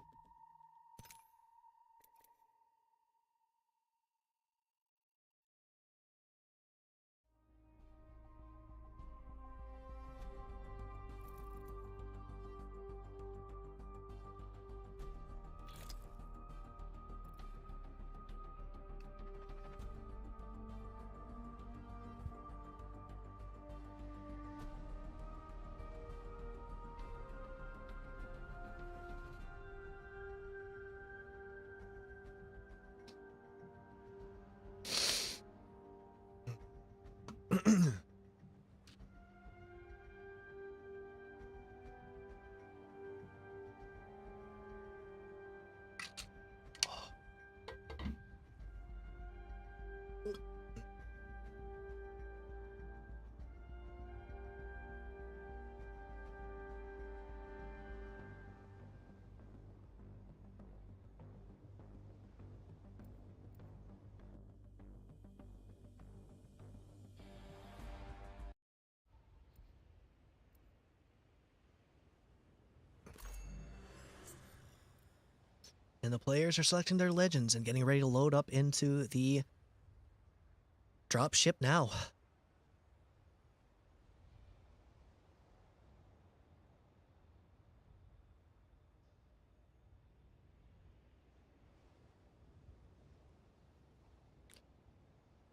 And the players are selecting their legends and getting ready to load up into the drop ship now.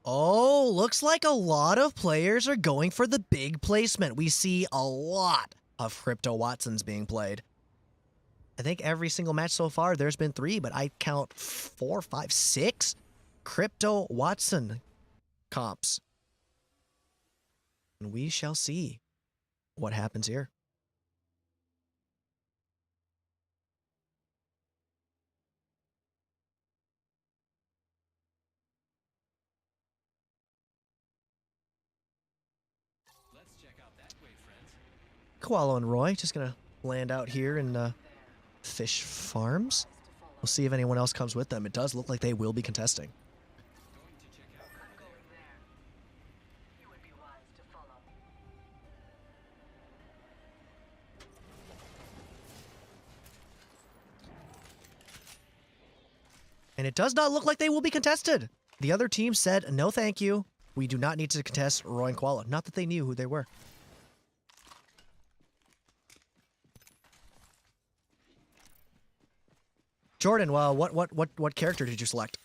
Oh, looks like a lot of players are going for the big placement. We see a lot of Crypto Watsons being played. I think every single match so far, there's been 3, but I count 4, 5, 6 Crypto Watson comps. And we shall see what happens here. Koala and Roy just gonna land out here in Fish Farms. We'll see if anyone else comes with them. It does look like they will be contesting. And it does not look like they will be contested. The other team said, no thank you. We do not need to contest Roy and Koala. Not that they knew who they were. Jordan, well, what character did you select?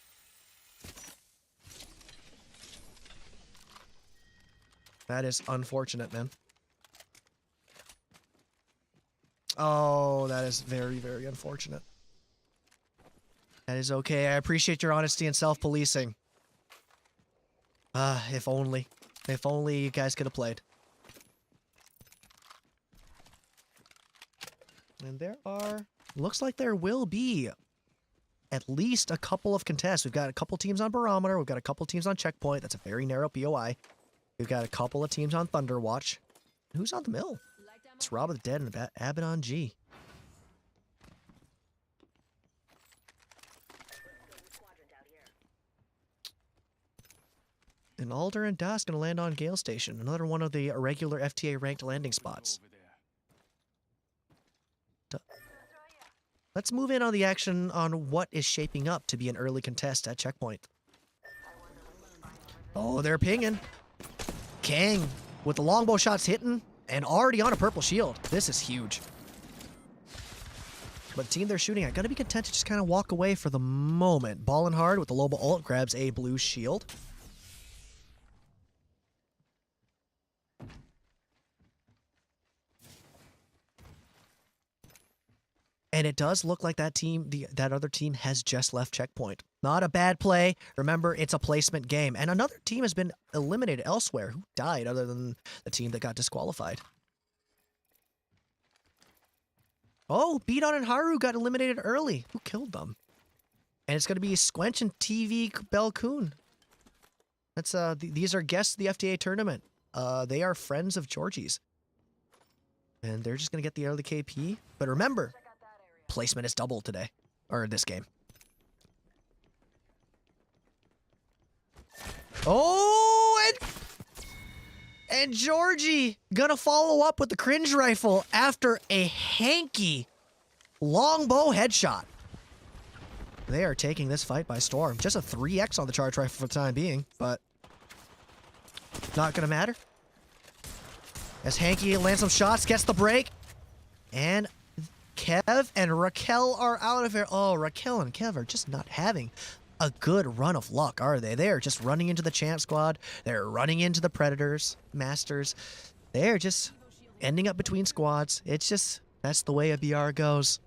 That is unfortunate, man. Oh, that is very, very unfortunate. That is okay. I appreciate your honesty and self-policing. If only. If only you guys could have played. And there are... Looks like there will be at least a couple of contests. We've got a couple teams on Barometer. We've got a couple teams on Checkpoint. That's a very narrow POI. We've got a couple of teams on Thunderwatch. Who's on the mill? It's Rob of the Dead and Abaddon G. And Alder and Das going to land on Gale Station. Another one of the irregular FTA ranked landing spots. Let's move in on the action on what is shaping up to be an early contest at Checkpoint. Oh, they're pinging. Kang with the longbow shots hitting and already on a purple shield. This is huge. But the team they're shooting at, gonna be content to just kind of walk away for the moment. Ballin' hard with the Loba ult, grabs a blue shield. And it does look like that team, that other team has just left Checkpoint. Not a bad play. Remember, it's a placement game. And another team has been eliminated elsewhere. Who died other than the team that got disqualified? Oh, Beaton and Haru got eliminated early. Who killed them? And it's going to be Squench and TV Belcoon. That's these are guests of the FTA tournament. They are friends of Georgie's. And they're just going to get the early KP. But remember, placement is doubled today, or this game. Oh, and Georgie gonna follow up with the cringe rifle after a hanky longbow headshot. They are taking this fight by storm. Just a 3x on the charge rifle for the time being, but not gonna matter. As Hanky lands some shots, gets the break, and Kev and Raquel are out of here. Oh, Raquel and Kev are just not having a good run of luck, are they? They are just running into the champ squad. They're running into the Predators, Masters. They're just ending up between squads. It's just, that's the way a BR goes.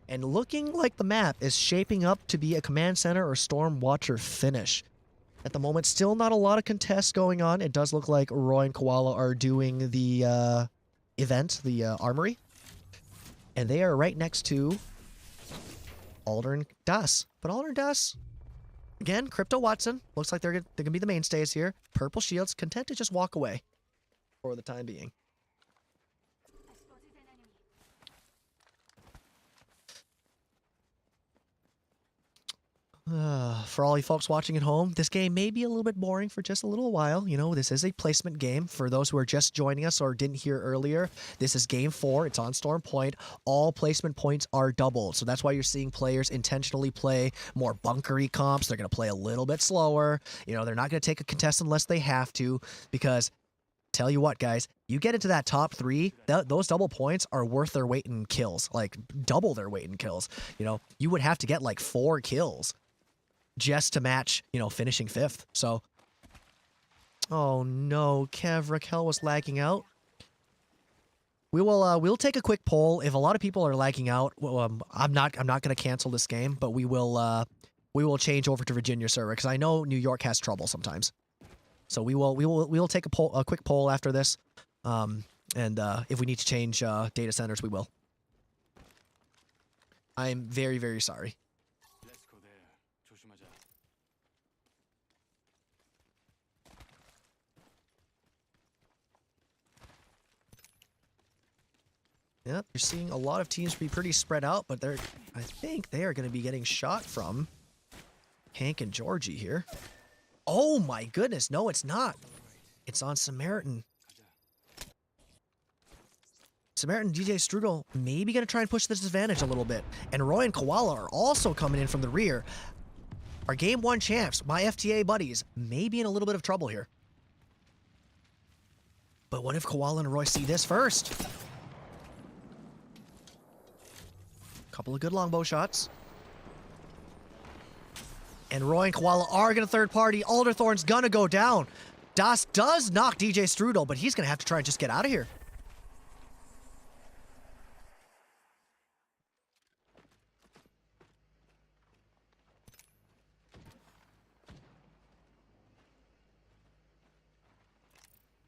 And looking like the map is shaping up to be a Command Center or Storm Watcher finish. At the moment, still not a lot of contests going on. It does look like Roy and Koala are doing the event, the armory. And they are right next to Alder and Das. But Alder and Das, again, Crypto Watson, looks like they're going to be the mainstays here. Purple Shields, content to just walk away for the time being. For all you folks watching at home, this game may be a little bit boring for just a little while. You know, this is a placement game. For those who are just joining us or didn't hear earlier, this is game 4. It's on Storm Point. All placement points are doubled. So that's why you're seeing players intentionally play more bunkery comps. They're going to play a little bit slower. You know, they're not going to take a contest unless they have to, because tell you what, guys, you get into that top 3, those double points are worth their weight in kills, like double their weight in kills. You know, you would have to get like 4 kills just to match, you know, finishing 5th. So, oh no, Kev, Raquel was lagging out. We will, we'll take a quick poll. If a lot of people are lagging out, I'm not going to cancel this game, but we will change over to Virginia server because I know New York has trouble sometimes. So we will take a quick poll after this, and if we need to change data centers, we will. I'm very, very sorry. Yep, you're seeing a lot of teams be pretty spread out, but I think they are going to be getting shot from Hank and Georgie here. Oh my goodness, no, it's not. It's on Samaritan. Samaritan DJ Strudel maybe going to try and push this advantage a little bit. And Roy and Koala are also coming in from the rear. Our Game 1 champs, my FTA buddies, may be in a little bit of trouble here. But what if Koala and Roy see this first? Couple of good longbow shots. And Roy and Koala are going to third party. Alderthorn's going to go down. Das does knock DJ Strudel, but he's going to have to try and just get out of here.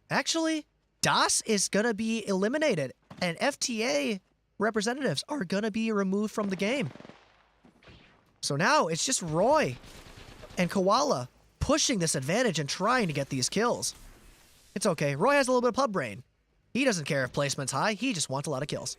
Actually, Das is going to be eliminated, and FTA representatives are going to be removed from the game. So now it's just Roy and Koala pushing this advantage and trying to get these kills. It's okay. Roy has a little bit of pub brain. He doesn't care if placement's high. He just wants a lot of kills.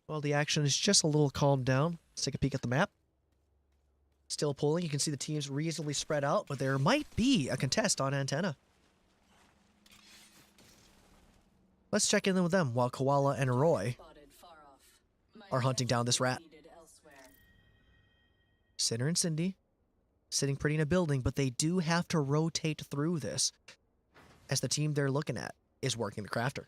Well, the action is just a little calmed down. Let's take a peek at the map. Still pulling. You can see the teams reasonably spread out, but there might be a contest on Antenna. Let's check in with them while Koala and Roy are hunting down this rat. Sinner and Cindy sitting pretty in a building, but they do have to rotate through this as the team they're looking at is working the crafter.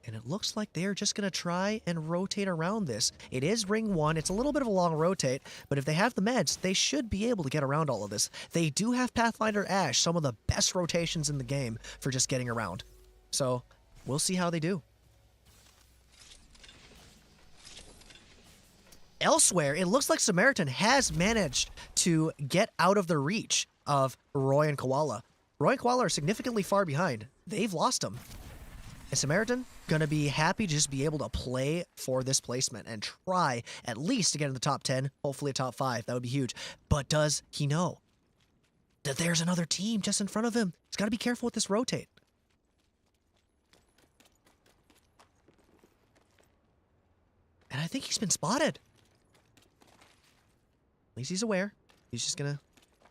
And it looks like they're just going to try and rotate around this. It is ring 1. It's a little bit of a long rotate, but if they have the meds, they should be able to get around all of this. They do have Pathfinder Ash, some of the best rotations in the game for just getting around. So we'll see how they do. Elsewhere, it looks like Samaritan has managed to get out of the reach of Roy and Koala. Roy and Koala are significantly far behind. They've lost him. And Samaritan going to be happy to just be able to play for this placement and try at least to get in the top 10, hopefully a top 5. That would be huge. But does he know that there's another team just in front of him? He's got to be careful with this rotate. And I think he's been spotted. At least he's aware. He's just going to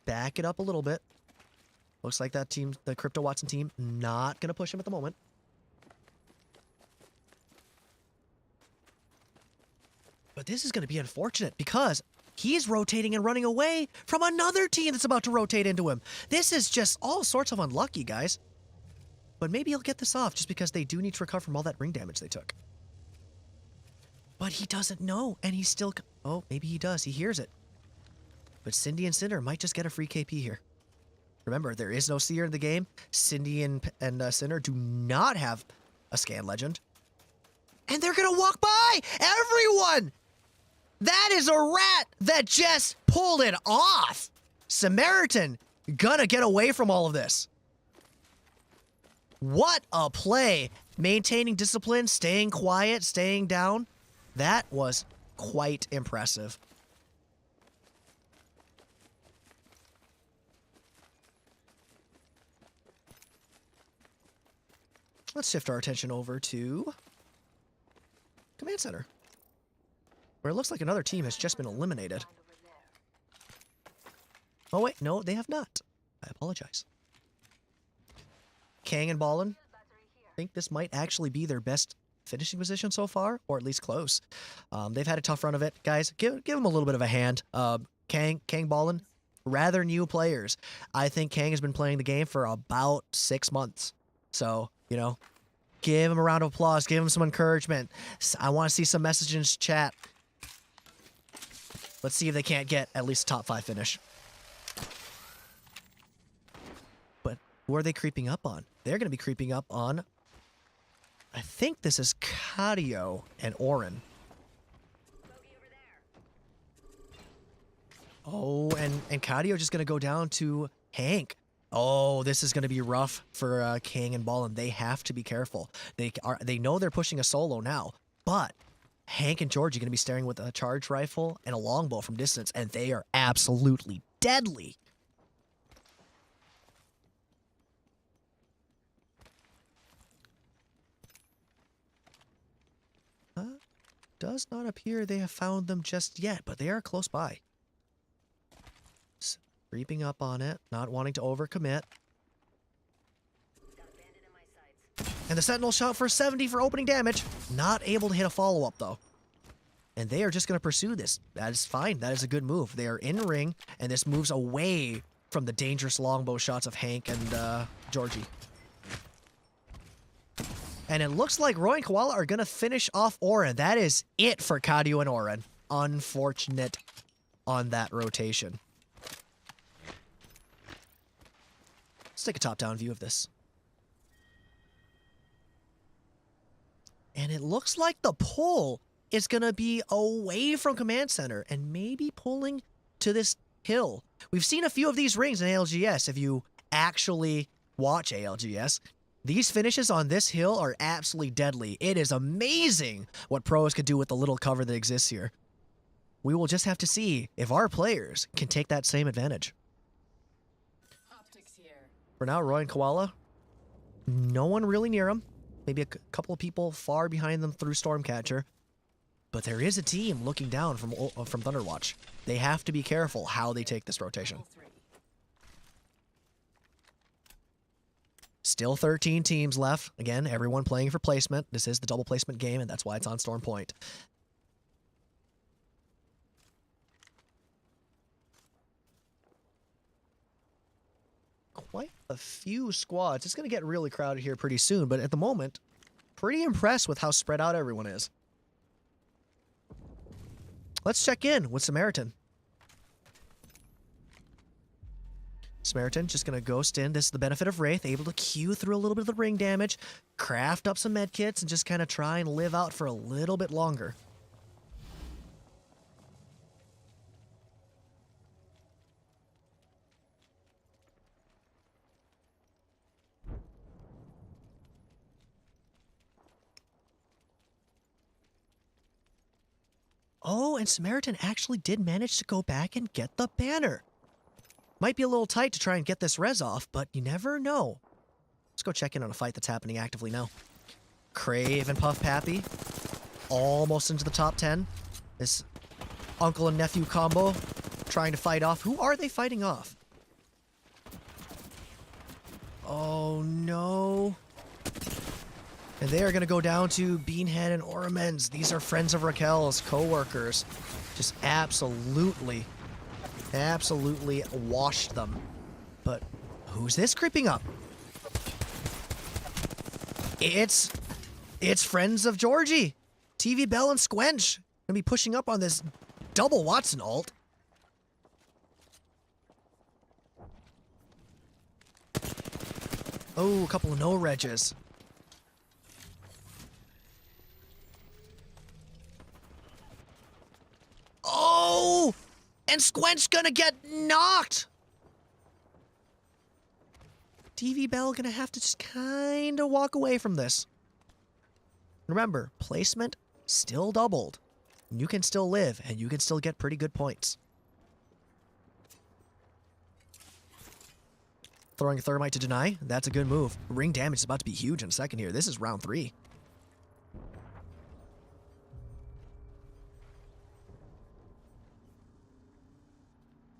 back it up a little bit. Looks like that team, the Crypto Watson team, not going to push him at the moment. But this is going to be unfortunate because He's rotating and running away from another team that's about to rotate into him. This is just all sorts of unlucky, guys. But maybe he'll get this off just because they do need to recover from all that ring damage they took. But he doesn't know, and he's still... Oh, maybe he does. He hears it. But Cindy and Cinder might just get a free KP here. Remember, there is no seer in the game. Cindy and Cinder do not have a scan legend. And they're going to walk by everyone! That is a rat that just pulled it off. Samaritan gonna get away from all of this. What a play. Maintaining discipline, staying quiet, staying down. That was quite impressive. Let's shift our attention over to Command Center, where it looks like another team has just been eliminated. Oh wait, no, they have not. I apologize. Kang and Ballin, I think this might actually be their best finishing position so far, or at least close. They've had a tough run of it. Guys, give them a little bit of a hand. Kang Ballin, rather new players. I think Kang has been playing the game for about 6 months. So, you know, give him a round of applause. Give him some encouragement. I want to see some messages in chat. Let's see if they can't get at least a top 5 finish. But who are they creeping up on? They're going to be creeping up on, I think this is Cadio and Oren. Oh, and Cadio just going to go down to Hank. Oh, this is going to be rough for King and Ballin. They have to be careful. They know they're pushing a solo now, but Hank and George are going to be staring with a charge rifle and a longbow from distance, and they are absolutely deadly. Does not appear they have found them just yet, but they are close by. Creeping up on it, not wanting to overcommit. And the Sentinel shot for 70 for opening damage. Not able to hit a follow-up, though. And they are just going to pursue this. That is fine. That is a good move. They are in ring, and this moves away from the dangerous longbow shots of Hank and Georgie. And it looks like Roy and Koala are going to finish off Oren. That is it for Cadio and Oren. Unfortunate on that rotation. Let's take a top-down view of this. And it looks like the pull is going to be away from Command Center and maybe pulling to this hill. We've seen a few of these rings in ALGS if you actually watch ALGS. These finishes on this hill are absolutely deadly. It is amazing what pros could do with the little cover that exists here. We will just have to see if our players can take that same advantage. For now, Roy and Koala, no one really near them. Maybe a couple of people far behind them through Stormcatcher. But there is a team looking down from Thunderwatch. They have to be careful how they take this rotation. Still 13 teams left. Again, everyone playing for placement. This is the double placement game, and that's why it's on Storm Point. Quite a few squads. It's going to get really crowded here pretty soon, but at the moment, pretty impressed with how spread out everyone is. Let's check in with Samaritan. Samaritan just going to ghost in. This is the benefit of Wraith, able to queue through a little bit of the ring damage, craft up some med kits, and just kind of try and live out for a little bit longer. Oh, and Samaritan actually did manage to go back and get the banner. Might be a little tight to try and get this res off, but you never know. Let's go check in on a fight that's happening actively now. Crave and Puff Pappy, almost into the top 10. This uncle and nephew combo trying to fight off. Who are they fighting off? Oh, no. And they are going to go down to Beanhead and Oramen's. These are friends of Raquel's, co-workers. Just absolutely washed them. But who's this creeping up? It's friends of Georgie. TV Bell and Squench gonna be pushing up on this double Watson ult. Oh, a couple of no-regs. Oh! And Squench gonna get knocked! TV Bell gonna have to just kinda walk away from this. Remember, placement still doubled. You can still live, and you can still get pretty good points. Throwing a Thermite to deny, that's a good move. Ring damage is about to be huge in a second here. This is round 3.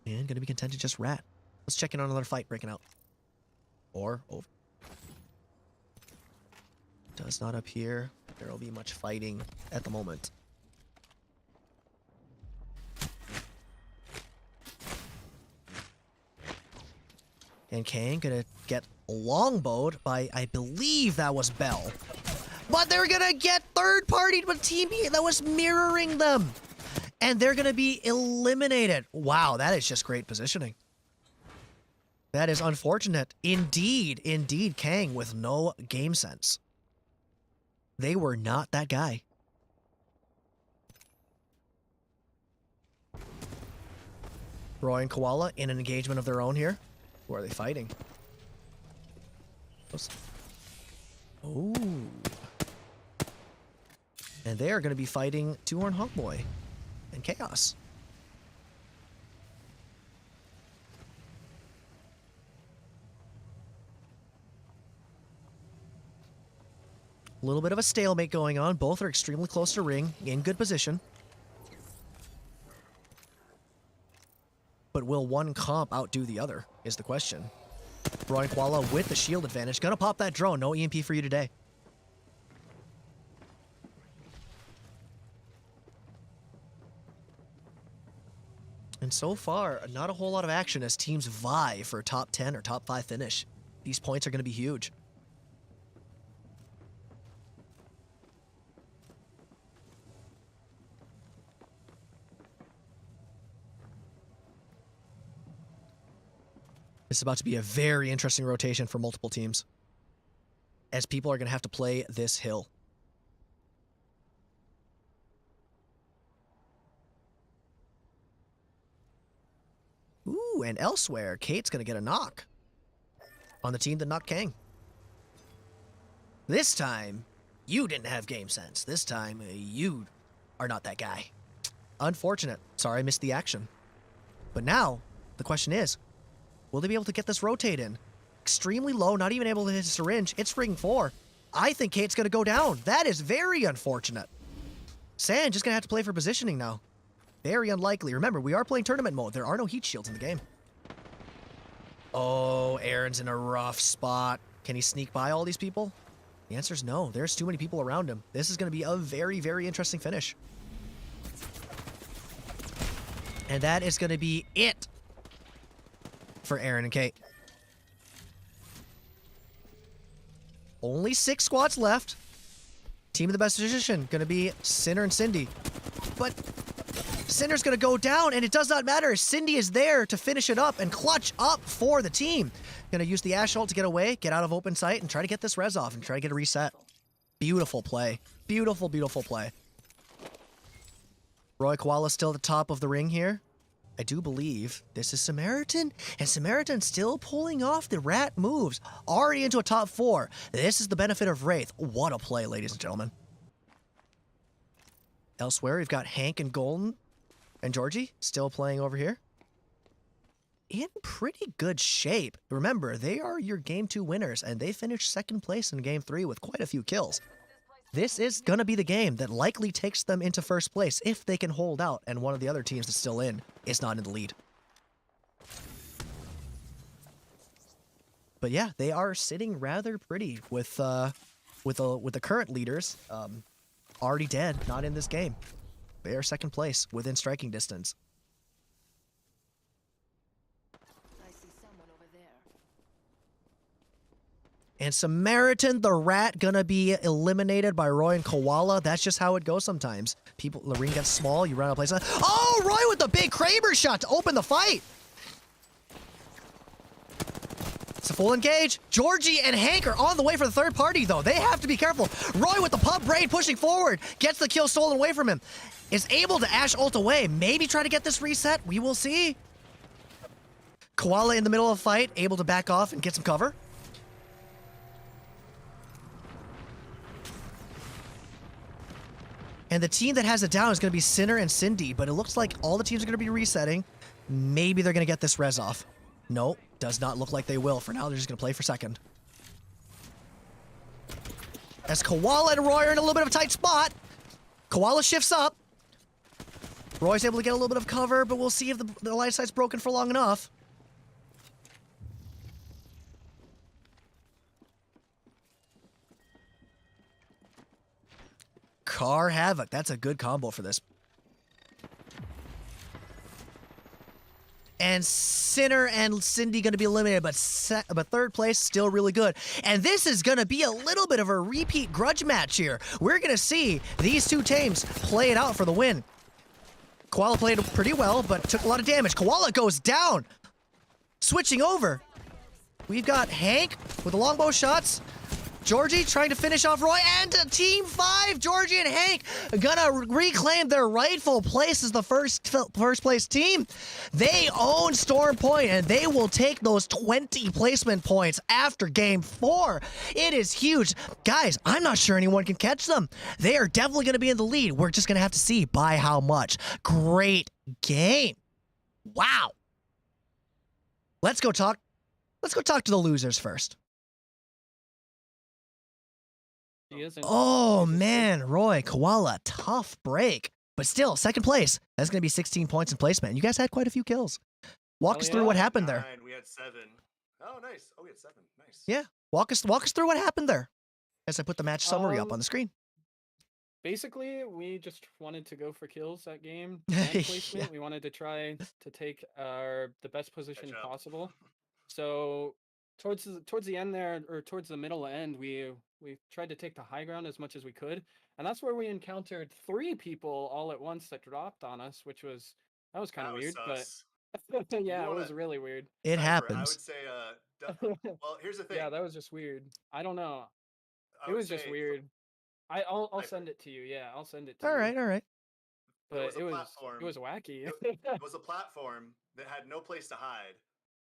And gonna be content to just rat. Let's check in on another fight breaking out. Or over. Does not appear there will be much fighting at the moment. And Kang gonna get longbowed by, I believe that was Bell. But they're gonna get third-partied with Team B that was mirroring them. And they're gonna be eliminated. Wow, that is just great positioning. That is unfortunate. Indeed, Kang with no game sense. They were not that guy. Roy and Koala in an engagement of their own here. Who are they fighting? Oh. And they are going to be fighting Two-Horn Hawkboy and Chaos. A little bit of a stalemate going on. Both are extremely close to ring, in good position. But will one comp outdo the other, is the question. Roy and Koala with the shield advantage. Gonna pop that drone. No EMP for you today. And so far, not a whole lot of action as teams vie for a top 10 or top 5 finish. These points are going to be huge. This is about to be a very interesting rotation for multiple teams, as people are going to have to play this hill. Ooh, and elsewhere, Kate's going to get a knock on the team that knocked Kang. This time, you didn't have game sense. This time, you are not that guy. Unfortunate. Sorry I missed the action. But now, the question is, will they be able to get this rotate in? Extremely low, not even able to hit a syringe. It's ring 4. I think Kate's going to go down. That is very unfortunate. San just going to have to play for positioning now. Very unlikely. Remember, we are playing tournament mode. There are no heat shields in the game. Oh, Aaron's in a rough spot. Can he sneak by all these people? The answer is no. There's too many people around him. This is going to be a very, very interesting finish. And that is going to be it for Aaron and Kate. Only 6 squads left. Team in the best position going to be Sinner and Cindy. But Sinner's going to go down, and it does not matter. Cindy is there to finish it up and clutch up for the team. Going to use the Ash ult to get away, get out of open sight, and try to get this res off and try to get a reset. Beautiful play. Beautiful, beautiful play. Roy Koala still at the top of the ring here. I do believe this is Samaritan, and Samaritan still pulling off the rat moves. Already into a top 4. This is the benefit of Wraith. What a play, ladies and gentlemen. Elsewhere, we've got Hank and Golden and Georgie still playing over here. In pretty good shape. Remember, they are your Game 2 winners, and they finished 2nd place in Game 3 with quite a few kills. This is going to be the game that likely takes them into 1st place if they can hold out and one of the other teams that's still in is not in the lead. But yeah, they are sitting rather pretty with the current leaders already dead, not in this game. They are second place within striking distance. I see someone over there. And Samaritan the Rat gonna be eliminated by Roy and Koala. That's just how it goes sometimes. The ring gets small, you run out of place. Oh, Roy with the big Kraber shot to open the fight. It's a full engage. Georgie and Hank are on the way for the third party, though. They have to be careful. Roy with the pub braid pushing forward. Gets the kill stolen away from him. Is able to Ash ult away. Maybe try to get this reset. We will see. Koala in the middle of the fight. Able to back off and get some cover. And the team that has it down is going to be Sinner and Cindy. But it looks like all the teams are going to be resetting. Maybe they're going to get this res off. Nope. Does not look like they will. For now, they're just going to play for second. As Koala and Roy are in a little bit of a tight spot. Koala shifts up. Roy's able to get a little bit of cover, but we'll see if the line of sight's broken for long enough. Car Havoc. That's a good combo for this. And Sinner and Cindy going to be eliminated, but third place still really good. And this is going to be a little bit of a repeat grudge match here. We're going to see these two teams play it out for the win. Koala played pretty well, but took a lot of damage. Koala goes down. Switching over. We've got Hank with the longbow shots. Georgie trying to finish off Roy, and Team 5, Georgie and Hank, gonna reclaim their rightful place as the first place team. They own Storm Point, and they will take those 20 placement points after Game 4. It is huge. Guys, I'm not sure anyone can catch them. They are definitely gonna be in the lead. We're just gonna have to see by how much. Great game. Wow. Let's go talk to the losers first. Oh man, Roy, Koala, tough break. But still, second place. That's going to be 16 points in placement. You guys had quite a few kills. Walk us through what happened there. We had 7. Oh, nice. Oh, we had 7. Nice. Yeah, walk us through what happened there. As I put the match summary up on the screen. Basically, we just wanted to go for kills that game. And placement. Yeah. We wanted to try to take the best position possible. So towards the end there, or towards the middle end, we tried to take the high ground as much as we could, and that's where we encountered 3 people all at once that dropped on us, which was kind of weird, sus. but yeah, it was really weird. It I happens. would say, well, here's the thing. Yeah, that was just weird. I don't know. It was just weird. I'll send it to you. Yeah, I'll send it to you. All right. But it was wacky. It was a platform that had no place to hide,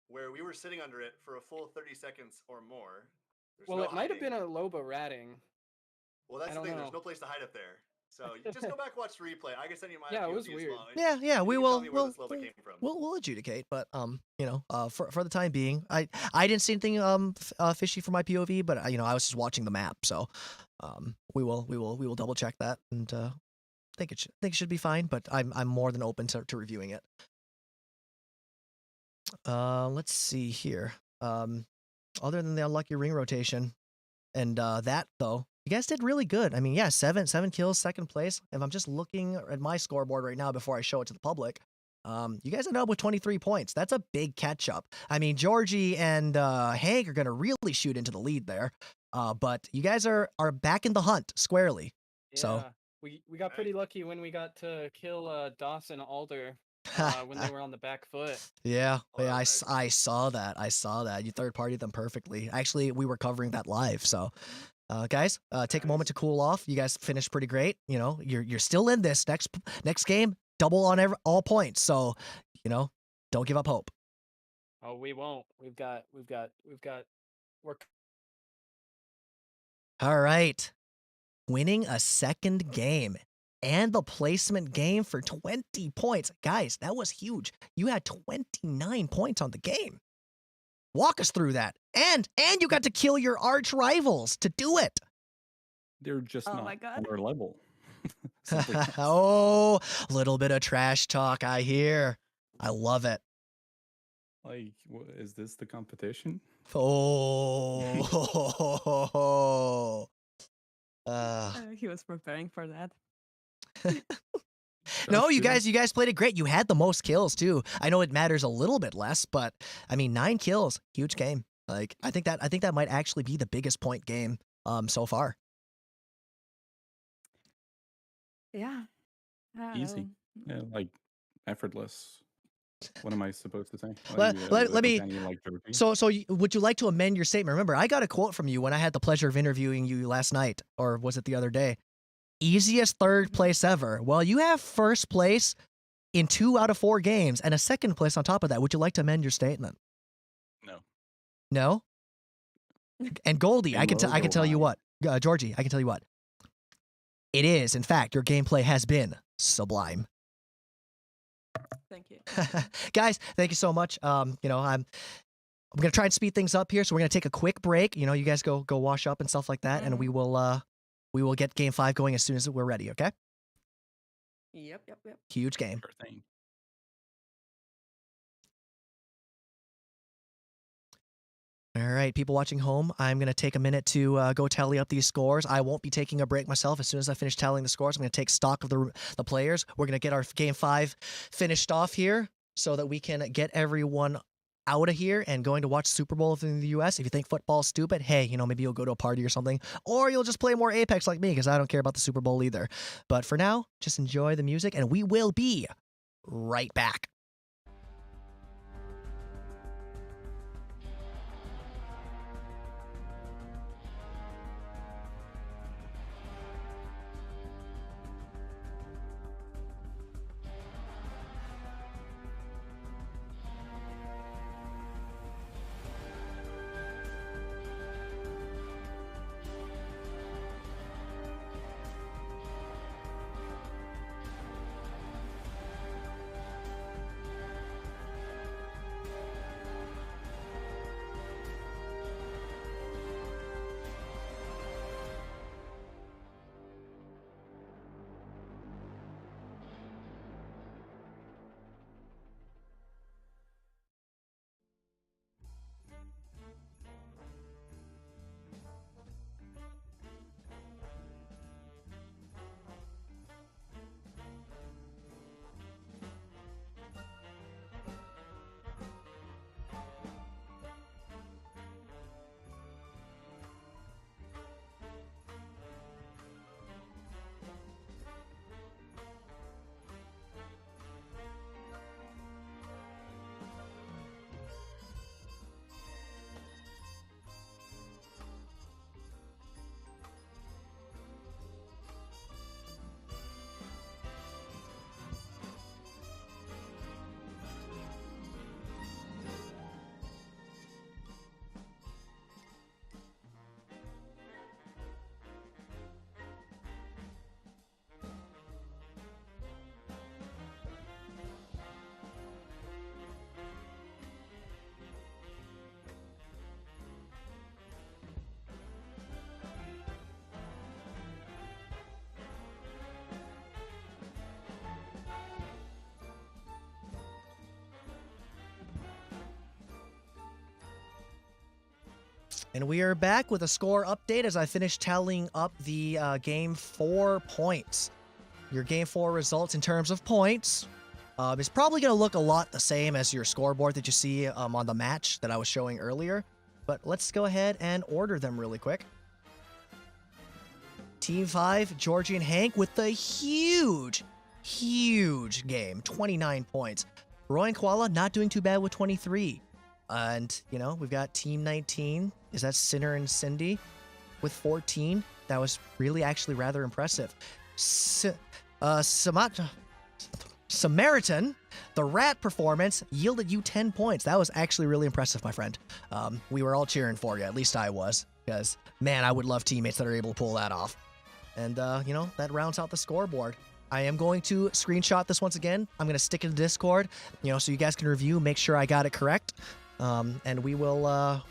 where we were sitting under it for a full 30 seconds or more. Well, it might have been a Loba ratting. Well, that's the thing. There's no place to hide up there. So you just go back and watch the replay. I can send you my Yeah, it POV was as weird. well. Yeah, we will. We'll adjudicate, but for the time being, I didn't see anything fishy for my POV, but I was just watching the map, so we will double check that, and think it should be fine. But I'm more than open to reviewing it. Let's see here. Other than the unlucky ring rotation, and that though, you guys did really good. I mean, yeah, seven kills, second place. If I'm just looking at my scoreboard right now before I show it to the public, you guys ended up with 23 points. That's a big catch up. I mean, Georgie and Hank are gonna really shoot into the lead there, but you guys are back in the hunt squarely. Yeah, so we got pretty lucky when we got to kill Dawson Alder. When they were on the back foot. Yeah, I saw that. You third partied them perfectly. Actually, we were covering that live. So, guys, take a moment to cool off. You guys finished pretty great. You're still in this next game. Double on all points. So, don't give up hope. Oh, we won't. We've got work. All right, winning a second game. And the placement game for 20 points. Guys, that was huge. You had 29 points on the game. Walk us through that. And you got to kill your arch rivals to do it. They're just not on our level. Oh, a little bit of trash talk, I hear. I love it. Like, is this the competition? Oh. He was preparing for that. No, you guys played it great. You had the most kills too. I know it matters a little bit less, but I mean 9 kills, huge game. Like I think that might actually be the biggest point game so far. Yeah. I don't Easy. know. Yeah, like effortless. What am I supposed to say? Let me. Any, like, Georgie? So would you like to amend your statement? Remember, I got a quote from you when I had the pleasure of interviewing you last night, or was it the other day? Easiest third place ever. Well, you have first place in 2 out of 4 games and a second place on top of that. Would you like to amend your statement? No. No? And Goldie, I can tell you what. Georgie, I can tell you what. It is, in fact, your gameplay has been sublime. Thank you. Guys, thank you so much. I'm gonna try and speed things up here, so we're gonna take a quick break. You guys go wash up and stuff like that, and we will get game 5 going as soon as we're ready. Okay? Yep. Huge game. Sure thing. All right, people watching home, I'm going to take a minute to go tally up these scores. I won't be taking a break myself. As soon as I finish tallying the scores, I'm going to take stock of the players. We're going to get our Game 5 finished off here so that we can get everyone out of here and going to watch Super Bowl in the U.S. If you think football's stupid, hey, maybe you'll go to a party or something. Or you'll just play more Apex like me because I don't care about the Super Bowl either. But for now, just enjoy the music, and we will be right back. And we are back with a score update as I finish tallying up the Game 4 points. Your Game 4 results in terms of points is probably going to look a lot the same as your scoreboard that you see on the match that I was showing earlier. But let's go ahead and order them really quick. Team 5, Georgie and Hank with the huge game, 29 points. Roy and Koala not doing too bad with 23. And, we've got Team 19. Is that Sinner and Cindy with 14? That was really actually rather impressive. Samaritan, the rat performance, yielded you 10 points. That was actually really impressive, my friend. We were all cheering for you. At least I was. Because, man, I would love teammates that are able to pull that off. And, that rounds out the scoreboard. I am going to screenshot this once again. I'm going to stick it in Discord, so you guys can review, make sure I got it correct. And we will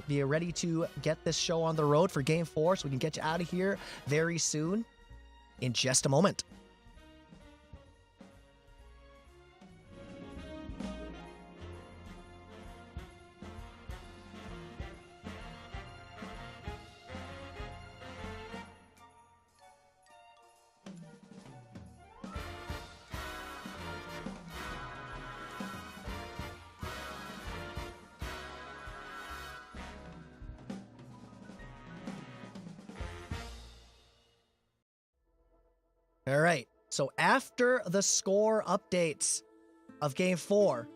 be ready to get this show on the road for Game 4 so we can get you out of here very soon in just a moment. All right. So after the score updates of Game 4,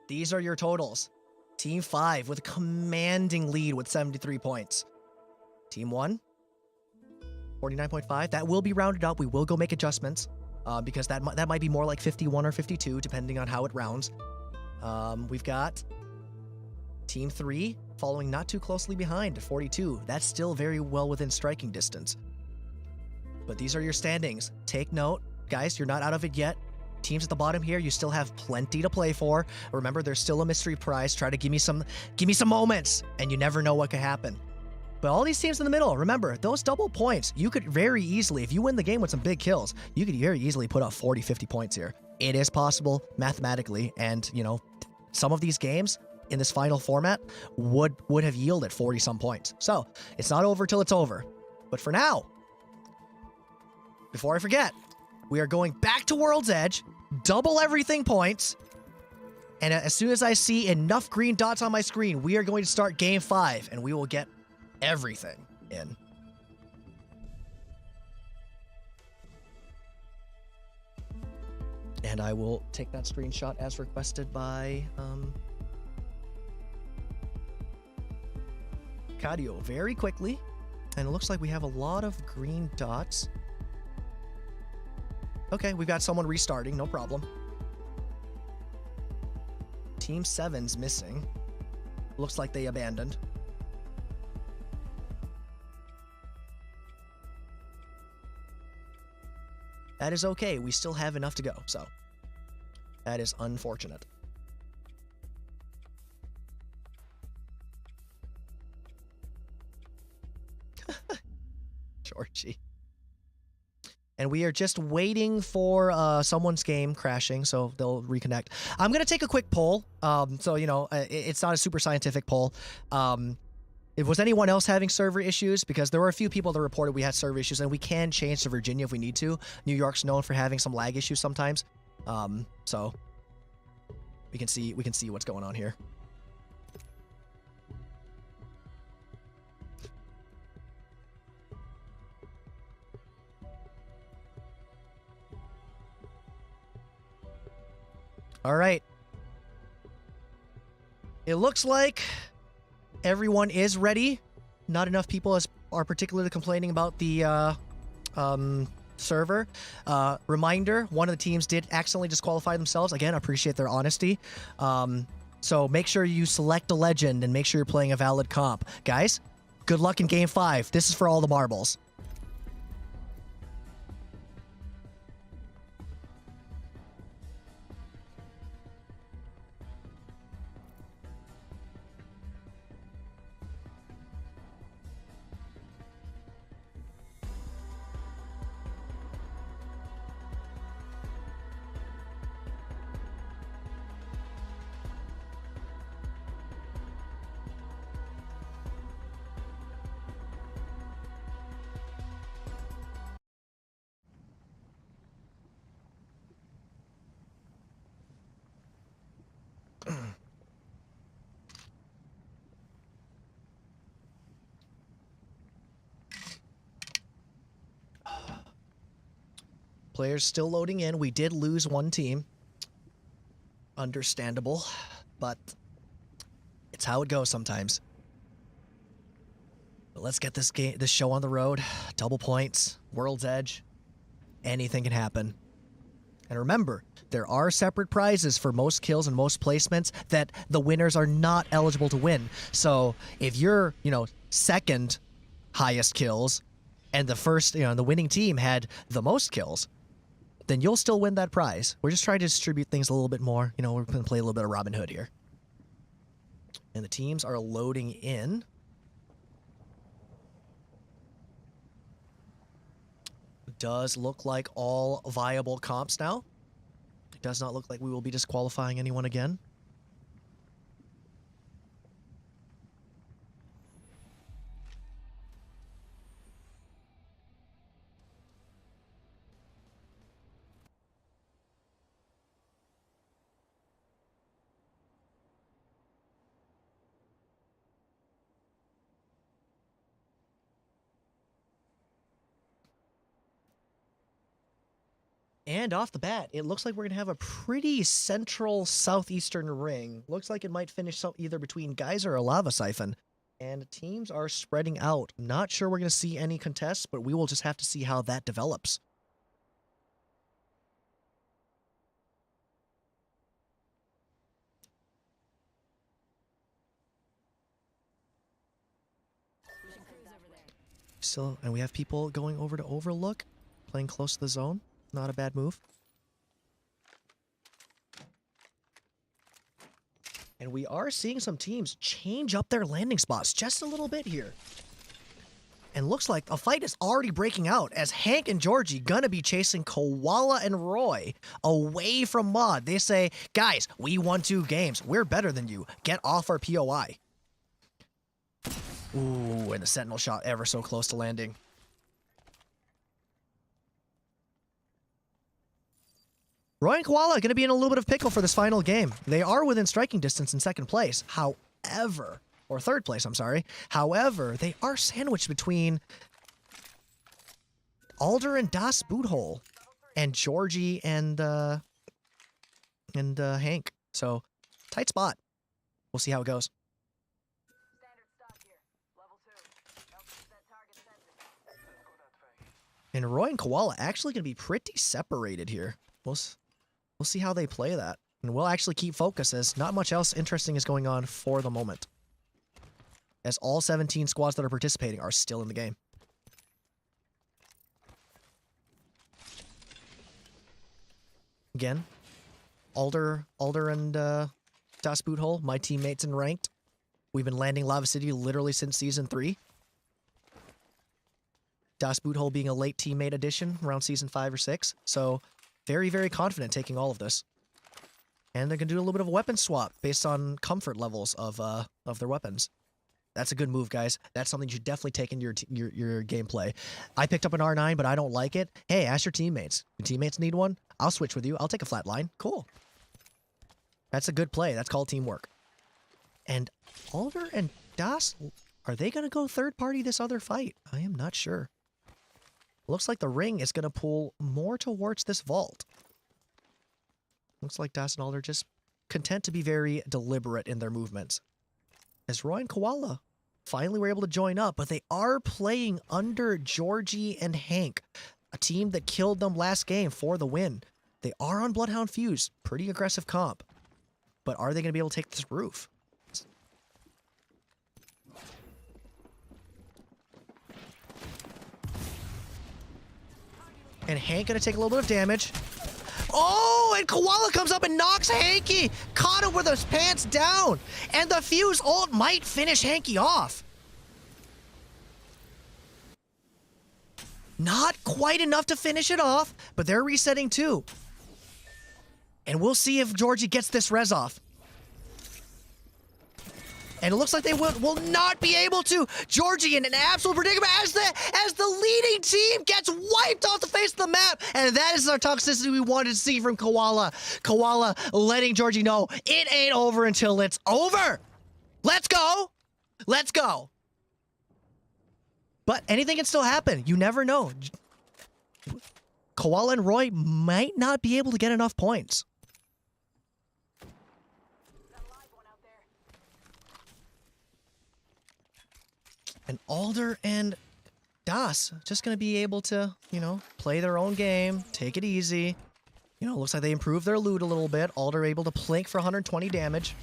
these are your totals. Team 5 with a commanding lead with 73 points. Team 1, 49.5. That will be rounded up. We will go make adjustments because that might be more like 51 or 52, depending on how it rounds. We've got Team 3 following not too closely behind at 42. That's still very well within striking distance. But these are your standings. Take note, guys, you're not out of it yet. Teams at the bottom here, you still have plenty to play for. Remember, there's still a mystery prize. Try to give me some moments, and you never know what could happen. But all these teams in the middle, remember, those double points, you could very easily, if you win the game with some big kills, you could very easily put up 40, 50 points here. It is possible mathematically, and, you know, some of these games in this final format would have yielded 40-some points. So, it's not over till it's over. But for now, before I forget, we are going back to World's Edge, double everything points, and as soon as I see enough green dots on my screen, we are going to start Game 5, and we will get everything in. And I will take that screenshot as requested by Cadio very quickly. And it looks like we have a lot of green dots. Okay, we've got someone restarting, no problem. Team 7's missing. Looks like they abandoned. That is okay, we still have enough to go, so that is unfortunate. Georgie. And we are just waiting for someone's game crashing, so they'll reconnect. I'm going to take a quick poll. So, you know, it's not a super scientific poll. Was anyone else having server issues? Because there were a few people that reported we had server issues, and we can change to Virginia if we need to. New York's known for having some lag issues sometimes. So we can see what's going on here. All right. It looks like everyone is ready. Not enough people are particularly complaining about the server. Reminder, one of the teams did accidentally disqualify themselves. Again, I appreciate their honesty. So make sure you select a legend and make sure you're playing a valid comp. Guys, good luck in Game 5. This is for all the marbles. Players still loading in. We did lose one team. Understandable, but it's how it goes sometimes. But let's get this show on the road. Double points, World's Edge. Anything can happen. And remember, there are separate prizes for most kills and most placements that the winners are not eligible to win. So if you're, second highest kills and the first, the winning team had the most kills, then you'll still win that prize. We're just trying to distribute things a little bit more. We're going to play a little bit of Robin Hood here. And the teams are loading in. Does look like all viable comps now. It does not look like we will be disqualifying anyone again. And off the bat, it looks like we're going to have a pretty central southeastern ring. Looks like it might finish either between Geyser or Lava Siphon. And teams are spreading out. Not sure we're going to see any contests, but we will just have to see how that develops. Still, and we have people going over to Overlook, playing close to the zone. Not a bad move. And we are seeing some teams change up their landing spots just a little bit here. And looks like a fight is already breaking out as Hank and Georgie gonna be chasing Koala and Roy away from Mod. They say, guys, we won 2 games. We're better than you. Get off our POI. Ooh, and the Sentinel shot ever so close to landing. Roy and Koala are going to be in a little bit of pickle for this final game. They are within striking distance in second place. However, or third place, I'm sorry. However, they are sandwiched between Alder and Das Boothole and Georgie and Hank. So, tight spot. We'll see how it goes. And Roy and Koala actually going to be pretty separated here. We'll see how they play that. And we'll actually keep focus as not much else interesting is going on for the moment. As all 17 squads that are participating are still in the game. Again, Alder and Das Boothole, my teammates in ranked. We've been landing Lava City literally since Season 3. Das Boothole being a late teammate addition around Season 5 or 6. So very, very confident taking all of this. And they're going to do a little bit of a weapon swap based on comfort levels of their weapons. That's a good move, guys. That's something you should definitely take into your gameplay. I picked up an R9, but I don't like it. Hey, ask your teammates. Your teammates need one? I'll switch with you. I'll take a flat line. Cool. That's a good play. That's called teamwork. And Alder and Das, are they going to go third party this other fight? I am not sure. Looks like the ring is going to pull more towards this vault. Looks like Das and Alder just content to be very deliberate in their movements. As Roy and Koala finally were able to join up, but they are playing under Georgie and Hank, a team that killed them last game for the win. They are on Bloodhound Fuse, pretty aggressive comp. But are they going to be able to take this roof? And Hank going to take a little bit of damage. Oh, and Koala comes up and knocks Hanky. Caught him with his pants down. And the Fuse ult might finish Hanky off. Not quite enough to finish it off, but they're resetting too. And we'll see if Georgie gets this res off. And it looks like they will not be able to. Georgie in an absolute predicament as the leading team gets wiped off the face of the map. And that is our toxicity we wanted to see from Koala. Koala letting Georgie know it ain't over until it's over. Let's go. Let's go. But anything can still happen. You never know. Koala and Roy might not be able to get enough points. And Alder and Das just going to be able to, play their own game, take it easy. Looks like they improved their loot a little bit. Alder able to plink for 120 damage.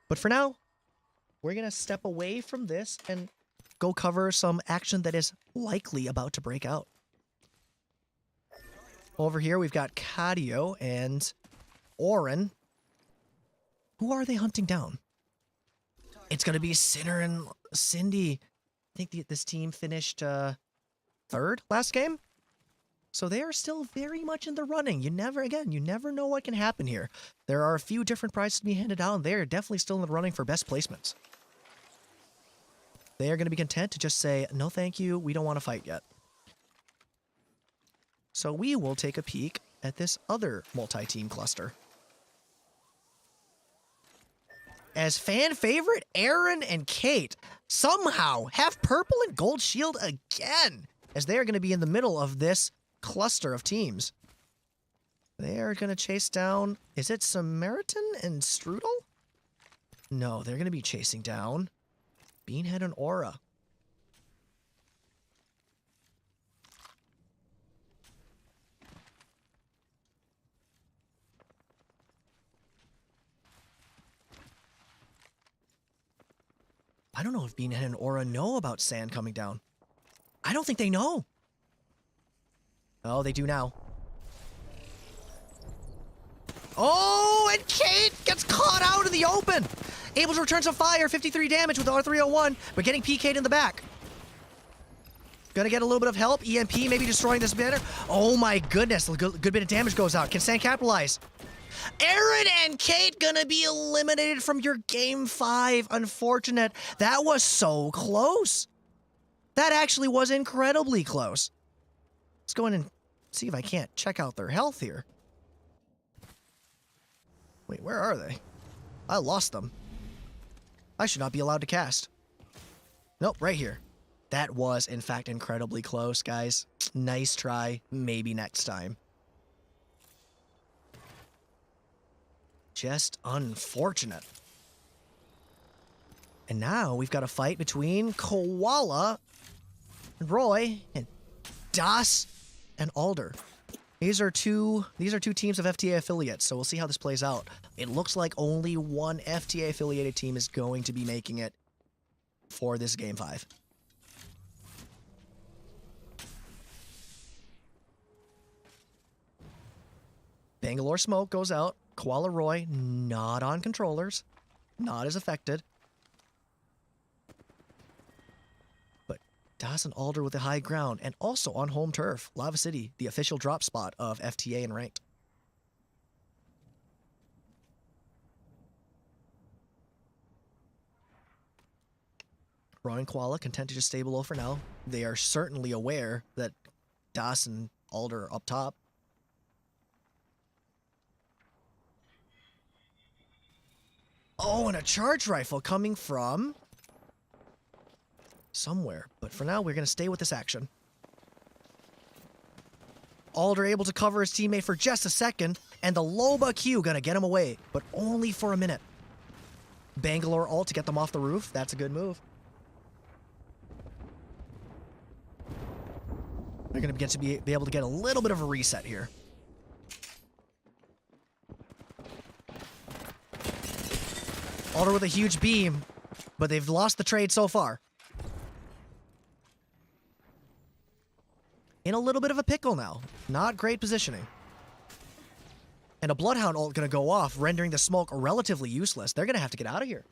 But for now, we're going to step away from this and go cover some action that is likely about to break out. Over here, we've got Cadio and Oren. Who are they hunting down? It's going to be Sinner and Cindy. I think this team finished third last game. So they are still very much in the running. You never know what can happen here. There are a few different prizes to be handed out, and they are definitely still in the running for best placements. They are going to be content to just say, no thank you, we don't want to fight yet. So we will take a peek at this other multi-team cluster. As fan favorite, Aaron and Kate somehow have purple and gold shield again, as they are going to be in the middle of this cluster of teams. They are going to chase down... Is it Samaritan and Strudel? No, they're going to be chasing down Beanhead and Aura. I don't know if Beanhead and Aura know about sand coming down. I don't think they know. Oh, they do now. Oh, and Kate gets caught out in the open. Able to return some fire, 53 damage with R301, but getting PK'd in the back. Gonna get a little bit of help. EMP maybe destroying this banner. Oh my goodness, a good bit of damage goes out. Can Sand capitalize? Aaron and Kate gonna be eliminated from your game 5. Unfortunate. That was so close. That actually was incredibly close. Let's go in and see if I can't check out their health here. Wait, where are they? I lost them. I should not be allowed to cast. Nope, right here. That was, in fact, incredibly close, guys. Nice try. Maybe next time. Just unfortunate. And now we've got a fight between Koala and Roy and Das and Alder. These are two teams of FTA affiliates, so we'll see how this plays out. It looks like only one FTA affiliated team is going to be making it for this game 5. Bangalore smoke goes out. Koala Roy not on controllers, not as affected. But Dawson Alder with the high ground and also on home turf. Lava City, the official drop spot of FTA and ranked. Roy and Koala content to just stay below for now. They are certainly aware that Dawson Alder are up top. Oh, and a charge rifle coming from somewhere. But for now, we're going to stay with this action. Alder able to cover his teammate for just a second, and the Loba Q going to get him away, but only for a minute. Bangalore ult to get them off the roof. That's a good move. They're going to get to be able to get a little bit of a reset here. Alder with a huge beam, but they've lost the trade so far. In a little bit of a pickle now. Not great positioning. And a Bloodhound ult going to go off, rendering the smoke relatively useless. They're going to have to get out of here.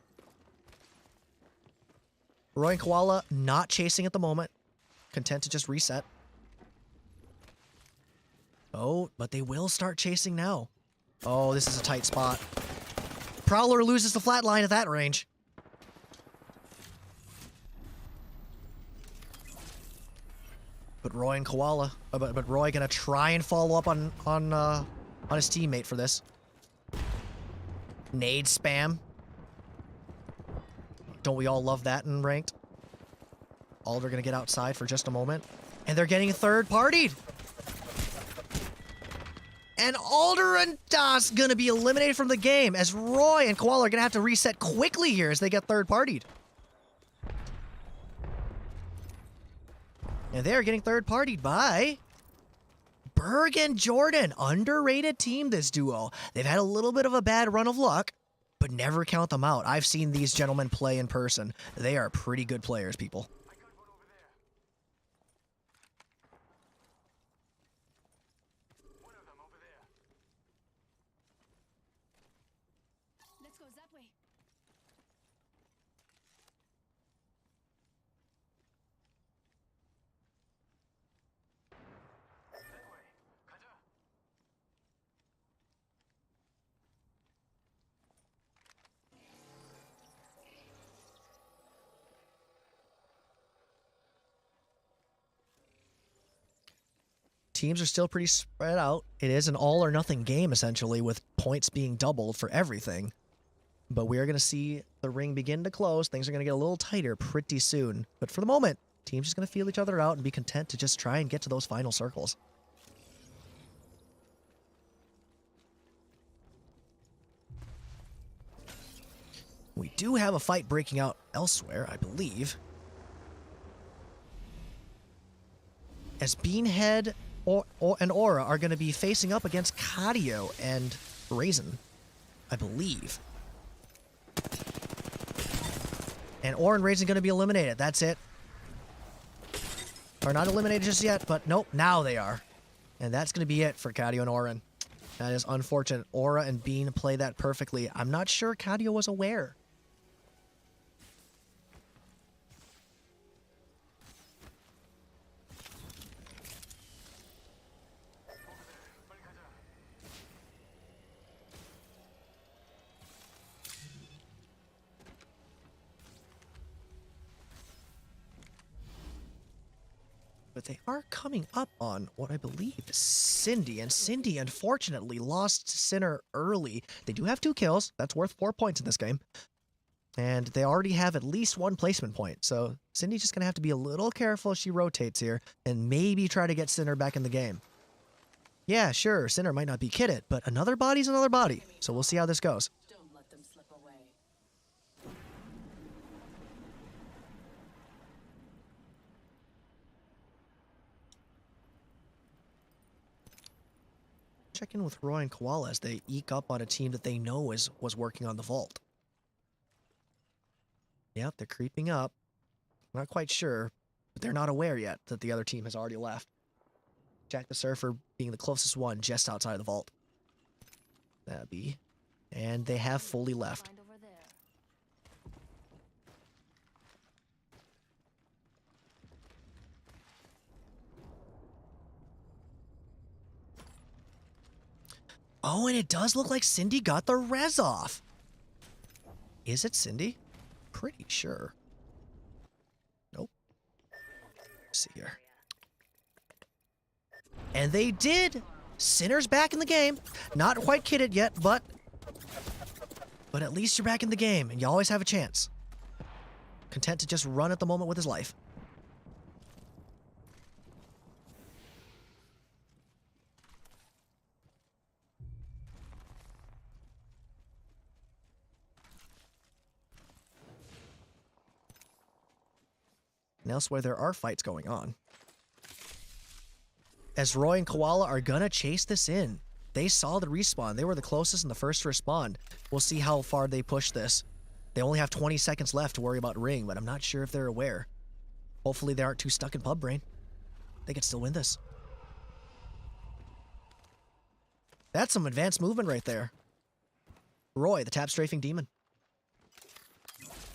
Roy and Koala not chasing at the moment. Content to just reset. Oh, but they will start chasing now. Oh, this is a tight spot. Prowler loses the flat line at that range. But Roy and Koala, but Roy gonna try and follow up on his teammate for this. Nade spam. Don't we all love that in ranked? Alder gonna get outside for just a moment, and they're getting third-partied. And Alder and Das gonna be eliminated from the game as Roy and Koala are gonna have to reset quickly here as they get third-partied. And they're getting third-partied by Berg and Jordan. Underrated team, this duo. They've had a little bit of a bad run of luck, but never count them out. I've seen these gentlemen play in person. They are pretty good players, people. Let's go that way. Teams are still pretty spread out. It is an all or nothing game, essentially, with points being doubled for everything. But we are going to see the ring begin to close. Things are going to get a little tighter pretty soon. But for the moment, teams just going to feel each other out and be content to just try and get to those final circles. We do have a fight breaking out elsewhere, I believe. As Beanhead and Aura are going to be facing up against Cadio and Raisin, I believe. And Aura and Raisin going to be eliminated. That's it. Are not eliminated just yet, but nope, now they are. And that's going to be it for Cadio and Orin. That is unfortunate. Aura and Bean play that perfectly. I'm not sure Cadio was aware. But they are coming up on what I believe is Cindy. And Cindy, unfortunately, lost Sinner early. They do have 2 kills. That's worth 4 points in this game. And they already have at least 1 placement point. So Cindy's just going to have to be a little careful as she rotates here and maybe try to get Sinner back in the game. Yeah, sure, Sinner might not be kitted, but another body's another body. So we'll see how this goes. Don't let them slip away. Check in with Roy and Koala as they eke up on a team that they know was working on the vault. Yep, they're creeping up. Not quite sure, but they're not aware yet that the other team has already left. Jack the Surfer being the closest one just outside of the vault. That'd be. And they have fully left. Find over there. Oh, and it does look like Cindy got the res off. Is it Cindy? Pretty sure. Nope. Let's see here. And they did. Sinner's back in the game. Not quite kitted yet, but at least you're back in the game, and you always have a chance. Content to just run at the moment with his life. And elsewhere, there are fights going on. As Roy and Koala are gonna chase this in. They saw the respawn. They were the closest and the first to respond. We'll see how far they push this. They only have 20 seconds left to worry about Ring, but I'm not sure if they're aware. Hopefully they aren't too stuck in pub brain. They could still win this. That's some advanced movement right there. Roy, the tap strafing demon.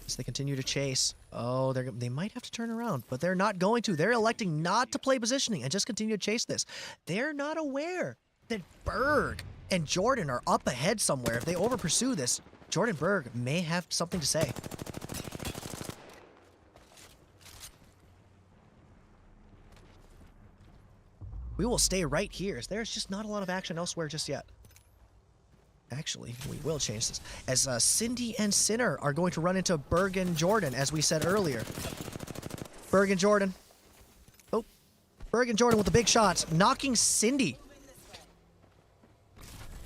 As they continue to chase. Oh, they might have to turn around, but they're not going to. They're electing not to play positioning and just continue to chase this. They're not aware that Berg and Jordan are up ahead somewhere. If they over pursue this, Jordan Berg may have something to say. We will stay right here, as there's just not a lot of action elsewhere just yet. Actually, we will change this. As Cindy and Sinner are going to run into Berg and Jordan, as we said earlier. Berg and Jordan. Oh, Berg and Jordan with the big shots, knocking Cindy.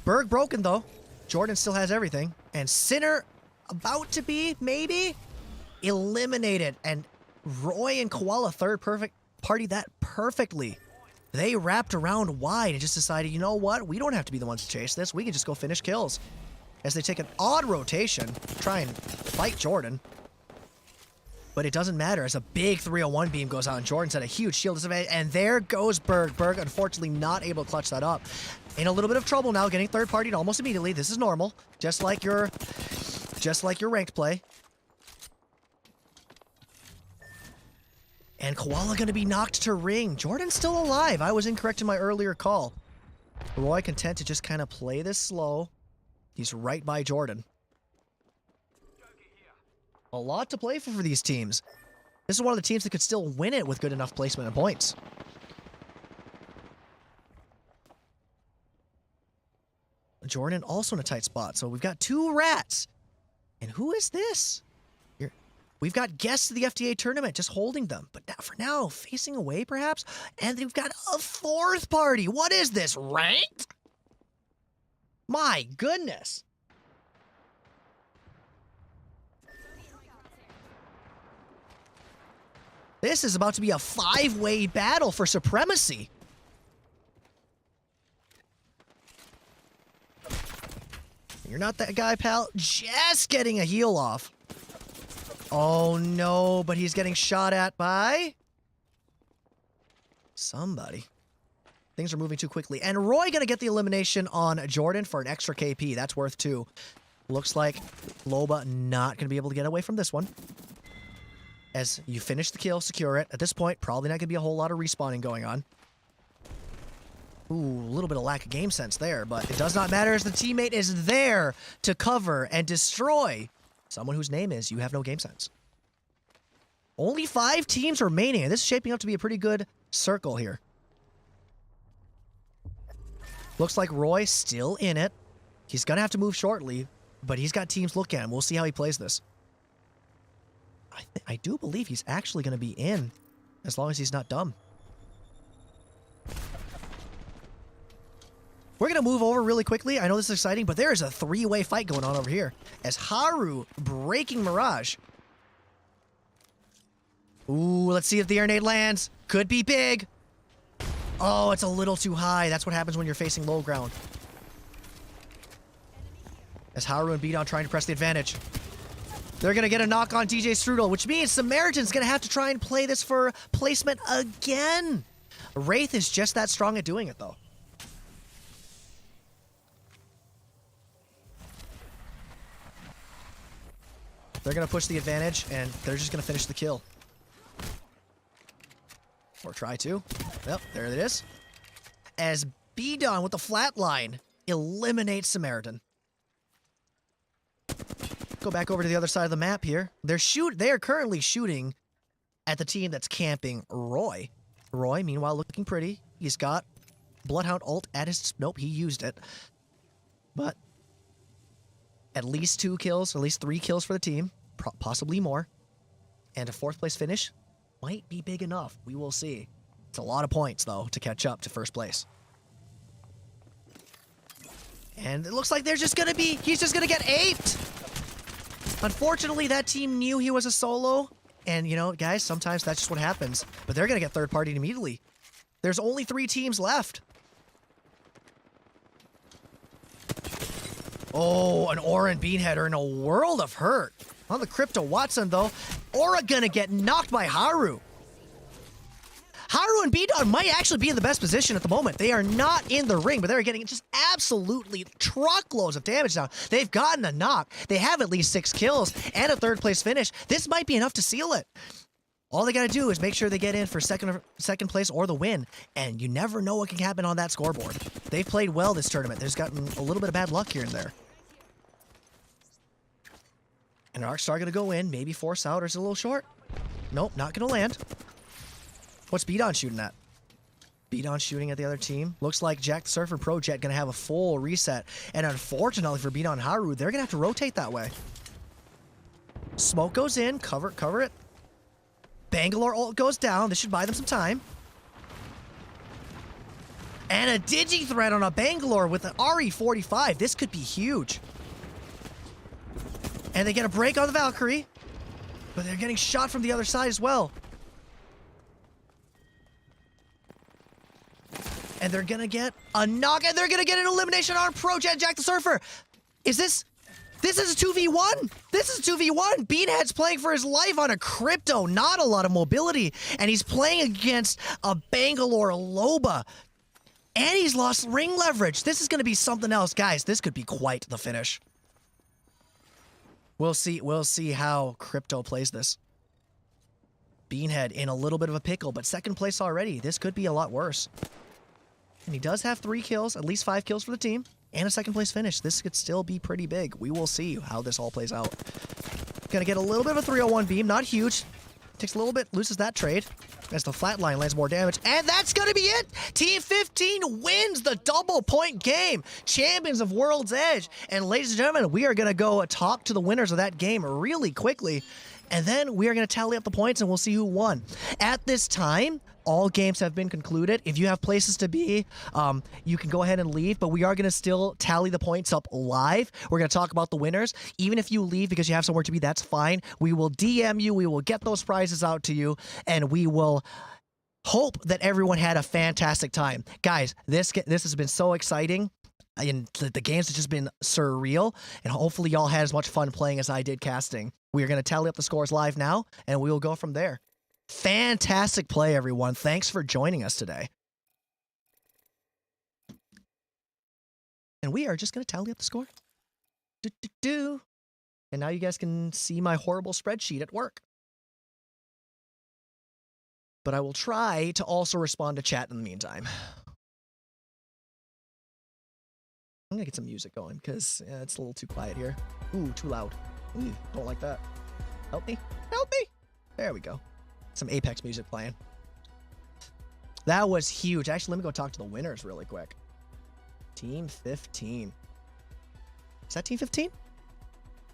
Berg broken, though. Jordan still has everything. And Sinner about to be, maybe, eliminated. And Roy and Koala third perfect party that perfectly. They wrapped around wide and just decided, you know what? We don't have to be the ones to chase this. We can just go finish kills. As they take an odd rotation, try and fight Jordan. But it doesn't matter as a big 301 beam goes out and Jordan's at a huge shield disadvantage. And there goes Berg. Berg, unfortunately, not able to clutch that up. In a little bit of trouble now, getting third partied almost immediately. This is normal. Just like your ranked play. And Koala going to be knocked to Ring. Jordan's still alive. I was incorrect in my earlier call. Roy content to just kind of play this slow. He's right by Jordan. A lot to play for these teams. This is one of the teams that could still win it with good enough placement and points. Jordan also in a tight spot. So we've got 2 rats. And who is this? We've got guests of the FTA tournament just holding them. But now, for now, facing away perhaps. And we've got a 4th party. What is this, ranked? My goodness. This is about to be a 5-way battle for supremacy. You're not that guy, pal. Just getting a heal off. Oh no, but he's getting shot at by somebody. Things are moving too quickly. And Roy gonna get the elimination on Jordan for an extra KP. That's worth 2. Looks like Loba not gonna be able to get away from this one. As you finish the kill, secure it. At this point, probably not gonna be a whole lot of respawning going on. Ooh, a little bit of lack of game sense there, but it does not matter as the teammate is there to cover and destroy someone whose name is You Have No Game Sense. Only 5 teams remaining, and this is shaping up to be a pretty good circle here. Looks like Roy still in it. He's gonna have to move shortly, but he's got teams looking at him. We'll see how he plays this. I do believe he's actually gonna be in, as long as he's not dumb. We're gonna move over really quickly. I know this is exciting, but there is a 3-way fight going on over here. As Haru breaking Mirage. Ooh, let's see if the air nade lands. Could be big. Oh, it's a little too high. That's what happens when you're facing low ground. As Haru and Beaton trying to press the advantage. They're gonna get a knock on DJ Strudel, which means Samaritan's gonna have to try and play this for placement again. Wraith is just that strong at doing it, though. They're gonna push the advantage, and they're just gonna finish the kill. Or try to. Yep, there it is. As Beaton with the flatline eliminates Samaritan. Go back over to the other side of the map here. They are currently shooting at the team that's camping Roy. Roy, meanwhile, looking pretty. He's got Bloodhound ult at his... Nope, he used it. But at least 2 kills, at least 3 kills for the team. Possibly more. And a 4th place finish might be big enough. We will see. It's a lot of points, though, to catch up to 1st place. And it looks like he's just gonna get aped! Unfortunately, that team knew he was a solo. And, you know, guys, sometimes that's just what happens. But they're gonna get 3rd-partied immediately. There's only 3 teams left. Oh, an Aura and Beanhead are in a world of hurt. On the Crypto Watson, though, Aura gonna get knocked by Haru. Haru and B-Dog might actually be in the best position at the moment. They are not in the ring, but they're getting just absolutely truckloads of damage now. They've gotten a knock. They have at least 6 kills and a 3rd place finish. This might be enough to seal it. All they gotta do is make sure they get in for second place or the win, and you never know what can happen on that scoreboard. They've played well this tournament. There's gotten a little bit of bad luck here and there. And Arcstar gonna go in, maybe force out, or is it a little short? Nope, not gonna land. What's Beaton shooting at? Beaton shooting at the other team. Looks like Jack the Surfer Pro Jet gonna have a full reset. And unfortunately for Beaton and Haru, they're gonna have to rotate that way. Smoke goes in, cover it. Bangalore ult goes down. This should buy them some time. And a Digi threat on a Bangalore with an RE45. This could be huge. And they get a break on the Valkyrie. But they're getting shot from the other side as well. And they're gonna get a knock, and they're gonna get an elimination on Pro Jet Jack the Surfer. This is a 2v1. This is a 2v1. Beanhead's playing for his life on a Crypto, not a lot of mobility. And he's playing against a Bangalore Loba. And he's lost ring leverage. This is gonna be something else. Guys, this could be quite the finish. We'll see how Crypto plays this. Beanhead in a little bit of a pickle, but 2nd place already. This could be a lot worse. And he does have 3 kills, at least 5 kills for the team, and a 2nd place finish. This could still be pretty big. We will see how this all plays out. Gonna get a little bit of a 301 beam, not huge. Takes a little bit, loses that trade as the flatline lands more damage. And that's gonna be it! Team 15 wins the double point game. Champions of World's Edge. And ladies and gentlemen, we are gonna go talk to the winners of that game really quickly. And then we are gonna tally up the points and we'll see who won. At this time, all games have been concluded. If you have places to be, you can go ahead and leave, but we are going to still tally the points up live. We're going to talk about the winners. Even if you leave because you have somewhere to be, that's fine. We will DM you. We will get those prizes out to you, and we will hope that everyone had a fantastic time. Guys, this has been so exciting. And the games have just been surreal, and hopefully y'all had as much fun playing as I did casting. We are going to tally up the scores live now, and we will go from there. Fantastic play, everyone. Thanks for joining us today. And we are just going to tally up the score. And now you guys can see my horrible spreadsheet at work. But I will try to also respond to chat in the meantime. I'm gonna get some music going because it's a little too quiet here. Ooh, too loud. Ooh, don't like that. Help me. Help me. There we go. Some Apex music playing. That was huge. Actually, let me go talk to the winners really quick. Team 15. Is that Team 15?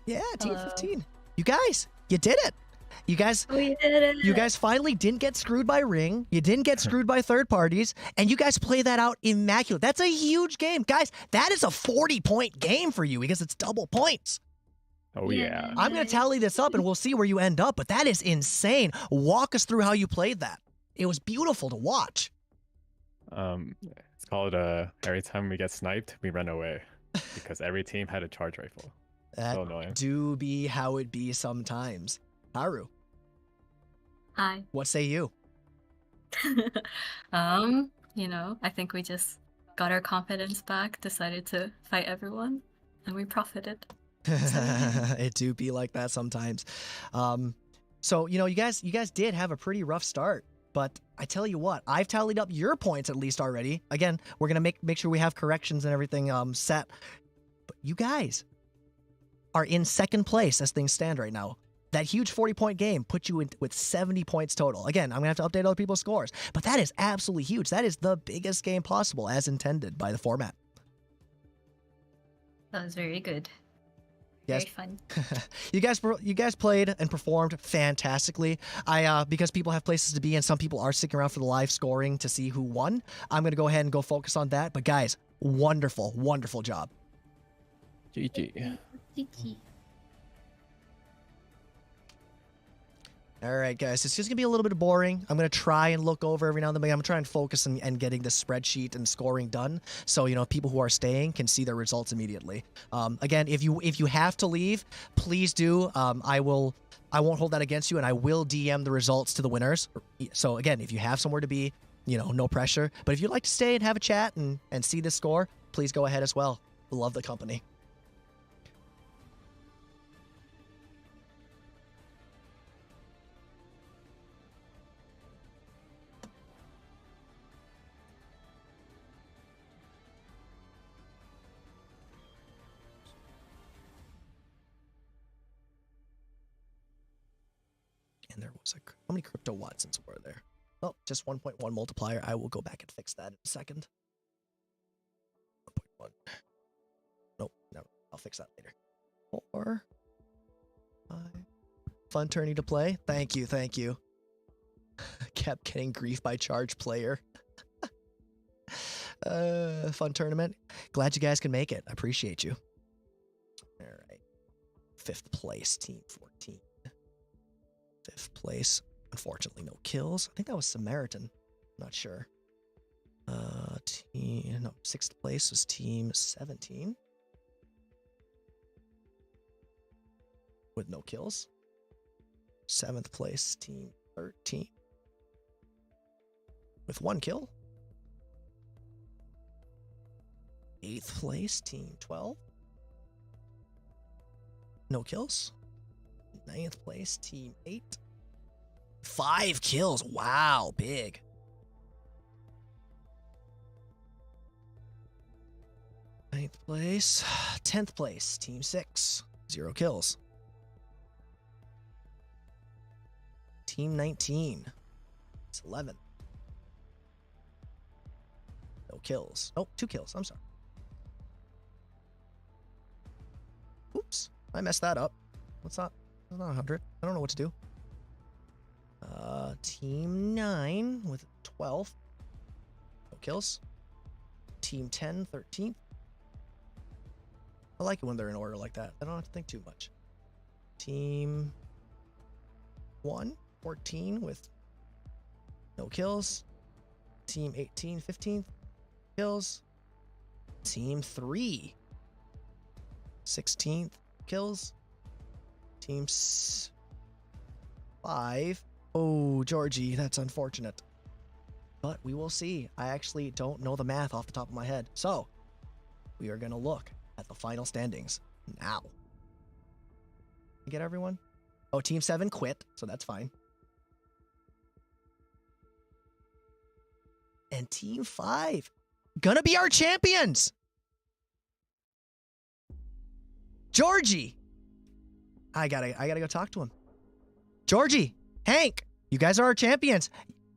Yeah, Team 15. You guys, you did it. You guys, We did it. you guys finally didn't get screwed by Ring. You didn't get screwed by third parties, and you guys play that out immaculate. That's a huge game, guys. That is a 40-point game for you because it's double points. Oh yeah. I'm gonna tally this up, and we'll see where you end up. But that is insane. Walk us through how you played that. It was beautiful to watch. It's called every time we get sniped, we run away because every team had a charge rifle. So annoying. Do be how it be sometimes. Haru, Hi. what say you? You know, I think we just got our confidence back, decided to fight everyone, and we profited. It do be like that sometimes. So you know, you guys did have a pretty rough start, but I tell you what, I've tallied up your points at least already. Again, we're gonna make sure we have corrections and everything set. But you guys are in second place as things stand right now. That huge 40-point game put you in with 70 points total. Again, I'm gonna have to update other people's scores, but that is absolutely huge. That is the biggest game possible as intended by the format. That was very good. Yes. Very fun. you guys played and performed fantastically. Because people have places to be and some people are sticking around for the live scoring to see who won, I'm gonna go ahead and go focus on that. But guys, wonderful job. GG. Kiki. All right, guys, it's just gonna be a little bit boring. I'm gonna try and look over every now and then. I'm trying to focus and getting this spreadsheet and scoring done, so you know people who are staying can see their results immediately. Again, if you have to leave, please do. I won't hold that against you, and I will DM the results to the winners. So again, if you have somewhere to be, you know, no pressure. But if you'd like to stay and have a chat and see the score, please go ahead as well. Love the company. And there was how many crypto Watsons were there? Oh, just 1.1 multiplier. I will go back and fix that in a second. 1.1. Nope, no, I'll fix that later. 4, 5. Fun tourney to play. Thank you. Kept getting grief by charge player. Fun tournament. Glad you guys can make it. I appreciate you. All right. 5th place, team 14. 5th place. Unfortunately, no kills. I think that was Samaritan. I'm not sure. 6th place was team 17. With no kills. 7th place, team 13. With 1 kill. 8th place, team 12. No kills. 9th place, team 8. 5 kills. Wow, big. 9th place. 10th place, team 6. 0 kills. Team 19. It's 11. No kills. Oh, 2 kills. I'm sorry. Oops. I messed that up. That's not 100. I don't know what to do. Team 9 with 12th. No kills. Team 10, 13th. I like it when they're in order like that. I don't have to think too much. Team 1, 14 with no kills. Team 18, 15th. Kills. Team 3, 16th. Kills. Team 5. Oh, Georgie, that's unfortunate. But we will see. I actually don't know the math off the top of my head. So, we are going to look at the final standings now. You get everyone? Oh, Team 7 quit, so that's fine. And Team 5 gonna be our champions. Georgie, I gotta go talk to him. Georgie, Hank, you guys are our champions.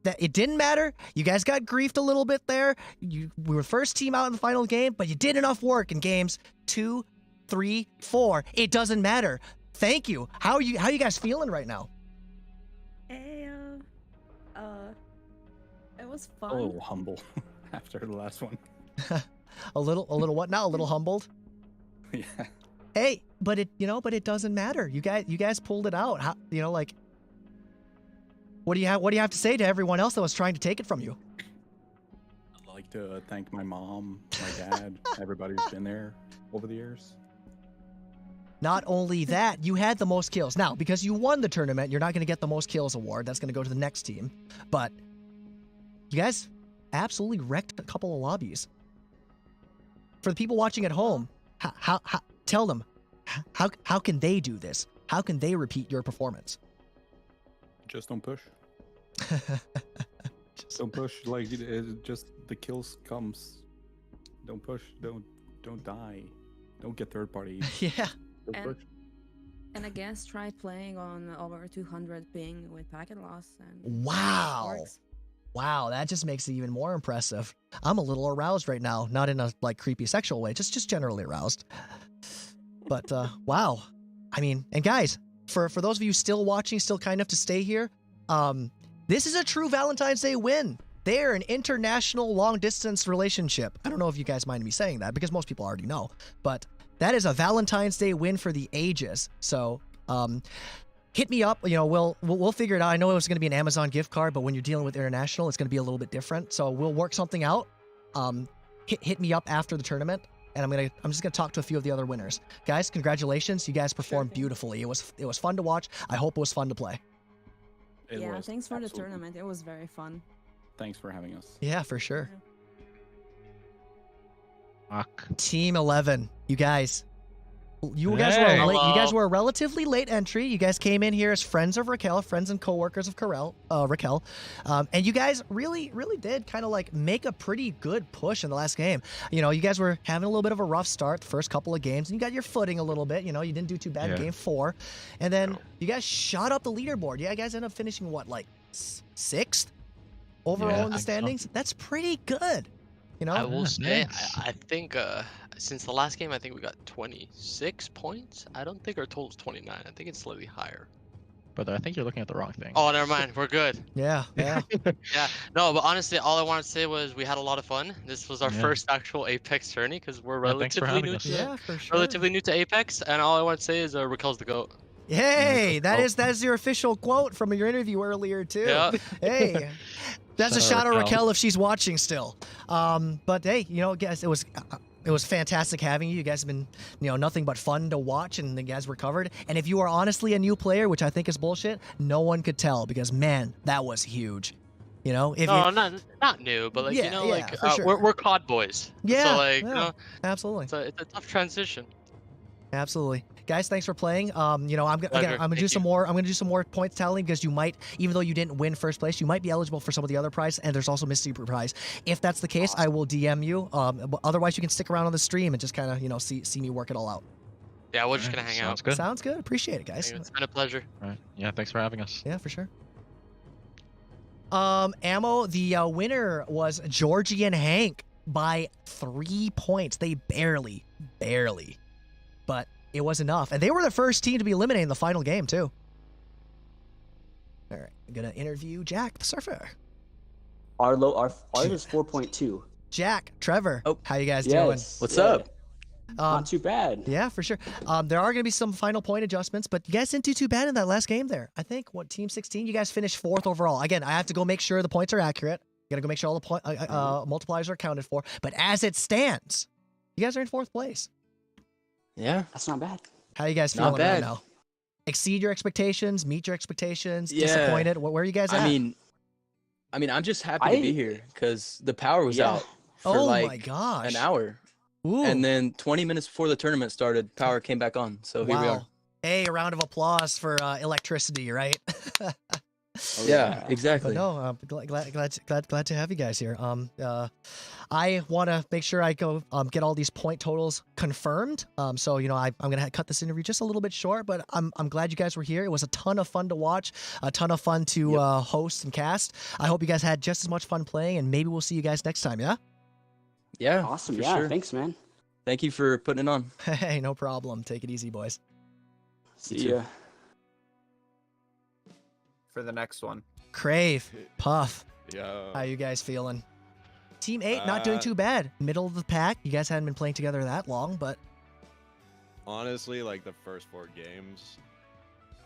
That it didn't matter. You guys got griefed a little bit there. We were first team out in the final game, but you did enough work in games 2, 3, 4. It doesn't matter. Thank you. How you guys feeling right now? It was fun. A little humble after the last one. a little what now? A little humbled? Yeah. Hey, but it doesn't matter. You guys pulled it out. How, like, what do you have to say to everyone else that was trying to take it from you? I'd like to thank my mom, my dad, everybody who's been there over the years. Not only that, you had the most kills. Now, because you won the tournament, you're not going to get the most kills award. That's going to go to the next team. But you guys absolutely wrecked a couple of lobbies. For the people watching at home, how tell them, how can they do this? How can they repeat your performance? Just don't push. Don't push. Like, just the kills comes. Don't push. Don't die. Don't get third party. Yeah. And I guess try playing on over 200 ping with packet loss. And wow. works. Wow, that just makes it even more impressive. I'm a little aroused right now, not in a creepy sexual way, just generally aroused. But wow. I mean, and guys, for those of you still watching, still kind enough to stay here, this is a true Valentine's Day win. They're an international long-distance relationship. I don't know if you guys mind me saying that, because most people already know. But that is a Valentine's Day win for the ages. So, hit me up. We'll figure it out. I know it was going to be an Amazon gift card, but when you're dealing with international, it's going to be a little bit different. So we'll work something out. Hit me up after the tournament, and I'm just gonna talk to a few of the other winners. Guys, congratulations! You guys performed beautifully. It was fun to watch. I hope it was fun to play. Yeah, thanks for the tournament. It was very fun. Thanks for having us. Yeah, for sure. Team 11, you guys. You guys were a relatively late entry. You guys came in here as friends of Raquel, friends and co-workers of Raquel. And you guys really did kind of like make a pretty good push in the last game. You guys were having a little bit of a rough start the first couple of games, and you got your footing a little bit. You didn't do too bad in game 4. And then you guys shot up the leaderboard. Yeah, you guys ended up finishing what, like 6th overall in the standings? So. That's pretty good. I will say, I think since the last game, I think we got 26 points. I don't think our total is 29. I think it's slightly higher. Brother, I think you're looking at the wrong thing. Oh, never mind. We're good. Yeah. Yeah. No, but honestly, all I wanted to say was we had a lot of fun. This was our first actual Apex tourney because we're relatively new to relatively new to Apex, and all I want to say is Raquel's the GOAT. Hey, that is your official quote from your interview earlier too. Yeah. Hey. That's a shout out Raquel if she's watching still. But hey, guys, it was fantastic having you. You guys have been, nothing but fun to watch, and the guys were covered. And if you are honestly a new player, which I think is bullshit, no one could tell because man, that was huge. Not new, but we're COD boys. Yeah. So absolutely. It's a tough transition. Absolutely. Guys, thanks for playing. I'm gonna do some more. I'm gonna do some more points tallying because you might, even though you didn't win first place, you might be eligible for some of the other prizes, and there's also mystery prize. If that's the case, I will DM you. But otherwise, you can stick around on the stream and just kind of see me work it all out. Yeah, we're just gonna hang out. Good. Sounds good. Appreciate it, guys. It's been a pleasure. All right. Yeah, thanks for having us. Yeah, for sure. Ammo, the winner was Georgie and Hank by 3 points. They barely, but it was enough. And they were the first team to be eliminated in the final game, too. All right, I'm going to interview Jack the Surfer. Ours is 4.2. Jack, Trevor, how you guys Yes. doing? What's up? Not too bad. Yeah, for sure. There are going to be some final point adjustments, but you guys didn't do too bad in that last game there. I think, Team 16, you guys finished 4th overall. Again, I have to go make sure the points are accurate. You got to go make sure all the multipliers are accounted for. But as it stands, you guys are in 4th place. Yeah. That's not bad. How you guys feeling right now? Exceed your expectations, meet your expectations, disappointed? Where are you guys at? I mean, I'm just happy to be here because the power was out for my gosh. an hour. Ooh. And then 20 minutes before the tournament started, power came back on. So here we are. Hey, a round of applause for electricity, right? Yeah, exactly. No, I'm glad to have you guys here. I want to make sure I go get all these point totals confirmed. So I'm gonna cut this interview just a little bit short, but I'm glad you guys were here. It was a ton of fun to watch, a ton of fun to host and cast. I hope you guys had just as much fun playing, and maybe we'll see you guys next time. Yeah. Yeah. Awesome. For Yeah. sure. Thanks, man. Thank you for putting it on. Hey, no problem. Take it easy, boys. See ya. For the next one. Crave, Puff. Yo. How you guys feeling? Team 8 not doing too bad. Middle of the pack. You guys hadn't been playing together that long, but Honestly, like the first 4 games,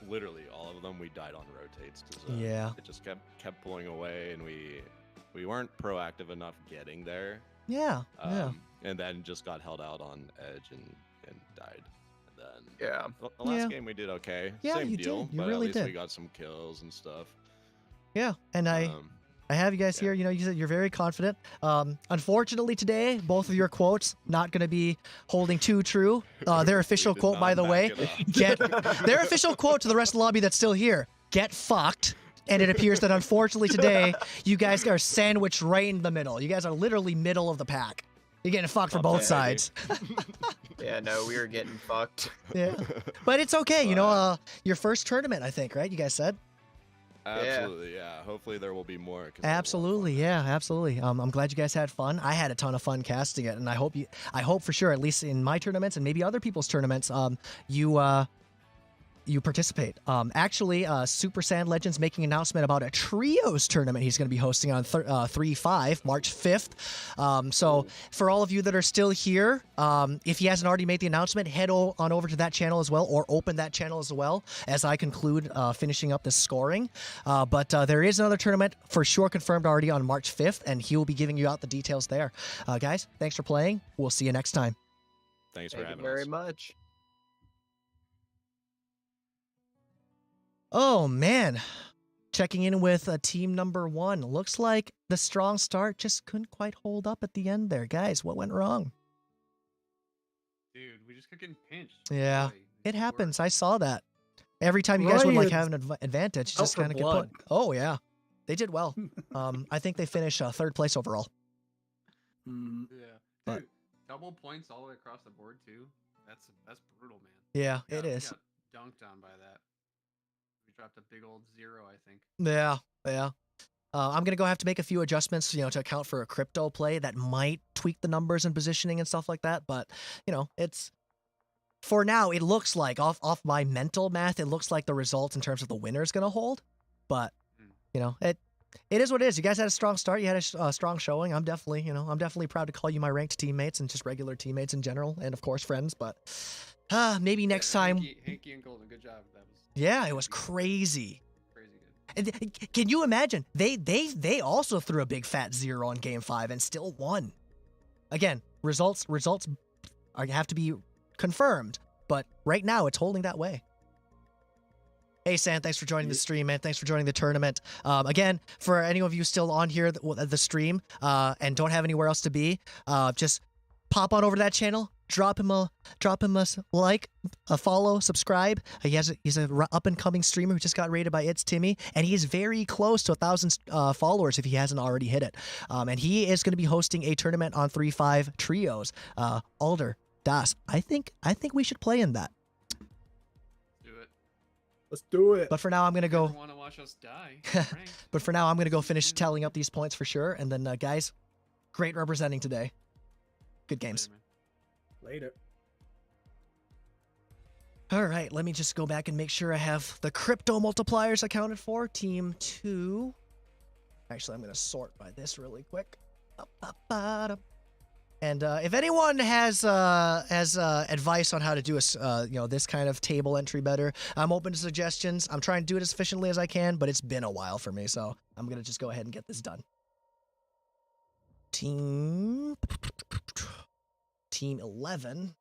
literally all of them we died on rotates because it just kept pulling away, and we weren't proactive enough getting there. Yeah. And then just got held out on edge and died. And then Yeah. the last game we did okay. Yeah, Same you deal, did. You but really at least we did. got some kills and stuff. Yeah, and I have you guys here. You said you're very confident. Unfortunately, today, both of your quotes not going to be holding too true. Their official quote, by the way, their official quote to the rest of the lobby that's still here: "Get fucked." And it appears that unfortunately today, you guys are sandwiched right in the middle. You guys are literally middle of the pack. You're getting fucked from both sides. Yeah, no, we were getting fucked. Yeah, but it's okay. Your first tournament, I think, right? You guys said. Absolutely, yeah. Hopefully there will be more. Absolutely, yeah, absolutely. I'm glad you guys had fun. I had a ton of fun casting it, and I hope for sure, at least in my tournaments and maybe other people's tournaments, you participate. Actually, Super Sand Legends making an announcement about a trios tournament he's going to be hosting on 3/5, March 5th. So for all of you that are still here, if he hasn't already made the announcement, head on over to that channel as well, or open that channel as well as I conclude finishing up the scoring. But there is another tournament for sure confirmed already on March 5th, and he will be giving you out the details there. Guys, thanks for playing. We'll see you next time. Thanks for Thank having you very us. much. Oh, man. Checking in with team number 1. Looks like the strong start just couldn't quite hold up at the end there. Guys, what went wrong? Dude, we just kept getting pinched. Yeah, Really. it happens. I saw that. Every time you guys would have an advantage, just for kind of get blood. put. Oh, yeah. They did well. I think they finished 3rd place overall. Mm, Yeah. But- Dude, double points all the way across the board too. That's brutal, man. Yeah, We it got- we is. got dunked on by that. We dropped a big old 0, I think. Yeah. I'm gonna have to make a few adjustments, to account for a crypto play that might tweak the numbers and positioning and stuff like that. But it's for now. It looks like off my mental math, it looks like the results in terms of the winner is gonna hold. But it is what it is. You guys had a strong start. You had a strong showing. I'm definitely proud to call you my ranked teammates and just regular teammates in general, and of course friends. But maybe next time. Hanky and Golden, good job. That was Yeah, it was crazy. crazy good. And can you imagine? They also threw a big fat 0 on game 5 and still won. Again, results have to be confirmed, but right now it's holding that way. Hey, Sam, thanks for joining the stream, man. Thanks for joining the tournament. Again, for any of you still on here the stream and don't have anywhere else to be, just pop on over to that channel. Drop him a like, a follow, subscribe. He's a up and coming streamer who just got rated by It's Timmy, and he is very close to 1,000 followers if he hasn't already hit it. And he is going to be hosting a tournament on 3/5 trios. Alder, Das, I think we should play in that. Do it. Let's do it. But for now, I'm gonna go. Want to watch us die? But for now, I'm gonna go finish tallying up these points for sure. And then, guys, great representing today. Good games. Later. All right, let me just go back and make sure I have the crypto multipliers accounted for. Team 2. Actually, I'm going to sort by this really quick. And if anyone has advice on how to do this kind of table entry better, I'm open to suggestions. I'm trying to do it as efficiently as I can, but it's been a while for me, so I'm gonna just go ahead and get this done. Team 11,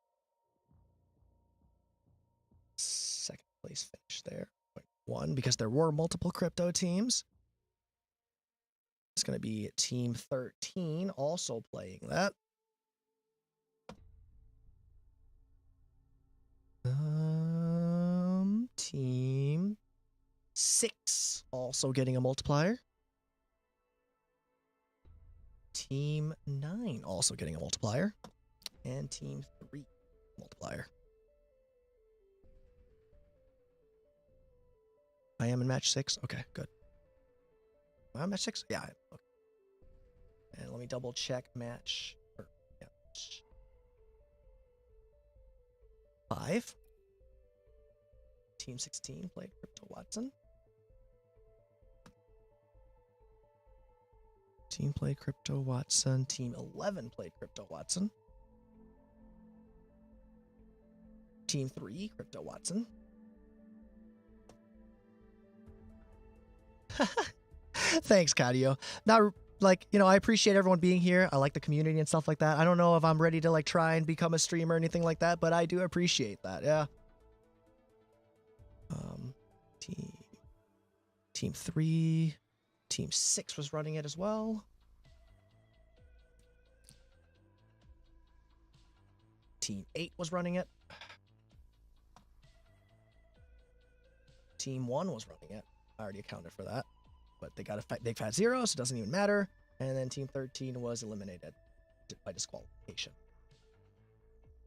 second place finish there. 1 because there were multiple crypto teams. It's gonna be Team 13 also playing that. Team 6 also getting a multiplier. Team 9 also getting a multiplier. And Team 3 multiplier. I am in match 6? Okay, good. Am I on match 6? Yeah. Okay. And let me double check match. Yeah. 5. Team 16 played Crypto Watson. Team played Crypto Watson. Team 11 played Crypto Watson. Team 3, Crypto Watson. Thanks, Cadio. Now, like, you know, I appreciate everyone being here. I like the community and stuff like that. I don't know if I'm ready to, like, try and become a streamer or anything like that, but I do appreciate that, yeah. Team 3. Team 6 was running it as well. Team 8 was running it. Team 1 was running it. I already accounted for that. But they got a big fat 0, so it doesn't even matter. And then Team 13 was eliminated by disqualification.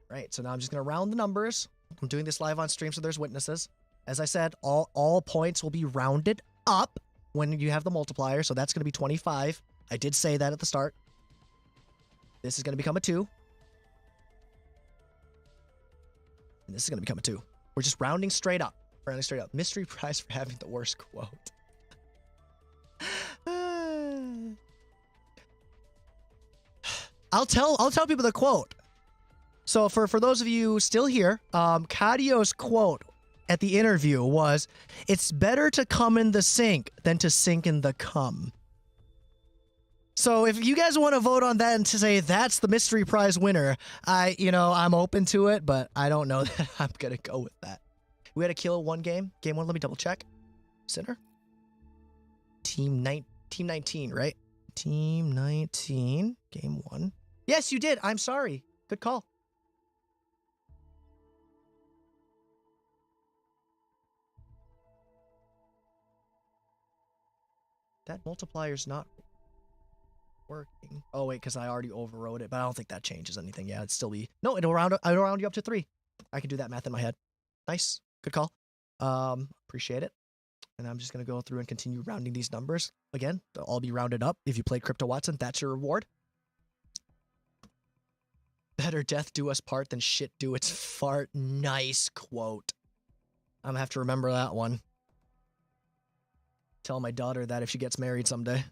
Right, so now I'm just going to round the numbers. I'm doing this live on stream, so there's witnesses. As I said, all points will be rounded up when you have the multiplier, so that's going to be 25. I did say that at the start. This is going to become a 2. And this is going to become a 2. We're just rounding straight up. Rounding straight up. Mystery prize for having the worst quote. I'll tell people the quote. So for those of you still here, Cadio's quote at the interview was, "It's better to come in the sink than to sink in the cum." So if you guys want to vote on that and to say that's the mystery prize winner, I'm open to it, but I don't know that I'm gonna go with that. We had to kill one game. Game 1, let me double check. Center. Team 19, right? Team 19, game 1. Yes, you did. I'm sorry. Good call. That multiplier's not working. Oh wait, because I already overrode it, but I don't think that changes anything. Yeah, it'd still be it'll round you up to 3. I can do that math in my head. Nice, good call. Appreciate it. And I'm just gonna go through and continue rounding these numbers again. They'll all be rounded up. If you played Crypto Watson, that's your reward. Better death do us part than shit do its fart. Nice quote. I'm gonna have to remember that one. Tell my daughter that if she gets married someday.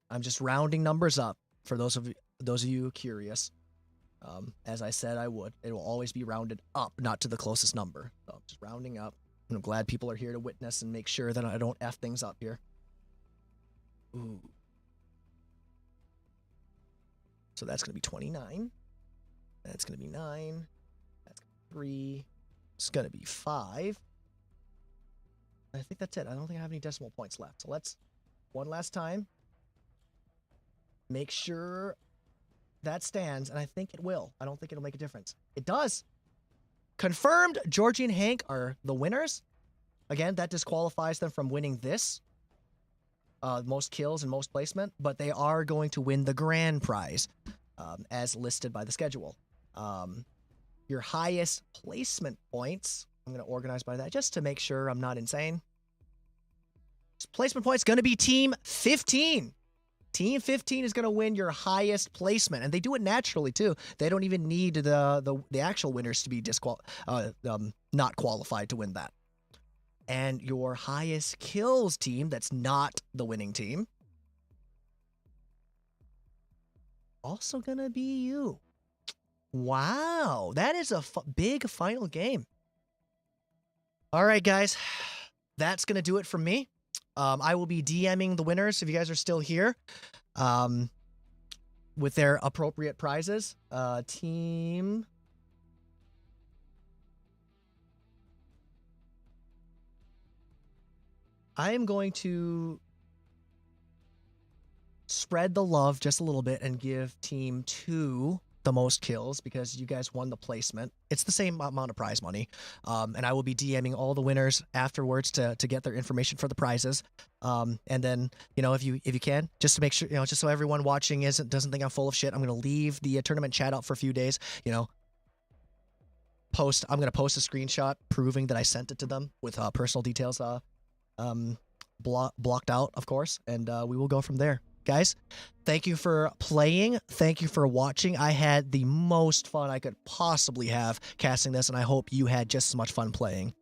I'm just rounding numbers up for those of you curious. As I said, I would. It will always be rounded up, not to the closest number. So I'm just rounding up. And I'm glad people are here to witness and make sure that I don't F things up here. Ooh. So that's going to be 29. That's going to be 9. That's 3. It's going to be 5. I think that's it. I don't think I have any decimal points left. So let's, one last time, make sure that stands, and I think it will. I don't think it'll make a difference. It does. Confirmed, Georgie and Hank are the winners. Again, that disqualifies them from winning this. Most kills and most placement, but they are going to win the grand prize, as listed by the schedule. Your highest placement points, I'm going to organize by that just to make sure I'm not insane. Placement points going to be Team 15. Team 15 is going to win your highest placement, and they do it naturally too. They don't even need the actual winners to be not qualified to win that. And your highest kills team, that's not the winning team, also going to be you. Wow, that is a big final game. All right, guys, that's going to do it from me. I will be DMing the winners if you guys are still here with their appropriate prizes. Team... I am going to spread the love just a little bit and give Team 2 the most kills because you guys won the placement. It's the same amount of prize money. And I will be DMing all the winners afterwards to get their information for the prizes. And then, if you can, just to make sure, just so everyone watching doesn't think I'm full of shit, I'm going to leave the tournament chat out for a few days, I'm going to post a screenshot proving that I sent it to them with personal details blocked out, of course, and we will go from there. Guys, thank you for playing. Thank you for watching. I had the most fun I could possibly have casting this, and I hope you had just as much fun playing.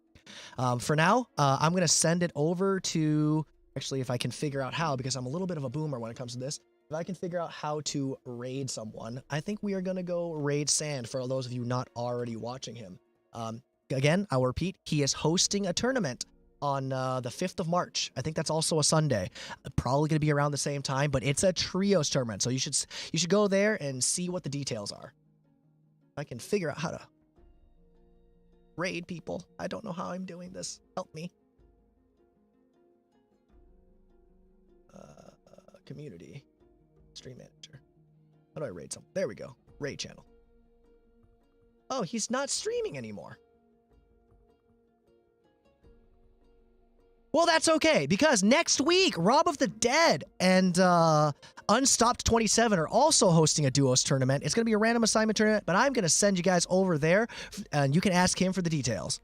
For now, I'm going to send it over to... Actually, if I can figure out how, because I'm a little bit of a boomer when it comes to this, if I can figure out how to raid someone, I think we are going to go raid Sand for those of you not already watching him. Again, I'll repeat, he is hosting a tournament on the 5th of March. I think that's also a Sunday. Probably going to be around the same time, but it's a trios tournament, so you should go there and see what the details are. I can figure out how to raid people. I don't know how I'm doing this. Help me. Community. Stream manager. How do I raid someone? There we go. Raid channel. Oh, he's not streaming anymore. Well, that's okay, because next week, Rob of the Dead and Unstopped 27 are also hosting a duos tournament. It's going to be a random assignment tournament, but I'm going to send you guys over there, and you can ask him for the details.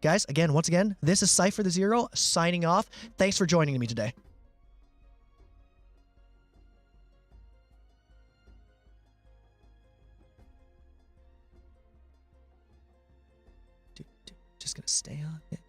Guys, once again, this is Cypher the Zero signing off. Thanks for joining me today. Just going to stay on it.